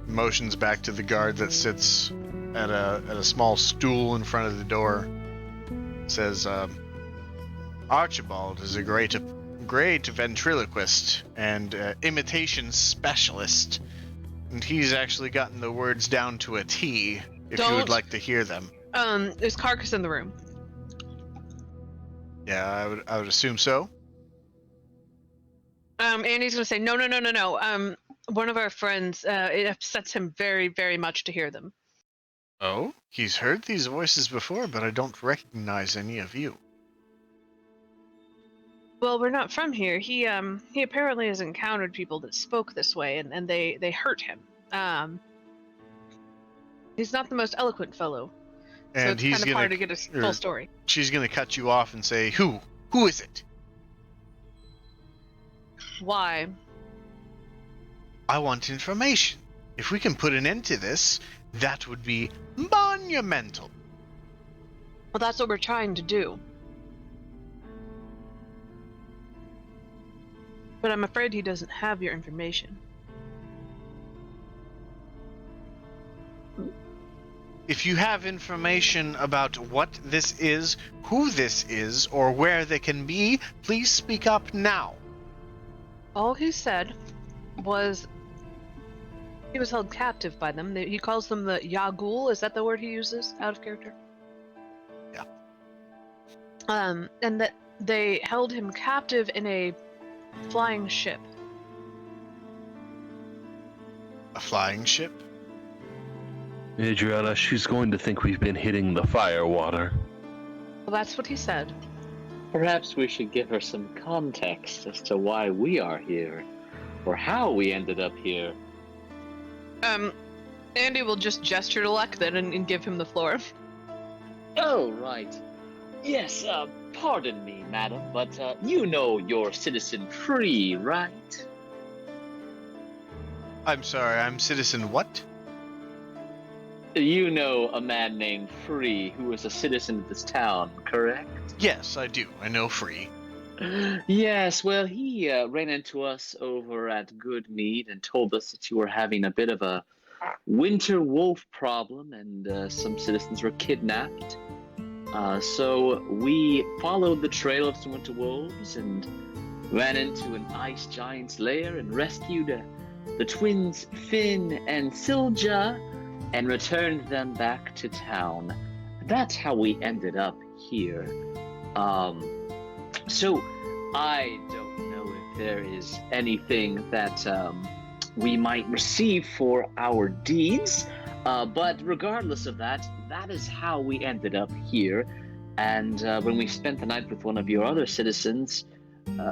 motions back to the guard that sits at a small stool in front of the door. Says, Archibald is a great ventriloquist and imitation specialist. And he's actually gotten the words down to a T, if you would like to hear them. Is Carcass in the room? Yeah, I would assume so. Andy's gonna say, no. One of our friends, it upsets him very, very much to hear them. Oh? He's heard these voices before, but I don't recognize any of you. Well, we're not from here. He apparently has encountered people that spoke this way, and they hurt him. He's not the most eloquent fellow, so And it's he's kind of gonna, hard to get a full story. She's gonna cut you off and say, Who is it? Why? I want information. If we can put an end to this, that would be monumental. Well, that's what we're trying to do. But I'm afraid he doesn't have your information. If you have information about what this is, who this is, or where they can be, please speak up now. All he said was he was held captive by them. He calls them the Yagul. Is that the word he uses out of character? Yeah. And that they held him captive in a flying ship. A flying ship? Adriana, she's going to think we've been hitting the fire water. Well, that's what he said. Perhaps we should give her some context as to why we are here, or how we ended up here. Andy will just gesture to Luck then and give him the floor. Oh, right. Yes, pardon me, madam, but you know your citizen Free, right? I'm sorry, I'm citizen what? You know a man named Free who is a citizen of this town, correct? Yes, I do. I know Free. Yes, well, he ran into us over at Good Mead and told us that you were having a bit of a winter wolf problem and some citizens were kidnapped. So we followed the trail of some winter wolves and ran into an ice giant's lair and rescued the twins Finn and Silja and returned them back to town. That's how we ended up here. So I don't know if there is anything that we might receive for our deeds, but regardless of that, that is how we ended up here. And when we spent the night with one of your other citizens,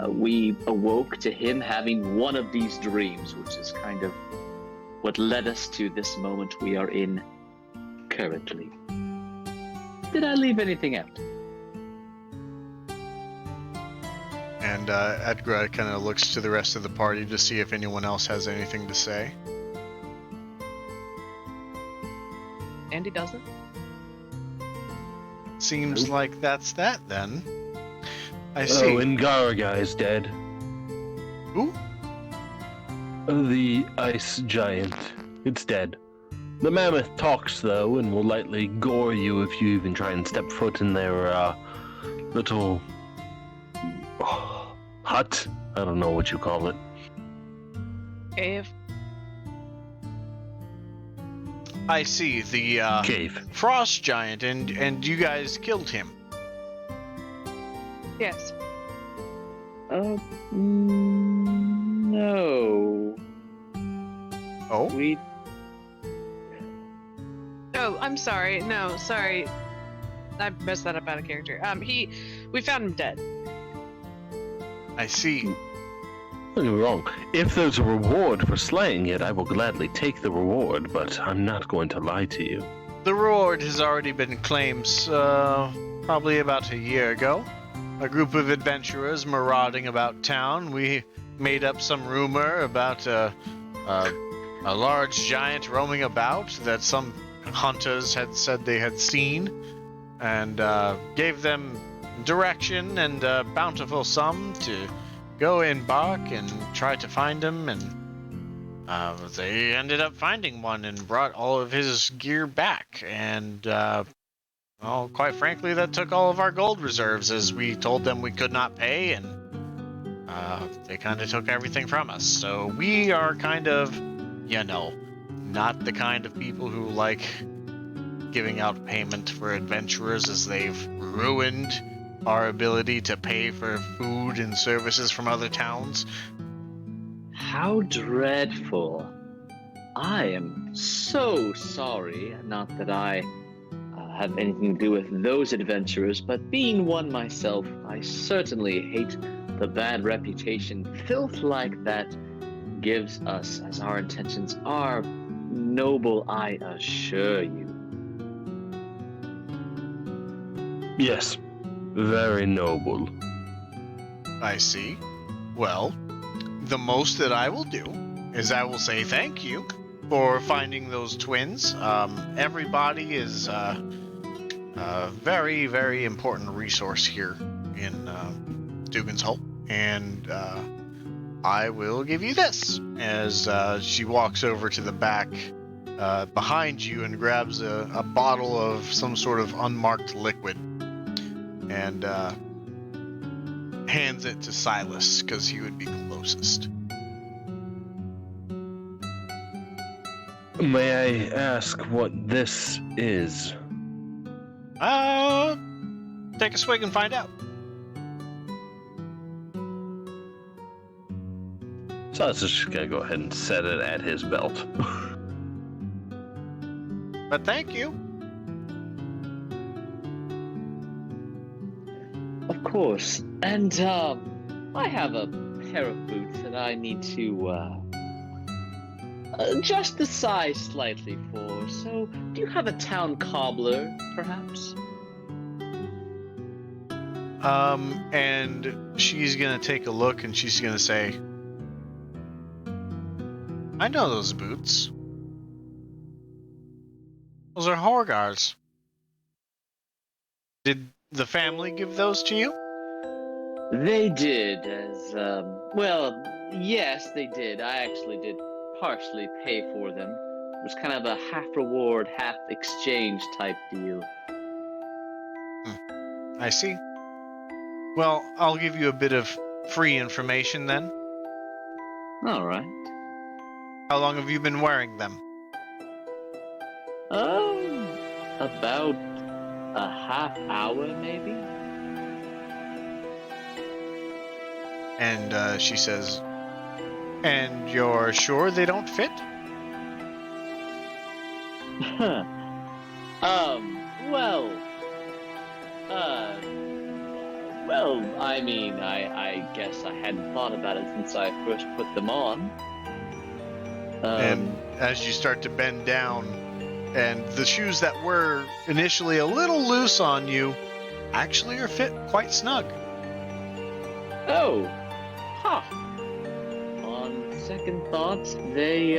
we awoke to him having one of these dreams, which is kind of what led us to this moment we are in currently. Did I leave anything out? And Edgar kind of looks to the rest of the party to see if anyone else has anything to say. Andy doesn't? Seems like that's that then. I see. Oh, and Garaga is dead. Who? The ice giant. It's dead. The mammoth talks, though, and will likely gore you if you even try and step foot in their, little... hut? I don't know what you call it. Cave. I see, the, Cave. frost giant, and you guys killed him. Yes. No. Oh? Oh, I'm sorry. No, sorry. I messed that up out of character. We found him dead. I see. Don't get me wrong. If there's a reward for slaying it, I will gladly take the reward, but I'm not going to lie to you. The reward has already been claimed, probably about a year ago. A group of adventurers marauding about town. We made up some rumor about a large giant roaming about that some hunters had said they had seen, and gave them direction and a bountiful sum to go embark and try to find him, and they ended up finding one and brought all of his gear back, and well, quite frankly, that took all of our gold reserves as we told them we could not pay, and they kind of took everything from us. So we are kind of, not the kind of people who like giving out payment for adventurers, as they've ruined our ability to pay for food and services from other towns. How dreadful. I am so sorry. Not that I have anything to do with those adventurers, but being one myself, I certainly hate the bad reputation filth like that gives us, as our intentions are noble, I assure you. Yes, very noble. I see. Well, the most that I will do is I will say thank you for finding those twins. Everybody is a very, very important resource here in Dugan's Hole, and I will give you this, as she walks over to the back behind you and grabs a bottle of some sort of unmarked liquid and hands it to Silas, because he would be closest. May I ask what this is? Take a swig and find out. So I was just gonna go ahead and set it at his belt. But thank you. Of course. And I have a pair of boots that I need to adjust the size slightly for. So, do you have a town cobbler, perhaps? And she's gonna take a look and she's gonna say, I know those boots. Those are Horgar's. Did the family give those to you? They did, as, well, yes, they did. I actually did partially pay for them. It was kind of a half reward, half exchange type deal. I see. Well, I'll give you a bit of free information then. Alright. How long have you been wearing them? About a half hour, maybe? And she says, and you're sure they don't fit? Well, I mean, I guess I hadn't thought about it since I first put them on. And as you start to bend down, and the shoes that were initially a little loose on you actually are fit quite snug. Oh, huh. On second thought, they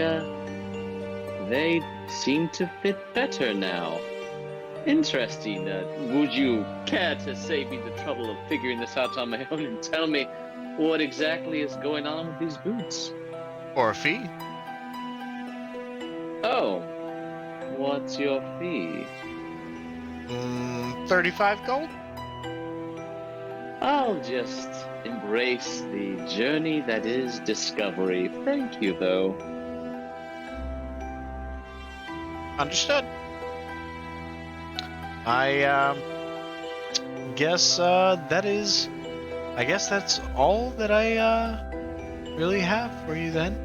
seem to fit better now. Interesting. Would you care to save me the trouble of figuring this out on my own and tell me what exactly is going on with these boots? For a fee. Oh, what's your fee? 35 gold? I'll just embrace the journey that is discovery. Thank you, though. Understood. I guess that's all that I really have for you then.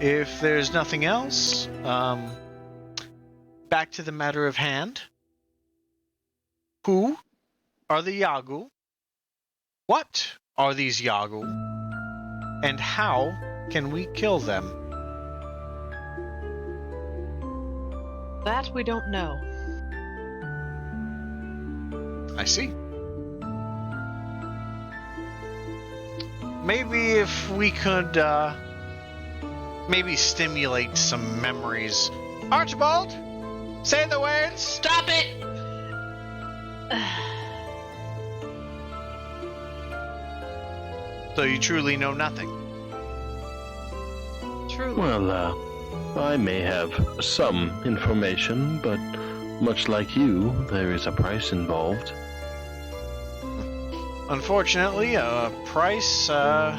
If there's nothing else, back to the matter of hand. Who are the Yagu? What are these Yagu? And how can we kill them? That we don't know. I see. Maybe if we could, maybe stimulate some memories. Archibald, say the words. Stop it! So you truly know nothing? Truly. Well, I may have some information, but much like you, there is a price involved. Unfortunately, a price that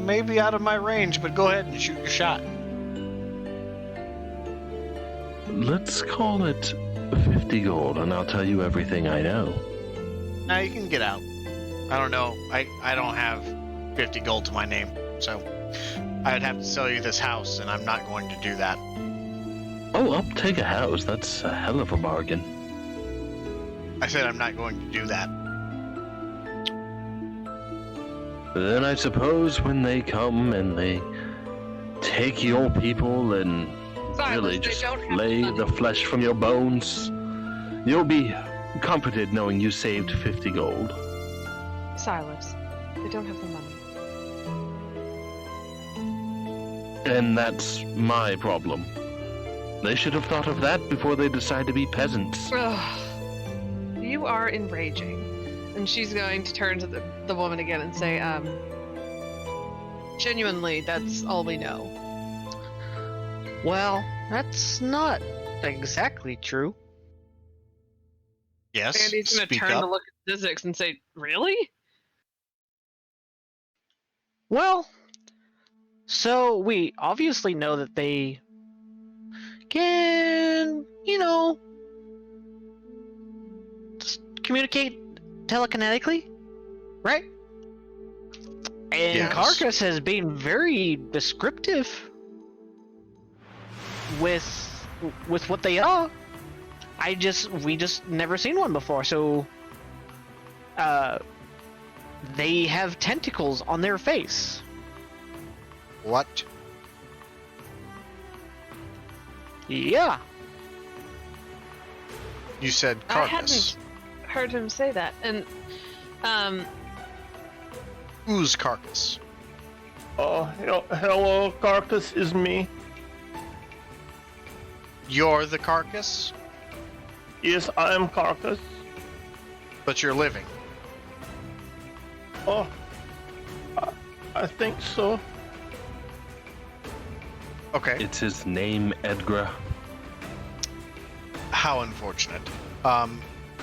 may be out of my range, but go ahead and shoot your shot. Let's call it 50 gold, and I'll tell you everything I know. Now you can get out. I don't know. I don't have 50 gold to my name, so I'd have to sell you this house, and I'm not going to do that. Oh, I'll take a house. That's a hell of a bargain. I said I'm not going to do that. Then I suppose when they come and they take your people and really just lay the flesh from your bones, you'll be comforted knowing you saved 50 gold. Silas, they don't have the money. And that's my problem. They should have thought of that before they decide to be peasants. Ugh. You are enraging. And she's going to turn to the woman again and say, genuinely, that's all we know. Well, that's not exactly true. Yes, Sandy's going to speak turn up. to look at Zizix and say, really? Well, so we obviously know that they can, just communicate telekinetically, right? And Yes. Carcass has been very descriptive with what they are. We just never seen one before, so they have tentacles on their face. What? Yeah. You said I carcass. hadn't heard him say that, and Who's carcass? Hello, Carcass is me. You're the carcass, Yes, I am Carcass. but you're living. Oh, I think so. Okay. It's his name, Edgar. How unfortunate.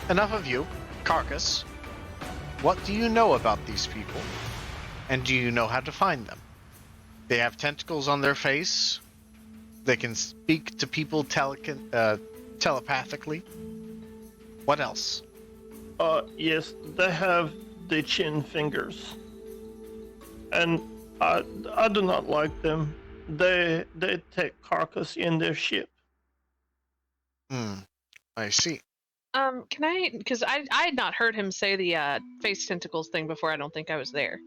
Enough of you, carcass. What do you know about these people? And do you know how to find them? They have tentacles on their face. They can speak to people telepathically. What else? Yes, they have the chin fingers. And I do not like them. They take Carcass in their ship. I see. Can I? Because I had not heard him say the face tentacles thing before. I don't think I was there.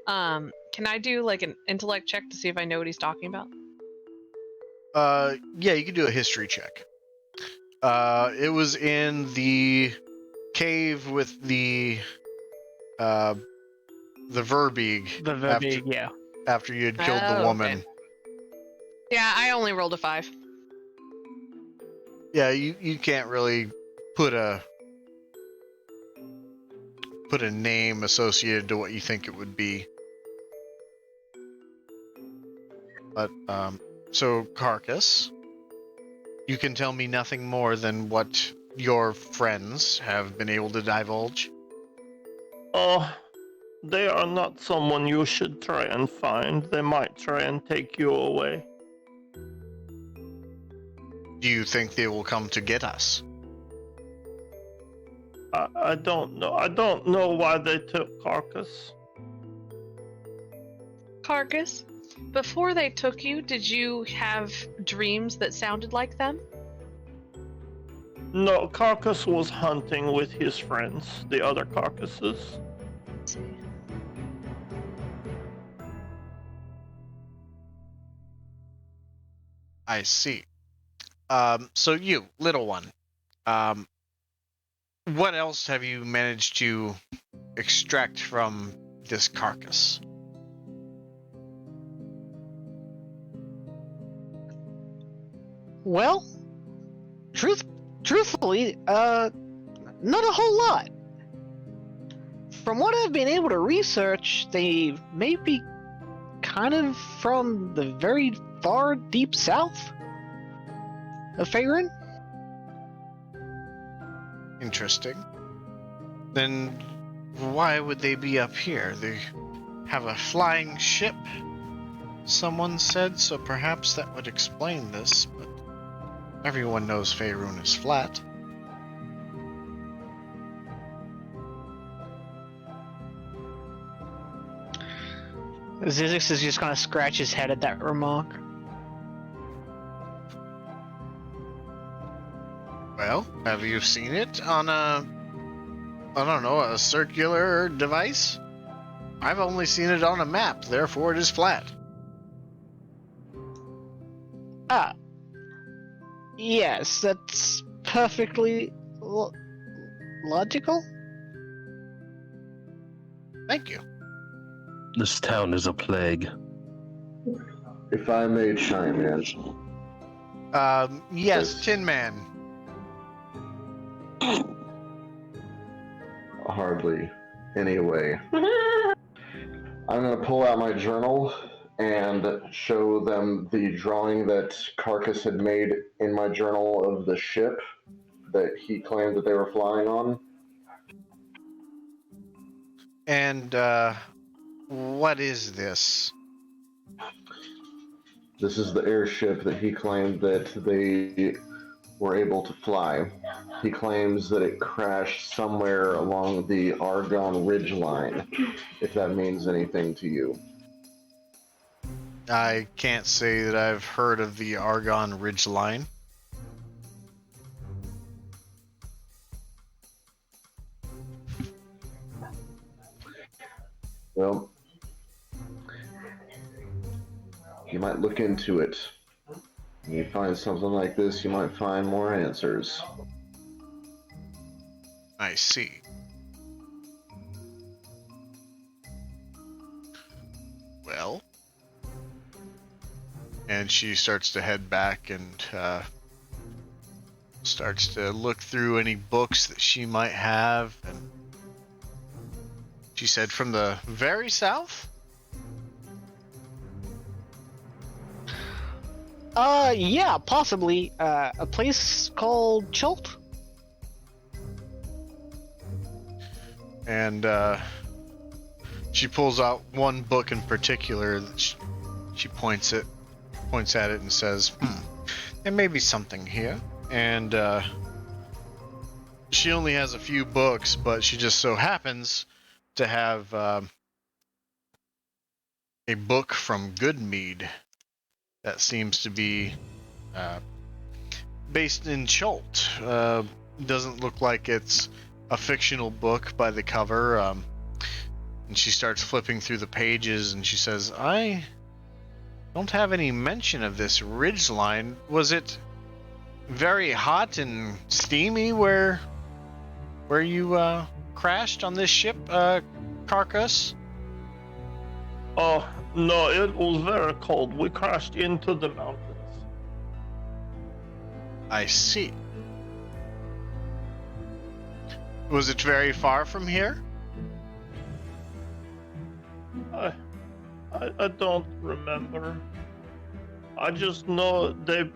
Can I do like an intellect check to see if I know what he's talking about? Yeah, you can do a history check. It was in the cave with the Verbeeg. The Verbeeg, yeah. After you had killed the woman. Okay. Yeah, I only rolled a 5. Yeah, you can't really put a name associated to what you think it would be. But so carcass, you can tell me nothing more than what your friends have been able to divulge. Oh, they are not someone you should try and find. They might try and take you away. Do you think they will come to get us? I don't know. I don't know why they took Carcass. Carcass, before they took you, did you have dreams that sounded like them? No, Carcass was hunting with his friends, the other carcasses. I see. So you, little one, what else have you managed to extract from this carcass? Well, truthfully, not a whole lot. From what I've been able to research, they may be kind of from the very far deep south of Faerun. Interesting. Then why would they be up here? They have a flying ship, someone said, so perhaps that would explain this, but everyone knows Faerun is flat. Zizix is just gonna scratch his head at that remark. Well, have you seen it on a circular device? I've only seen it on a map, therefore it is flat. Ah. Yes, that's perfectly logical. Thank you. This town is a plague. If I may chime in. Yes, Tin Man. Hardly. Anyway. I'm going to pull out my journal and show them the drawing that Carcass had made in my journal of the ship that he claimed that they were flying on. And, what is this? This is the airship that he claimed that they were able to fly. He claims that it crashed somewhere along the Argonne Ridge line, if that means anything to you. I can't say that I've heard of the Argonne Ridge line. Well, you might look into it. When you find something like this, you might find more answers. I see. Well, and she starts to head back and starts to look through any books that she might have. And she said from the very south? Yeah, possibly. A place called Chult? And she pulls out one book in particular that she points at it and says, there may be something here. And she only has a few books, but she just so happens to have a book from Goodmead that seems to be based in Chult. Doesn't look like it's a fictional book by the cover. And she starts flipping through the pages and she says, I don't have any mention of this ridge line. Was it very hot and steamy where you crashed on this ship, Carcass? Oh, no, it was very cold. We crashed into the mountains. I see. Was it very far from here? I don't remember. I just know they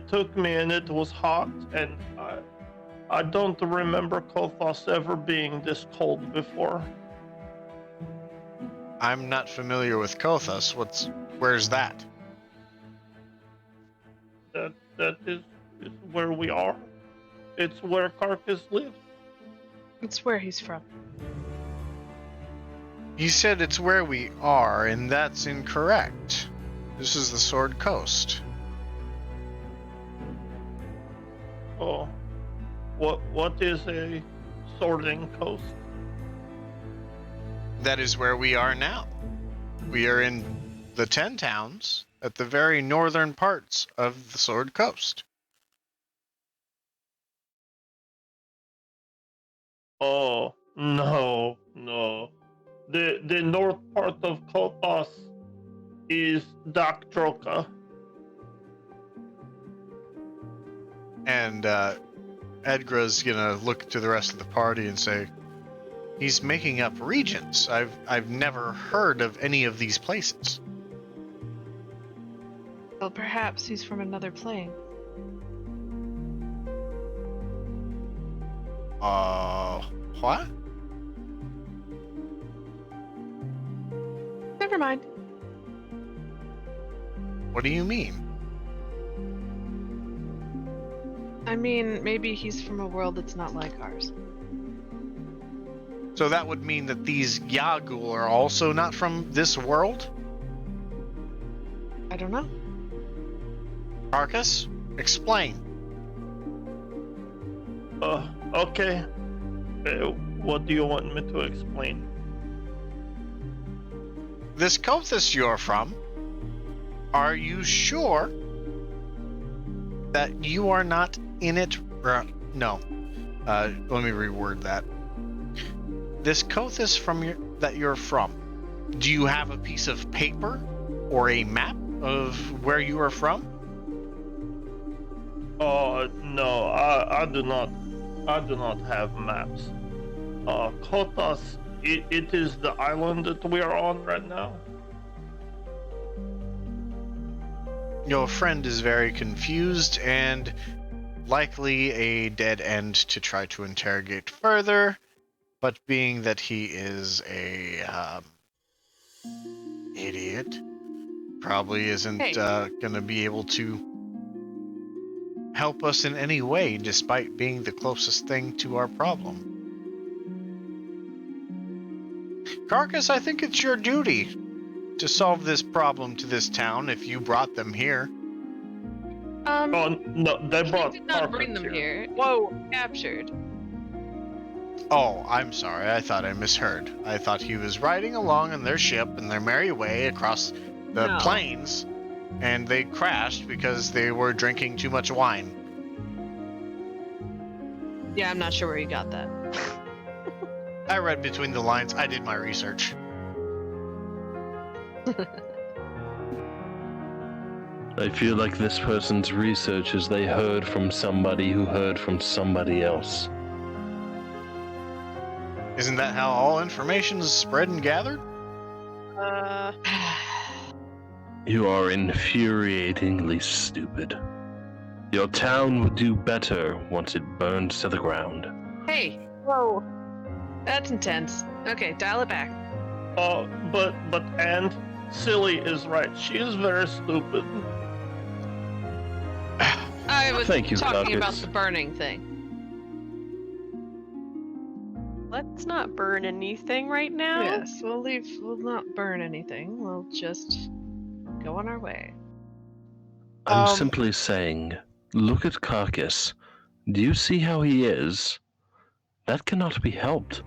took me and it was hot, and I don't remember Kothos ever being this cold before. I'm not familiar with Kothos. Where's that? That is where we are. It's where Carcass lives. It's where he's from. You said it's where we are, and that's incorrect. This is the Sword Coast. Oh, what is a sorting coast? That is where we are now. We are in the 10 towns at the very northern parts of the Sword Coast. Oh, no. The north part of Kothos is Daktroka. And Edgra's gonna look to the rest of the party and say, he's making up regions. I've never heard of any of these places. Well, perhaps he's from another plane. What? Never mind. What do you mean? I mean, maybe he's from a world that's not like ours. So that would mean that these Yagul are also not from this world? I don't know. Carcass, explain. Okay. What do you want me to explain? This Kothos you're from, are you sure that you are not in it? No. Let me reword that. This Kothos that you're from, do you have a piece of paper or a map of where you are from? No, I do not. I do not have maps. Kothos, it is the island that we are on right now. Your friend is very confused and likely a dead end to try to interrogate further, but being that he is a idiot, probably isn't gonna be able to help us in any way, despite being the closest thing to our problem. Carcass, I think it's your duty to solve this problem to this town if you brought them here. Oh, no, they brought did not bring Carcass them here. Whoa, captured. Oh, I'm sorry. I thought I misheard. I thought he was riding along on their ship in their merry way across the No. plains, and they crashed because they were drinking too much wine. Yeah, I'm not sure where you got that. I read between the lines. I did my research. I feel like this person's research is they heard from somebody who heard from somebody else. Isn't that how all information is spread and gathered? You are infuriatingly stupid. Your town would do better once it burns to the ground. Hey, whoa. That's intense. Okay, dial it back. And Silly is right. She is very stupid. I was Thank you, talking about Carcass. the burning thing. Let's not burn anything right now. Yes, we'll not burn anything. We'll just go on our way. I'm simply saying, look at Carcass. Do you see how he is? That cannot be helped.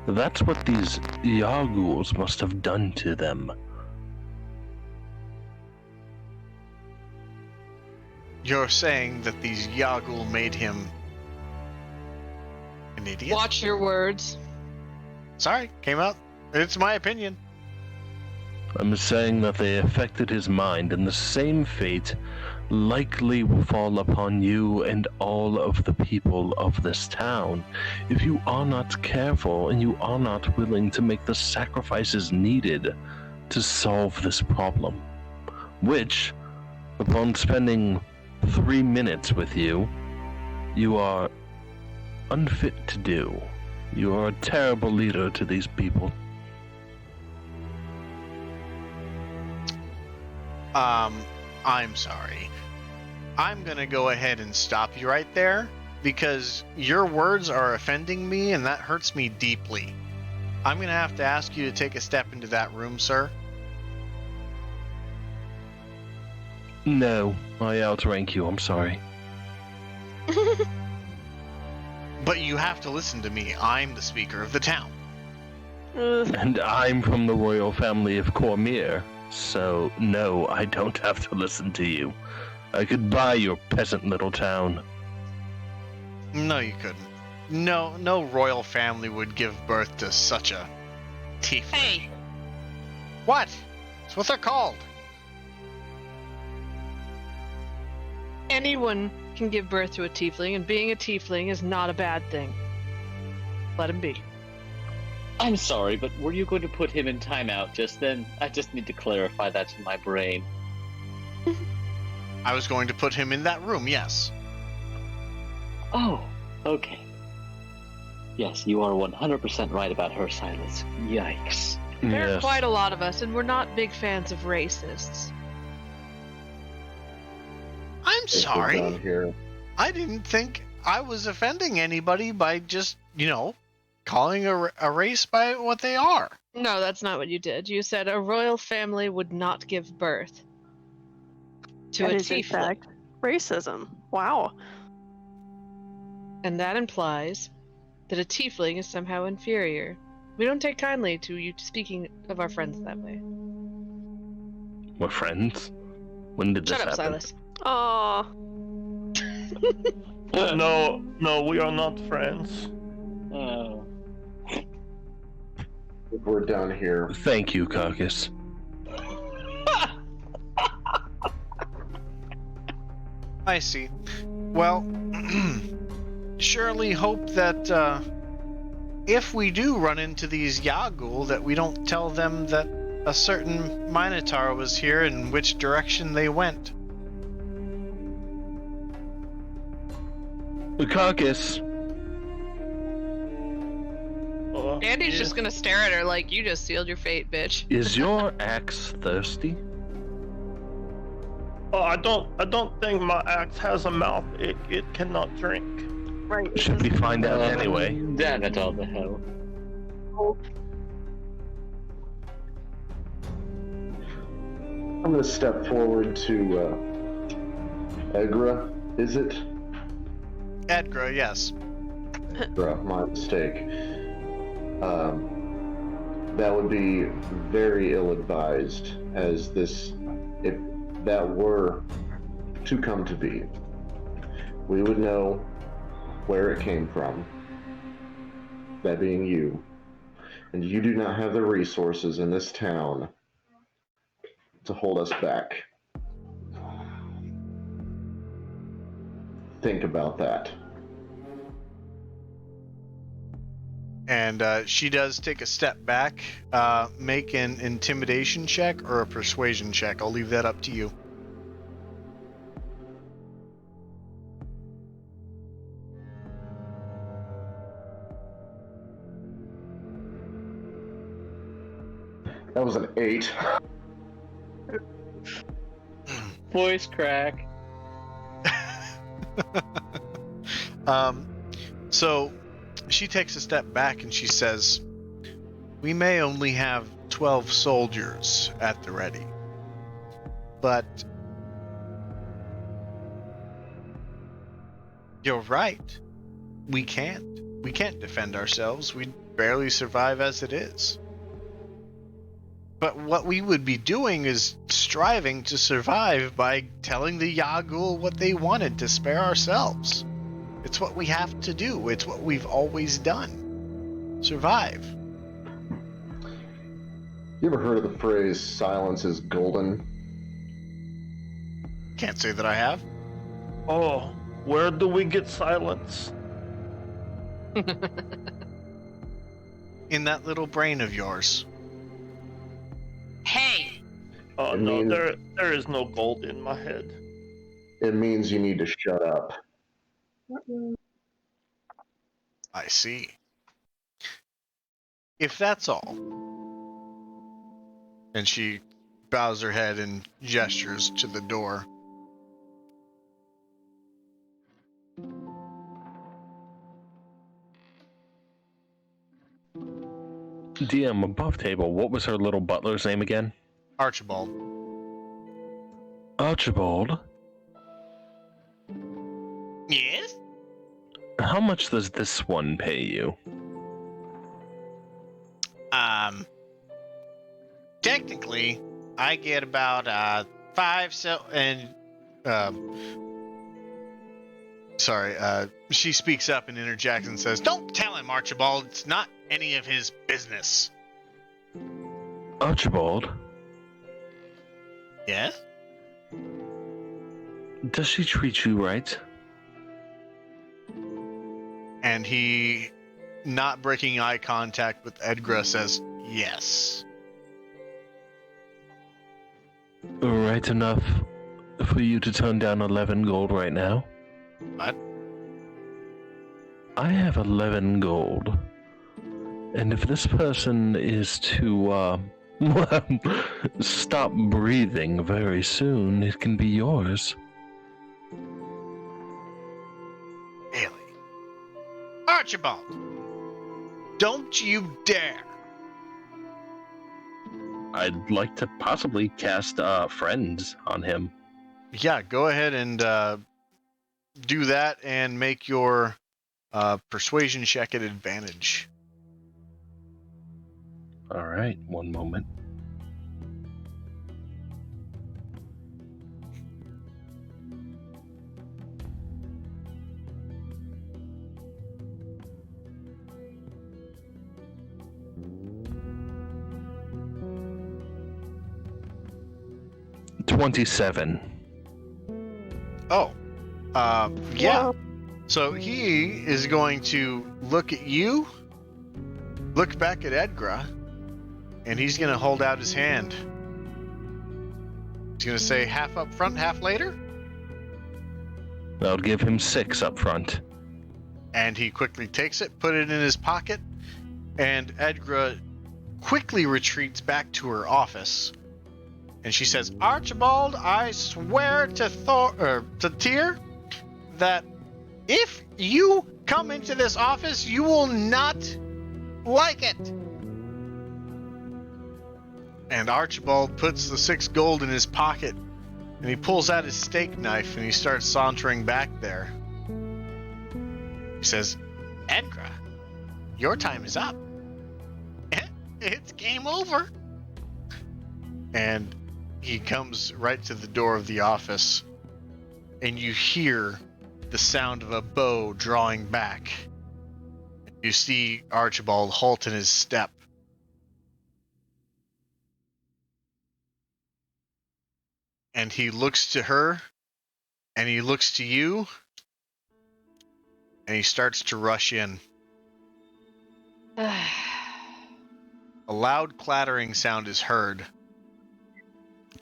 That's what these Yarguls must have done to them. You're saying that these Yagul made him an idiot? Watch your words. Sorry, came out. It's my opinion. I'm saying that they affected his mind, and the same fate likely will fall upon you and all of the people of this town if you are not careful and you are not willing to make the sacrifices needed to solve this problem. Which, upon spending 3 minutes with you, you are unfit to do. You are a terrible leader to these people. I'm sorry. I'm gonna go ahead and stop you right there because your words are offending me and that hurts me deeply. I'm gonna have to ask you to take a step into that room, sir. No, I outrank you, I'm sorry. But you have to listen to me. I'm the speaker of the town. And I'm from the royal family of Cormier, so no, I don't have to listen to you. I could buy your peasant little town. No, you couldn't. No royal family would give birth to such a tiefling. Hey! What? That's what they're called. Anyone can give birth to a tiefling, and being a tiefling is not a bad thing. Let him be. I'm sorry, but were you going to put him in timeout just then? I just need to clarify that in my brain. I was going to put him in that room, yes. Oh, okay. Yes, you are 100% right about her, Silas. Yikes. There are quite a lot of us, and we're not big fans of racists. I'm sorry. Down here. I didn't think I was offending anybody by just, calling a race by what they are. No, that's not what you did. You said a royal family would not give birth to That a is, in tiefling. fact, racism. Wow. And that implies that a tiefling is somehow inferior. We don't take kindly to you speaking of our friends that way. We're friends? When did this Shut up, happen? Silas. Aw. No, we are not friends. Oh. We're down here. Thank you, Carcass. I see. Well, surely hope that if we do run into these Yagul, that we don't tell them that a certain Minotaur was here and which direction they went. Carcass, Andy's just gonna stare at her like, you just sealed your fate, bitch. is your axe thirsty? Oh, I don't think my axe has a mouth. It cannot drink. Right. Should we find out anyway? Damn it all the hell. I'm going to step forward to Egra. Is it? Edgra, yes. Egra, my mistake. That would be very ill-advised, as this, if that were to come to be, we would know where it came from, that being you, and you do not have the resources in this town to hold us back. Think about that. And she does take a step back. Make an intimidation check or a persuasion check. I'll leave that up to you. That was an 8. Voice crack. So she takes a step back and she says, "We may only have 12 soldiers at the ready, but you're right. We can't defend ourselves. We'd barely survive as it is. But what we would be doing is striving to survive by telling the Yagul what they wanted to spare ourselves. It's what we have to do. It's what we've always done. Survive." You ever heard of the phrase, silence is golden? Can't say that I have. Oh, where do we get silence? In that little brain of yours. Hey! Oh It no, means- there is no gold in my head. It means you need to shut up. I see. If that's all. And she bows her head and gestures to the door. DM above table, what was her little butler's name again? Archibald. Archibald? Yes? How much does this one pay you? Technically, I get about 5 she speaks up and interjects and says, "Don't tell him, Archibald. It's not any of his business." Archibald? Yeah? Does she treat you right? And he, not breaking eye contact with Edgra, says, "Yes." Right enough for you to turn down 11 gold right now? What? I have 11 gold. And if this person is to, stop breathing very soon, it can be yours. Really? Archibald! Don't you dare! I'd like to possibly cast Friends on him. Yeah, go ahead and do that and make your persuasion check at advantage. Alright, one moment. $27. Oh. Yeah. So he is going to look at you, look back at Edgra, and he's going to hold out his hand. He's going to say half up front, half later. I'll give him 6 up front. And he quickly takes it, put it in his pocket, and Edgra quickly retreats back to her office and she says, "Archibald, I swear to Tyr that if you come into this office, you will not like it." And Archibald puts the 6 gold in his pocket, and he pulls out his steak knife, and he starts sauntering back there. He says, "Edgra, your time is up. It's game over." And he comes right to the door of the office, and you hear the sound of a bow drawing back. You see Archibald halt in his step. And he looks to her, and he looks to you, and he starts to rush in. A loud clattering sound is heard,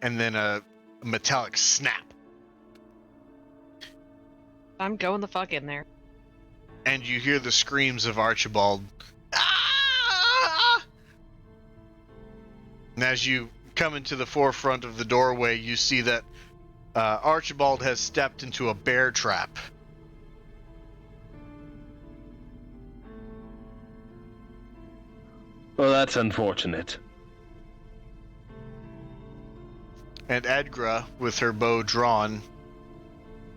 and then a metallic snap. I'm going the fuck in there. And you hear the screams of Archibald. Ah! And as you come into the forefront of the doorway, you see that Archibald has stepped into a bear trap. Well, that's unfortunate. And Edgra, with her bow drawn,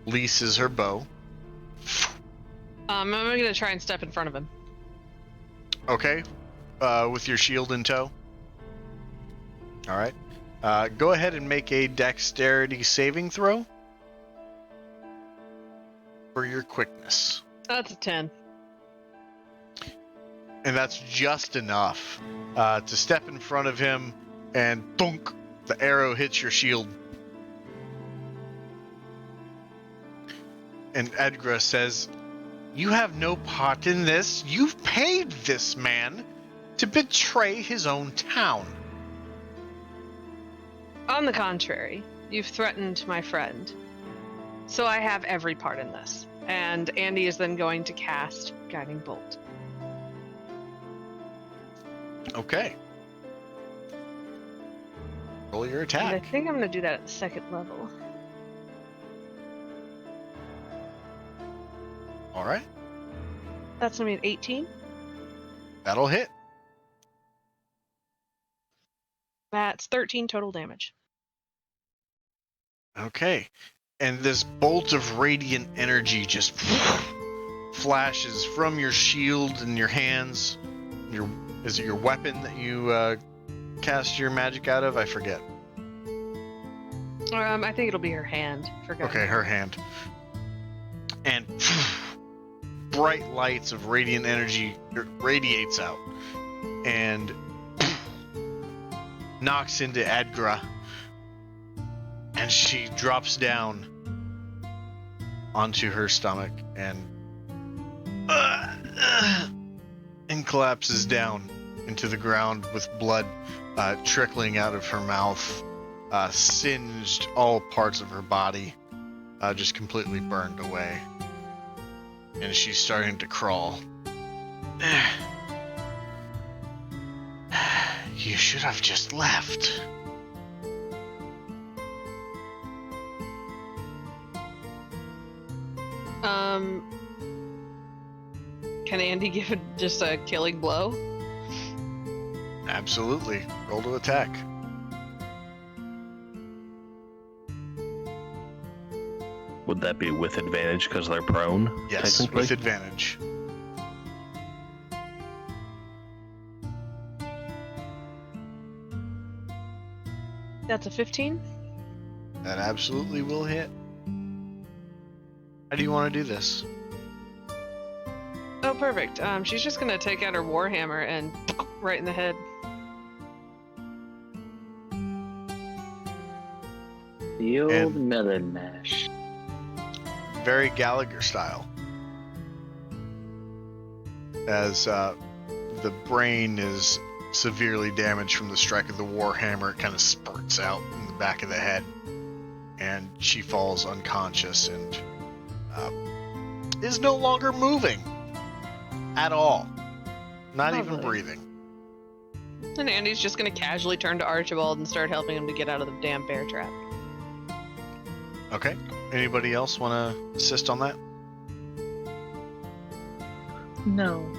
leases her bow. I'm gonna try and step in front of him. Okay. With your shield in tow. Alright. Go ahead and make a dexterity saving throw for your quickness. That's a 10. And that's just enough to step in front of him, and thunk, the arrow hits your shield. And Edgra says, "You have no part in this. You've paid this man to betray his own town." On the contrary, you've threatened my friend. So I have every part in this. And Andy is then going to cast Guiding Bolt. Okay. Roll your And attack. I think I'm going to do that at the 2nd level. Alright. That's going to be an 18. That'll hit. That's 13 total damage. Okay. And this bolt of radiant energy just flashes from your shield and your hands. Is it your weapon that you cast your magic out of? I forget. I think it'll be her hand. Okay, her hand. And bright lights of radiant energy radiates out and knocks into Edgra, and she drops down onto her stomach and collapses down into the ground with blood trickling out of her mouth, singed all parts of her body, just completely burned away. And she's starting to crawl. You should have just left. Can Andy give it just a killing blow? Absolutely. Roll to attack. Would that be with advantage because they're prone? Yes, with advantage. That's a 15. That absolutely will hit. How do you want to do this? Oh, perfect. She's just gonna take out her warhammer and right in the head. The old And- melon mash. Very Gallagher style. As the brain is severely damaged from the strike of the warhammer, it kind of spurts out in the back of the head, and she falls unconscious and is no longer moving at all, not even Lovely. breathing. And Andy's just gonna casually turn to Archibald and start helping him to get out of the damn bear trap. Okay. Anybody else want to assist on that? No.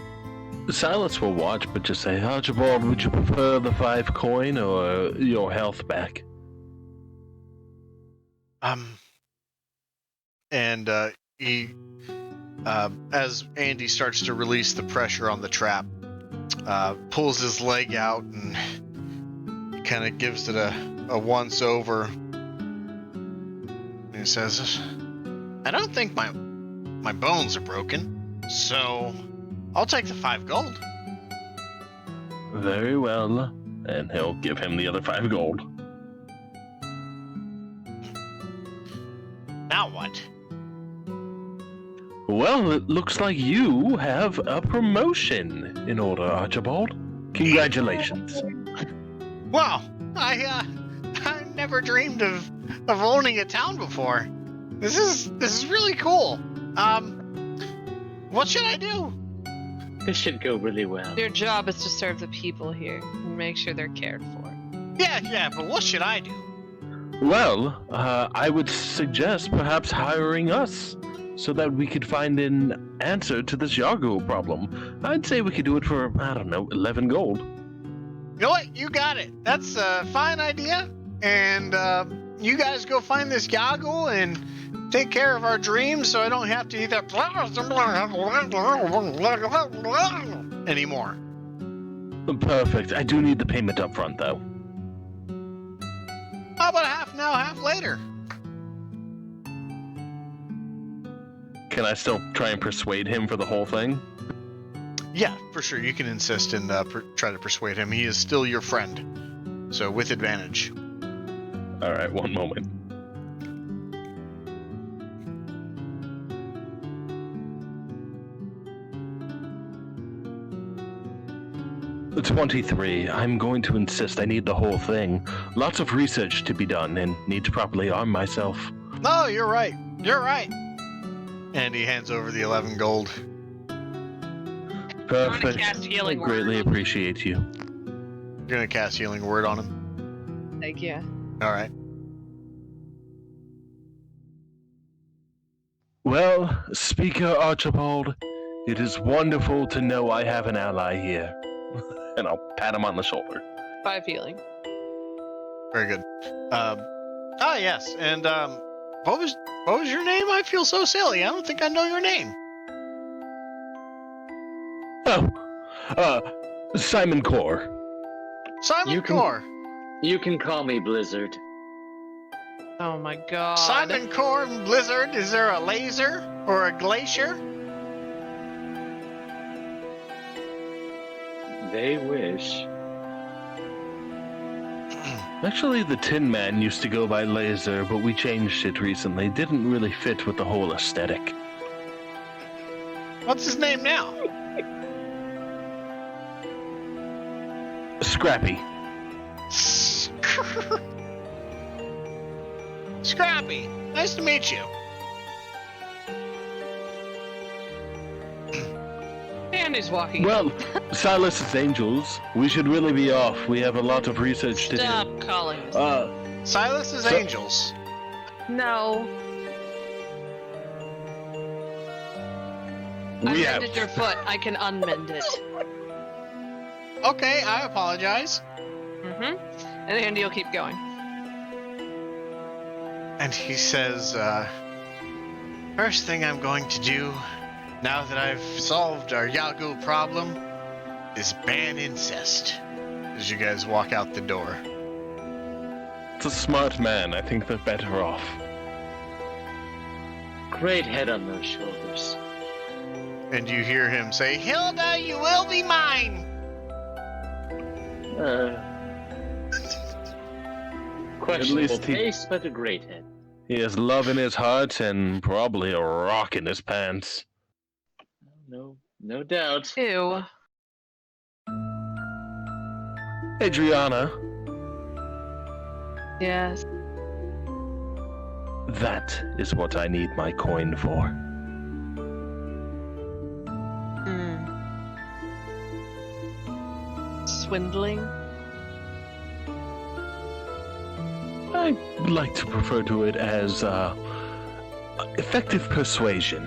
Silas will watch, but just say, Archibald, would you prefer the 5 coin or your health back? And he, as Andy starts to release the pressure on the trap, pulls his leg out and kind of gives it a once over. And he says, I don't think my bones are broken, so I'll take the 5 gold. Very well. And he'll give him the other 5 gold. Now what? Well, it looks like you have a promotion in order, Archibald. Congratulations. Wow, I never dreamed of owning a town before. This is really cool. What should I do? This should go really well. Your job is to serve the people here and make sure they're cared for. Yeah, but what should I do? Well, I would suggest perhaps hiring us so that we could find an answer to this Yargo problem. I'd say we could do it for, 11 gold. You know what? You got it. That's a fine idea. And you guys go find this Yago and take care of our dreams so I don't have to eat that anymore. Perfect. I do need the payment up front, though. How about half now, half later? Can I still try and persuade him for the whole thing? Yeah, for sure. You can insist and try to persuade him. He is still your friend. So, with advantage. Alright, one moment. The 23. I'm going to insist I need the whole thing. Lots of research to be done and need to properly arm myself. No, you're right. You're right. And he hands over the 11 gold. Perfect. Cast I healing greatly word. appreciate you. You're gonna cast healing word on him. Like, yeah. All right. Well, Speaker Archibald, it is wonderful to know I have an ally here. And I'll pat him on the shoulder. 5 healing. Very good. Yes. And what was your name? I feel so silly. I don't think I know your name. Simon Core. Simon Core. You can call me Blizzard. Oh my god. Simon Core and Blizzard. Is there a laser or a glacier? They wish. Actually, the Tin Man used to go by Laser, but we changed it recently. Didn't really fit with the whole aesthetic. What's his name now? Scrappy. Scrappy. Nice to meet you. Andy's walking. Well, Silas's Angels, we should really be off. We have a lot of research to do. Stop calling us. Silas's Angels. No. I mended your foot. I can unmend it. Okay, I apologize. And Andy will keep going. And he says, first thing I'm going to do, now that I've solved our Yago problem, is ban incest. As you guys walk out the door. It's a smart man. I think they're better off. Great head on those shoulders. And you hear him say, Hilda, you will be mine! Questionable taste, but a great head. He has love in his heart and probably a rock in his pants. No doubt. Ew. Adriana. Yes. That is what I need my coin for. Swindling? I like to refer to it as effective persuasion.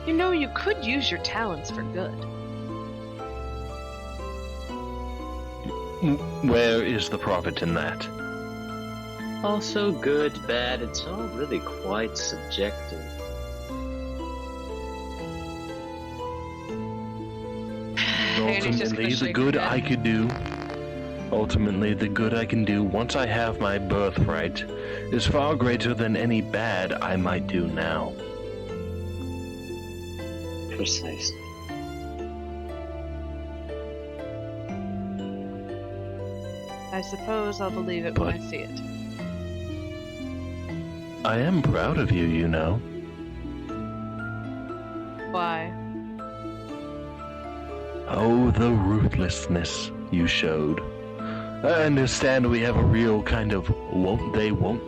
You know, you could use your talents for good. Where is the profit in that? Also, good, bad, it's all really quite subjective. Ultimately, the good I could do. Ultimately, the good I can do once I have my birthright is far greater than any bad I might do now. Precisely. I suppose I'll believe it when I see it. I am proud of you, you know. Why? Oh, the ruthlessness you showed. I understand we have a real kind of won't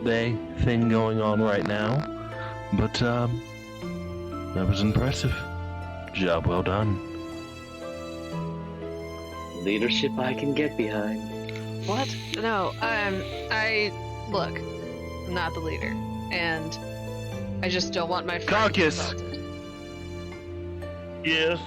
they thing going on right now. But, that was impressive. Job well done. Leadership I can get behind. What? No, look, I'm not the leader, and I just don't want my friend insulted. Yes.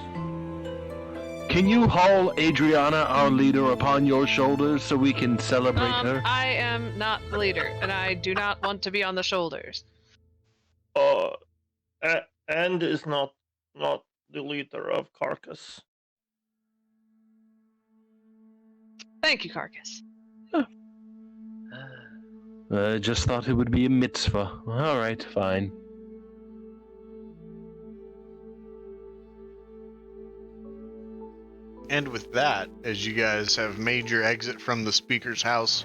Can you haul Adriana, our leader, upon your shoulders so we can celebrate her? I am not the leader, and I do not want to be on the shoulders. And is not the leader of Carcass. Thank you, Carcass. I just thought it would be a mitzvah. Alright, fine. And with that, as you guys have made your exit from the speaker's house,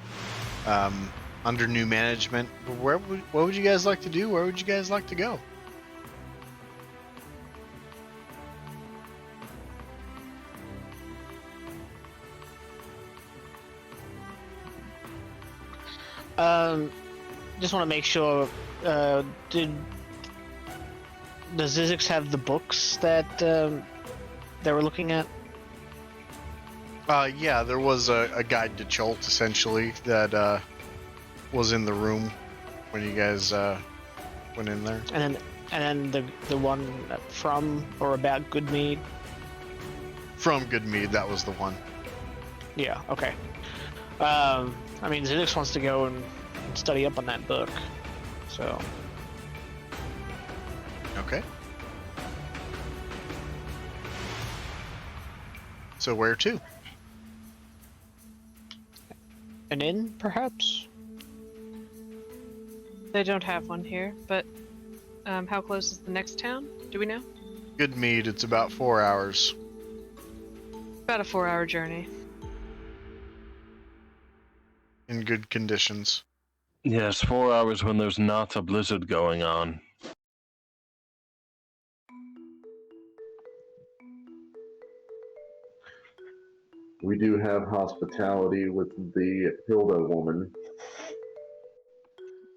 under new management, what would you guys like to do? Where would you guys like to go? Just want to make sure. Does Zizix have the books that they were looking at? Yeah, there was a guide to Cholt, essentially, that was in the room when you guys went in there. And then the one from or about Goodmead? From Goodmead, that was the one. Yeah, okay. I mean, Zizix wants to go and study up on that book, so... Okay. So where to? An inn, perhaps? They don't have one here, but how close is the next town? Do we know? Goodmead, it's about 4 hours. About a 4-hour journey. In good conditions. Yes, 4 hours when there's not a blizzard going on. We do have hospitality with the Hilda woman.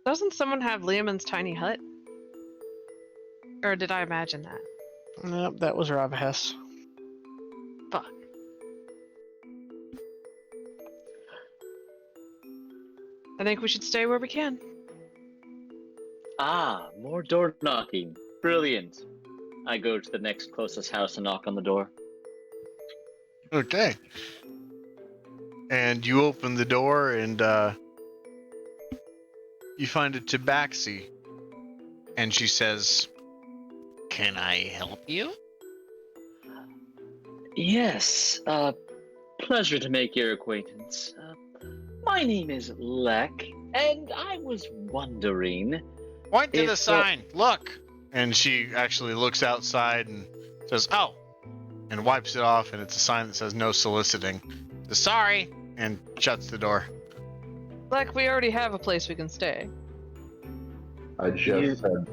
Doesn't someone have Liamon's tiny hut? Or did I imagine that? Nope, that was Rob Hess. Fuck. I think we should stay where we can. Ah, more door knocking. Brilliant. I go to the next closest house and knock on the door. Okay. And you open the door and you find a tabaxi. And she says, "Can I help you?" Yes, pleasure to make your acquaintance. My name is Lek, and I was wondering... Point to the sign. Look. And she actually looks outside and says, "Oh," and wipes it off, and it's a sign that says "No soliciting." Says, "Sorry," and shuts the door. Like, we already have a place we can stay. I just said...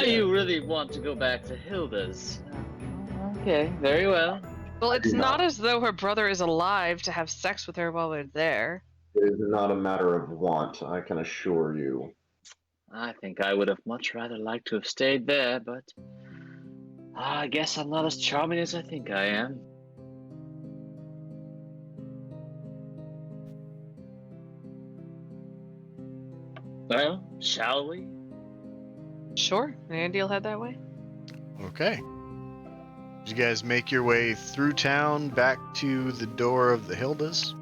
You really want to go back to Hilda's? Okay, very well. Well, it's not as though her brother is alive to have sex with her while we're there. It is not a matter of want, I can assure you. I think I would have much rather liked to have stayed there, but I guess I'm not as charming as I think I am. Well, shall we? Sure. Andy will head that way. Okay. You guys make your way through town back to the door of the Hildas.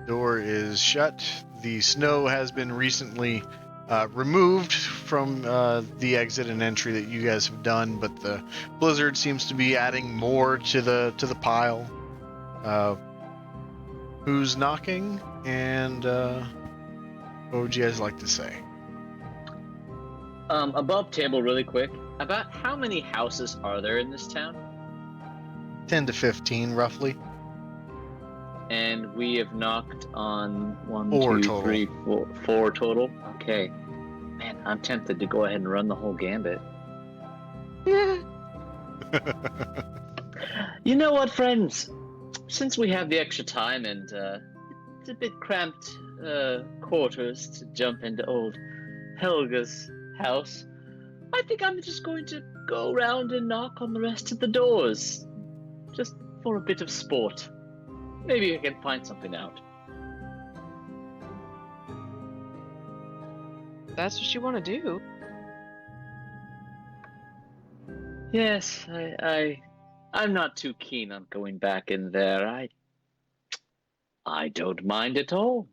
Door is shut. The snow has been recently removed from the exit and entry that you guys have done, but the blizzard seems to be adding more to the pile. Who's knocking? And what would you guys like to say? Above table, really quick. About how many houses are there in this town? 10 to 15, roughly. And we have knocked on Four total. Four total. Okay. Man, I'm tempted to go ahead and run the whole gambit. You know what, friends? Since we have the extra time and it's a bit cramped quarters to jump into old Helga's house, I think I'm just going to go around and knock on the rest of the doors. Just for a bit of sport. Maybe I can find something out. That's what you want to do. Yes, I'm not too keen on going back in there. I don't mind at all.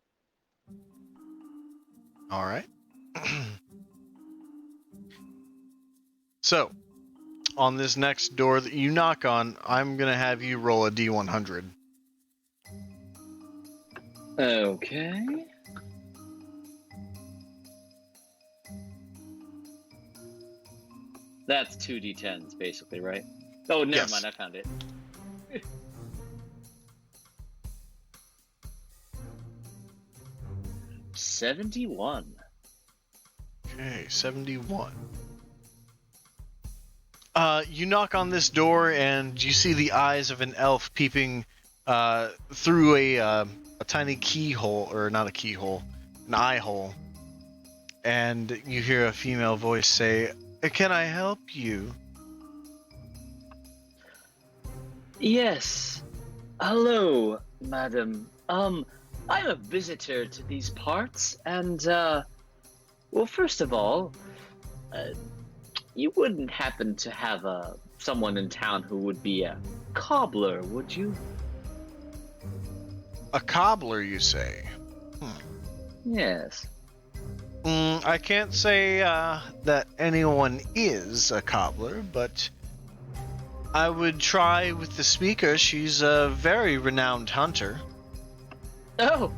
All right. So, on this next door that you knock on, I'm going to have you roll a D100. Okay. That's 2d10s, basically, right? Oh, never Yes. mind, I found it. 71. Okay, 71. You knock on this door and you see the eyes of an elf peeping through a tiny keyhole, or not a keyhole, an eye hole. And you hear a female voice say, "Can I help you?" Yes. Hello, madam. I'm a visitor to these parts, and, well, first of all, you wouldn't happen to have someone in town who would be a cobbler, would you? A cobbler, you say? Yes. I can't say that anyone is a cobbler, but I would try with the speaker. She's a very renowned hunter. Oh,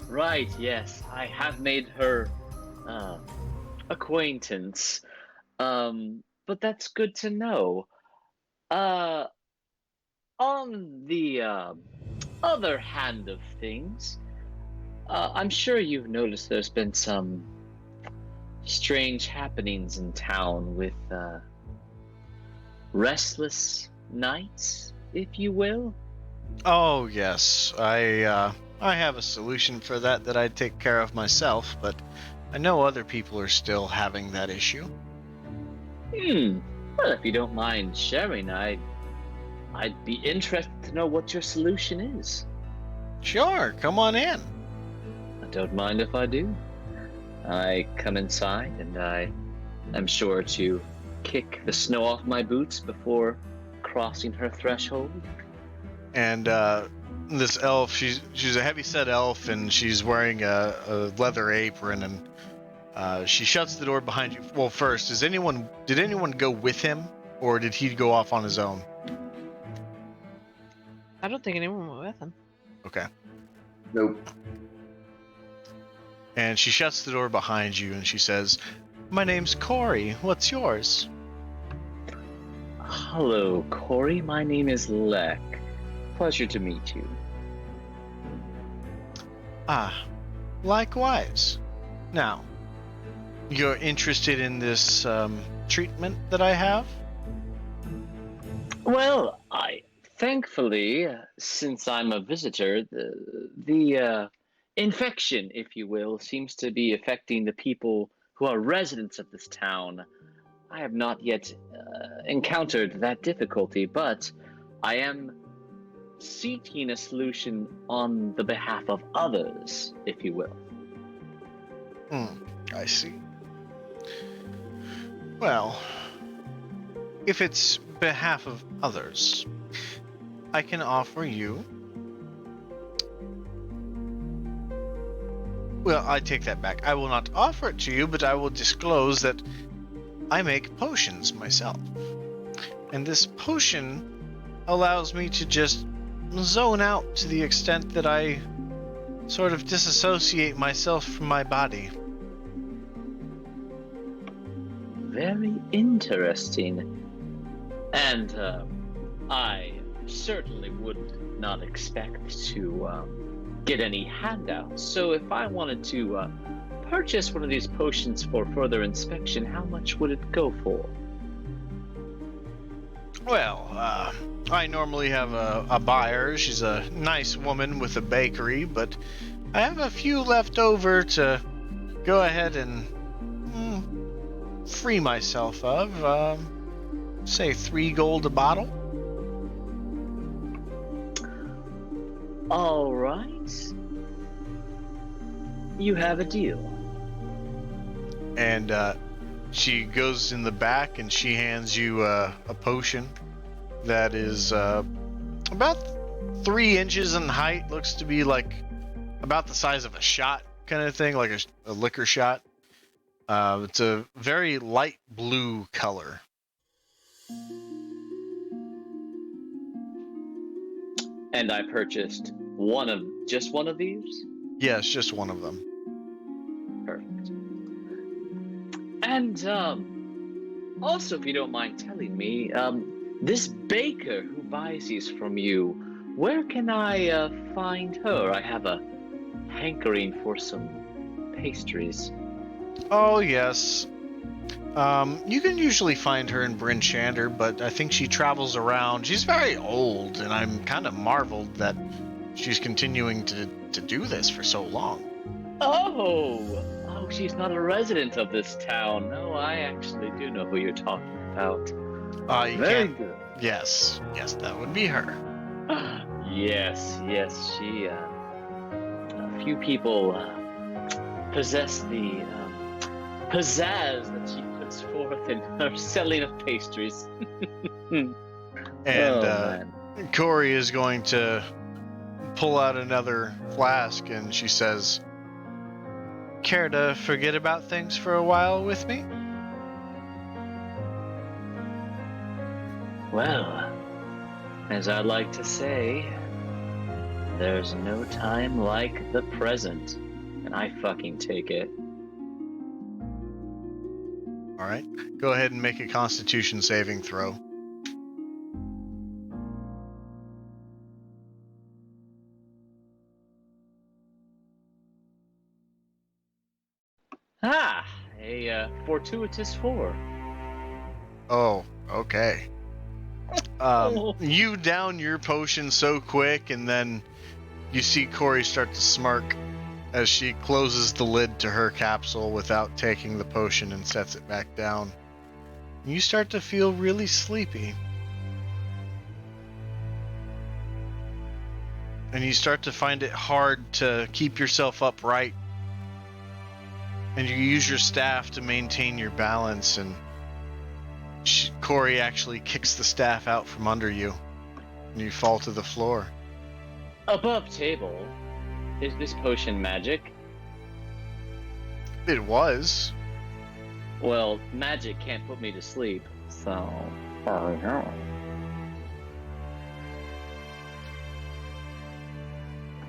right, yes. I have made her acquaintance. But that's good to know. On the other hand of things, I'm sure you've noticed there's been some strange happenings in town with restless nights, if you will. Oh yes, I have a solution for that I'd take care of myself, but I know other people are still having that issue. Well, if you don't mind sharing, I'd be interested to know what your solution is. Sure, come on in. I don't mind if I do. I come inside and I'm sure to kick the snow off my boots before crossing her threshold. And this elf, she's a heavy-set elf, and she's wearing a leather apron, and she shuts the door behind you. Well, first, did anyone go with him, or did he go off on his own? I don't think anyone went with him. Okay. Nope. And she shuts the door behind you, and she says, "My name's Corey. What's yours?" Hello, Corey. My name is Lek. Pleasure to meet you. Ah, likewise. Now, you're interested in this treatment that I have? Well, thankfully, since I'm a visitor, the infection, if you will, seems to be affecting the people who are residents of this town. I have not yet encountered that difficulty, but I am seeking a solution on the behalf of others, if you will. I see. Well, if it's behalf of others, I can offer you... Well, I take that back. I will not offer it to you, but I will disclose that I make potions myself. And this potion allows me to just zone out to the extent that I sort of disassociate myself from my body. Very interesting. And I certainly would not expect to get any handouts. So if I wanted to purchase one of these potions for further inspection, how much would it go for? Well, I normally have a buyer. She's a nice woman with a bakery, but I have a few left over to go ahead and free myself of. Say 3 gold a bottle. All right. You have a deal. And she goes in the back and she hands you a potion that is about 3 inches in height. Looks to be like about the size of a shot kind of thing, like a liquor shot. It's a very light blue color. And I purchased just one of these? Yes, just one of them. Perfect. And also, if you don't mind telling me, this baker who buys these from you, where can I find her? I have a hankering for some pastries. Oh, yes. You can usually find her in Bryn Shander, but I think she travels around. She's very old, and I'm kind of marveled that she's continuing to do this for so long. Oh, she's not a resident of this town. No, I actually do know who you're talking about. Very good. Yes, that would be her. Yes, she, a few people possess the pizzazz that she puts forth in her selling of pastries. And Corey is going to pull out another flask, and she says, "Care to forget about things for a while with me?" Well, as I like to say, there's no time like the present, and I fucking take it. All right, go ahead and make a Constitution saving throw. A fortuitous 4. Oh, okay. You down your potion so quick, and then you see Corey start to smirk as she closes the lid to her capsule without taking the potion and sets it back down. You start to feel really sleepy. And you start to find it hard to keep yourself upright. And you use your staff to maintain your balance, and Corey actually kicks the staff out from under you, and you fall to the floor. Above table, is this potion magic? It was. Well, magic can't put me to sleep, so...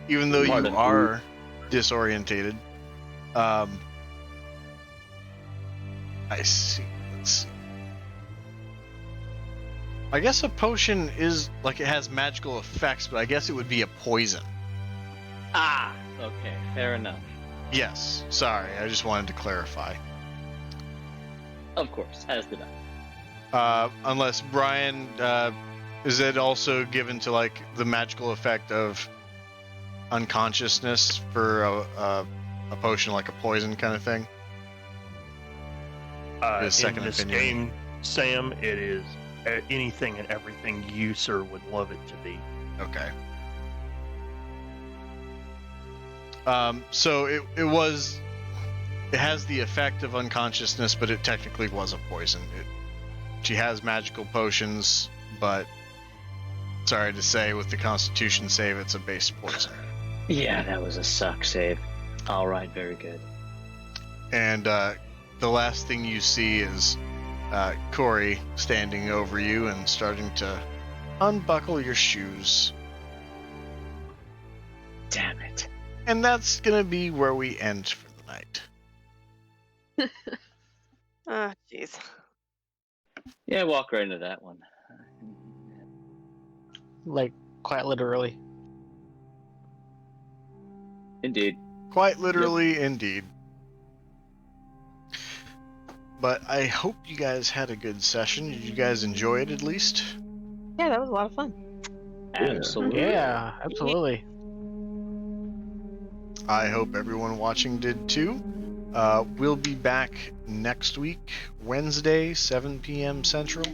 Even though you are disorientated. I see. Let's see. I guess a potion is, like, it has magical effects, but I guess it would be a poison. Okay, fair enough. Yes, sorry, I just wanted to clarify. Of course, as did I. Unless, Brian, is it also given to, like, the magical effect of unconsciousness for a potion, like a poison kind of thing? In this game, Sam, it is anything and everything you, sir, would love it to be. Okay. So it was it has the effect of unconsciousness, but it technically was a poison. She has magical potions, but sorry to say, with the Constitution save, it's a base poison. Yeah, that was a suck save. All right, very good. And the last thing you see is Corey standing over you and starting to unbuckle your shoes. Damn it. And that's going to be where we end for the night. Oh, jeez. Yeah, walk right into that one. Like, quite literally. Indeed. Quite literally, indeed. But I hope you guys had a good session. Did you guys enjoy it at least? Yeah, that was a lot of fun. Absolutely. Yeah, absolutely. I hope everyone watching did too. We'll be back next week, Wednesday, 7 p.m. Central,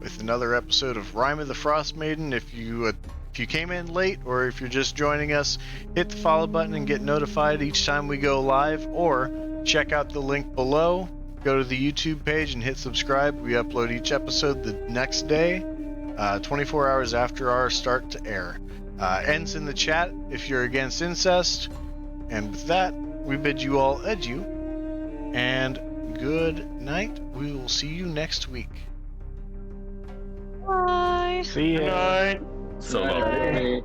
with another episode of Rime of the Frost Maiden. If you came in late or if you're just joining us, hit the follow button and get notified each time we go live, or check out the link below. Go to the YouTube page and hit subscribe. We upload each episode the next day, 24 hours after our start to air. Ends in the chat if you're against incest. And with that, we bid you all adieu, and good night. We will see you next week. Bye. See ya. Good night. So long. Bye.